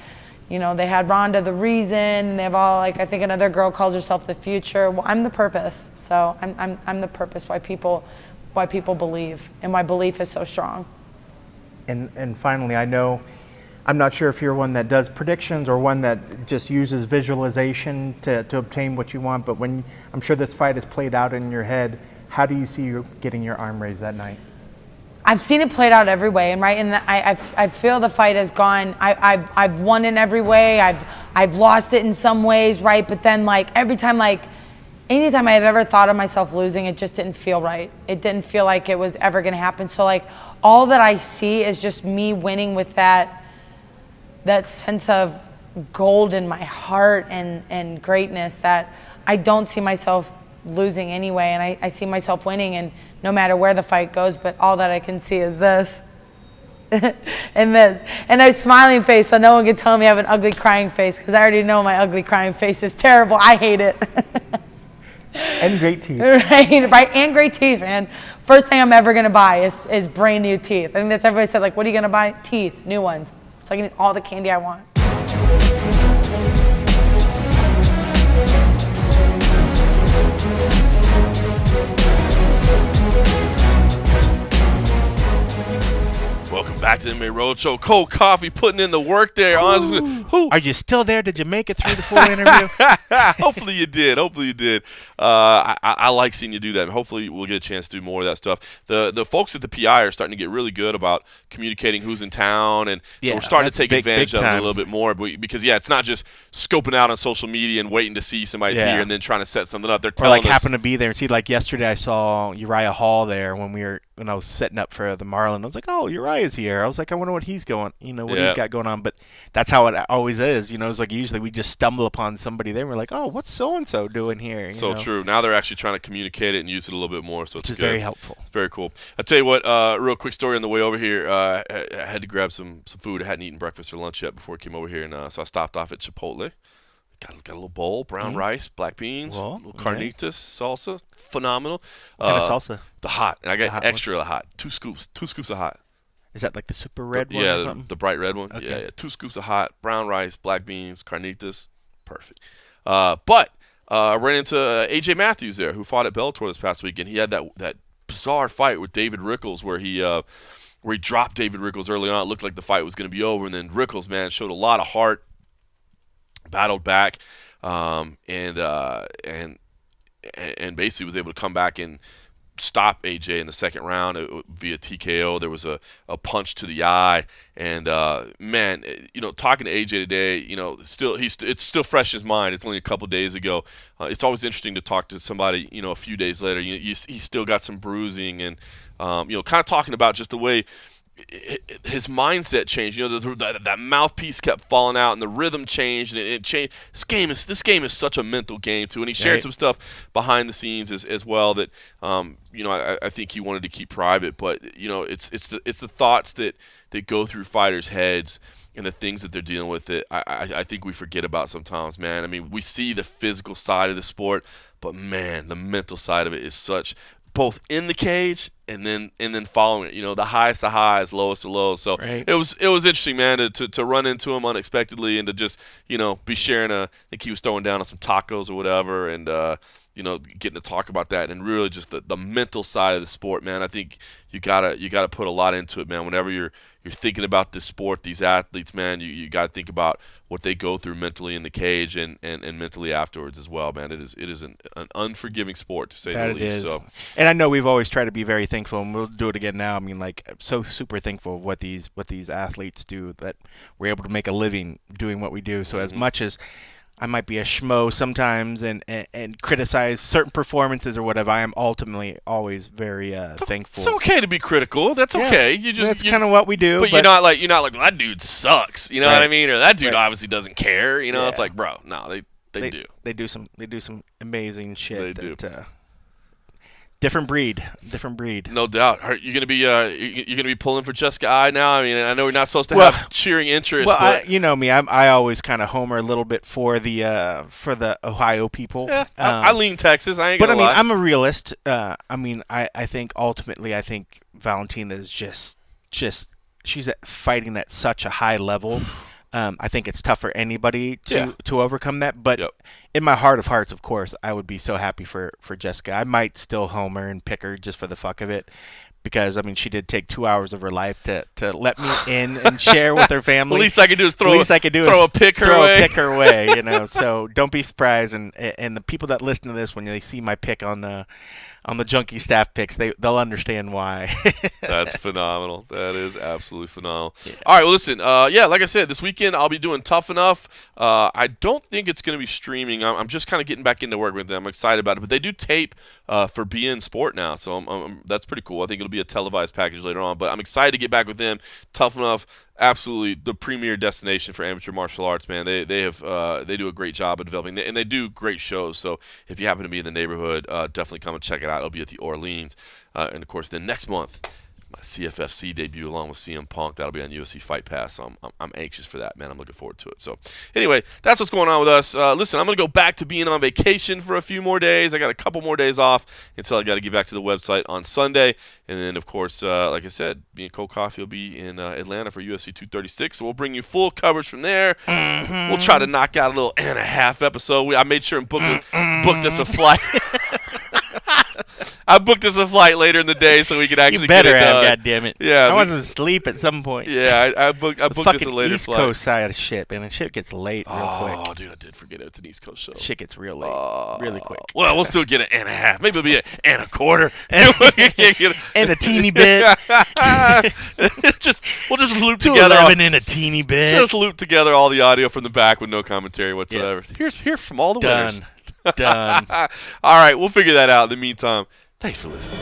they had Rhonda the reason, and they have all, like, I think another girl calls herself the future. Well, I'm the purpose. So I'm the purpose why people believe, and my belief is so strong. And finally, I'm not sure if you're one that does predictions or one that just uses visualization to obtain what you want, but when I'm sure this fight is played out in your head, how do you see you getting your arm raised that night? I've seen it played out every way, and right, and I feel the fight has gone. I've won in every way. I've lost it in some ways, right? But then, like, every time, like, anytime I've ever thought of myself losing, it just didn't feel right. It didn't feel like it was ever going to happen. So, like, all that I see is just me winning with that sense of gold in my heart and greatness, that I don't see myself losing anyway, and I see myself winning, and no matter where the fight goes, but all that I can see is this and this, and a smiling face, so no one can tell me I have an ugly crying face, because I already know my ugly crying face is terrible. I hate it. And great teeth. Right, and great teeth, man. First thing I'm ever gonna buy is brand new teeth. I think that's everybody said, like, what are you gonna buy? Teeth, new ones, so I can eat all the candy I want. Welcome back to the MMA Roadshow. Cold coffee, putting in the work there. Honestly, are you still there? Did you make it through the full interview? Hopefully you did. I like seeing you do that, and hopefully we'll get a chance to do more of that stuff. The folks at the PI are starting to get really good about communicating who's in town, and so we're starting to take advantage of it a little bit more. Because it's not just scoping out on social media and waiting to see somebody's here and then trying to set something up. They're telling us. Happen to be there. See, like yesterday, I saw Uriah Hall there when I was setting up for the Marlon. I was like, oh, Uriah's here. I was like, I wonder what he's going, he's got going on. But that's how it always is. It's like usually we just stumble upon somebody there, and we're like, oh, what's so and so doing here? So true. Now they're actually trying to communicate it and use it a little bit more. So it's very helpful. It's very cool. I'll tell you what. Real quick story on the way over here. I had to grab some food. I hadn't eaten breakfast or lunch yet before I came over here, and so I stopped off at Chipotle. Got a little bowl, brown rice, black beans, a little carnitas salsa, phenomenal. What kind of salsa? The hot, and I got extra hot. 2 scoops of hot. Is that like the super red one? Yeah, or something? the bright red one. Okay. Yeah, 2 scoops of hot, brown rice, black beans, carnitas, perfect. But I ran into AJ Matthews there, who fought at Bellator this past weekend. He had that bizarre fight with David Rickles where he dropped David Rickles early on. It looked like the fight was going to be over, and then Rickles, man, showed a lot of heart. Battled back, and basically was able to come back and stop AJ in the second round via TKO. There was a punch to the eye, and man, talking to AJ today, it's still fresh in his mind. It's only a couple days ago. It's always interesting to talk to somebody, a few days later. He's still got some bruising, and kind of talking about just the way his mindset changed. You know, that mouthpiece kept falling out, and the rhythm changed, and it changed. This game is such a mental game too, and he shared some stuff behind the scenes as well that you know, I think he wanted to keep private. But you know, it's the thoughts that go through fighters' heads and the things that they're dealing with. I think we forget about sometimes, man. I mean, we see the physical side of the sport, but man, the mental side of it is such, both in the cage and then following it. You know, the highest of highs, lowest of lows. So it was interesting, man, to run into him unexpectedly and to just, you know, be sharing I think he was throwing down on some tacos or whatever, and you know, getting to talk about that and really just the mental side of the sport, man. I think you gotta put a lot into it, man. Whenever you're thinking about this sport, these athletes, man, you got to think about what they go through mentally in the cage and mentally afterwards as well, man. It is an unforgiving sport, to say the least. So, and I know we've always tried to be very thankful, and we'll do it again now. I mean, like, I'm so super thankful of what these athletes do, that we're able to make a living doing what we do. So as much as I might be a schmo sometimes and criticize certain performances or whatever, I am ultimately always very thankful. It's okay to be critical. That's okay. That's kind of what we do. But you're not like, well, that dude sucks. You know what I mean? Or that dude obviously doesn't care. You know, it's like, bro, no, they do. They do some amazing shit. They do. Different breed. No doubt. Are you gonna be pulling for Jessica I now? I mean, I know we're not supposed to have cheering interest. Well, but you know me. I always kind of homer a little bit for the Ohio people. Yeah, I lean Texas. I ain't gonna lie. But I mean, I'm a realist. I mean, I think ultimately, Valentina is just she's fighting at such a high level. I think it's tough for anybody to overcome that. But in my heart of hearts, of course, I would be so happy for Jessica. I might still homer and pick her just for the fuck of it, because I mean, she did take 2 hours of her life to let me in and share with her family. The least I could do is throw a pick her way. You know. So don't be surprised, and the people that listen to this, when they see my pick on the Junkie Staff picks, they'll understand why. That's phenomenal. That is absolutely phenomenal. Yeah. All right, well, listen, like I said, this weekend I'll be doing Tough Enough. I don't think it's going to be streaming. I'm just kind of getting back into work with them. I'm excited about it. But they do tape for BN Sport now, so that's pretty cool. I think it'll be a televised package later on. But I'm excited to get back with them. Tough Enough, absolutely the premier destination for amateur martial arts, man. They do a great job of developing, and they do great shows. So if you happen to be in the neighborhood, definitely come and check it out. It'll be at the Orleans, and of course, then next month, my CFFC debut along with CM Punk. That'll be on UFC Fight Pass. So I'm anxious for that, man. I'm looking forward to it. So anyway, that's what's going on with us. Listen, I'm gonna go back to being on vacation for a few more days. I got a couple more days off until I got to get back to the website on Sunday, and then of course, like I said, me and Cole Coffey will be in Atlanta for UFC 236. So we'll bring you full coverage from there. Mm-hmm. We'll try to knock out a little and a half episode. I made sure and booked us a flight. I booked us a flight later in the day so we could actually get it done. You better have, goddammit. Yeah, I wasn't asleep at some point. Yeah, I booked us a later East flight. Coast side of shit, man. And shit gets late real quick. Oh, dude, I did forget it's an East Coast show. Shit gets real late, really quick. Well, we'll still get an and a half. Maybe it'll be an and a quarter. and a teeny bit. We'll just loop together. 211 and a teeny bit. Just loop together all the audio from the back with no commentary whatsoever. Yeah. Here's from all the winners. Done. All right, we'll figure that out. In the meantime, thanks for listening.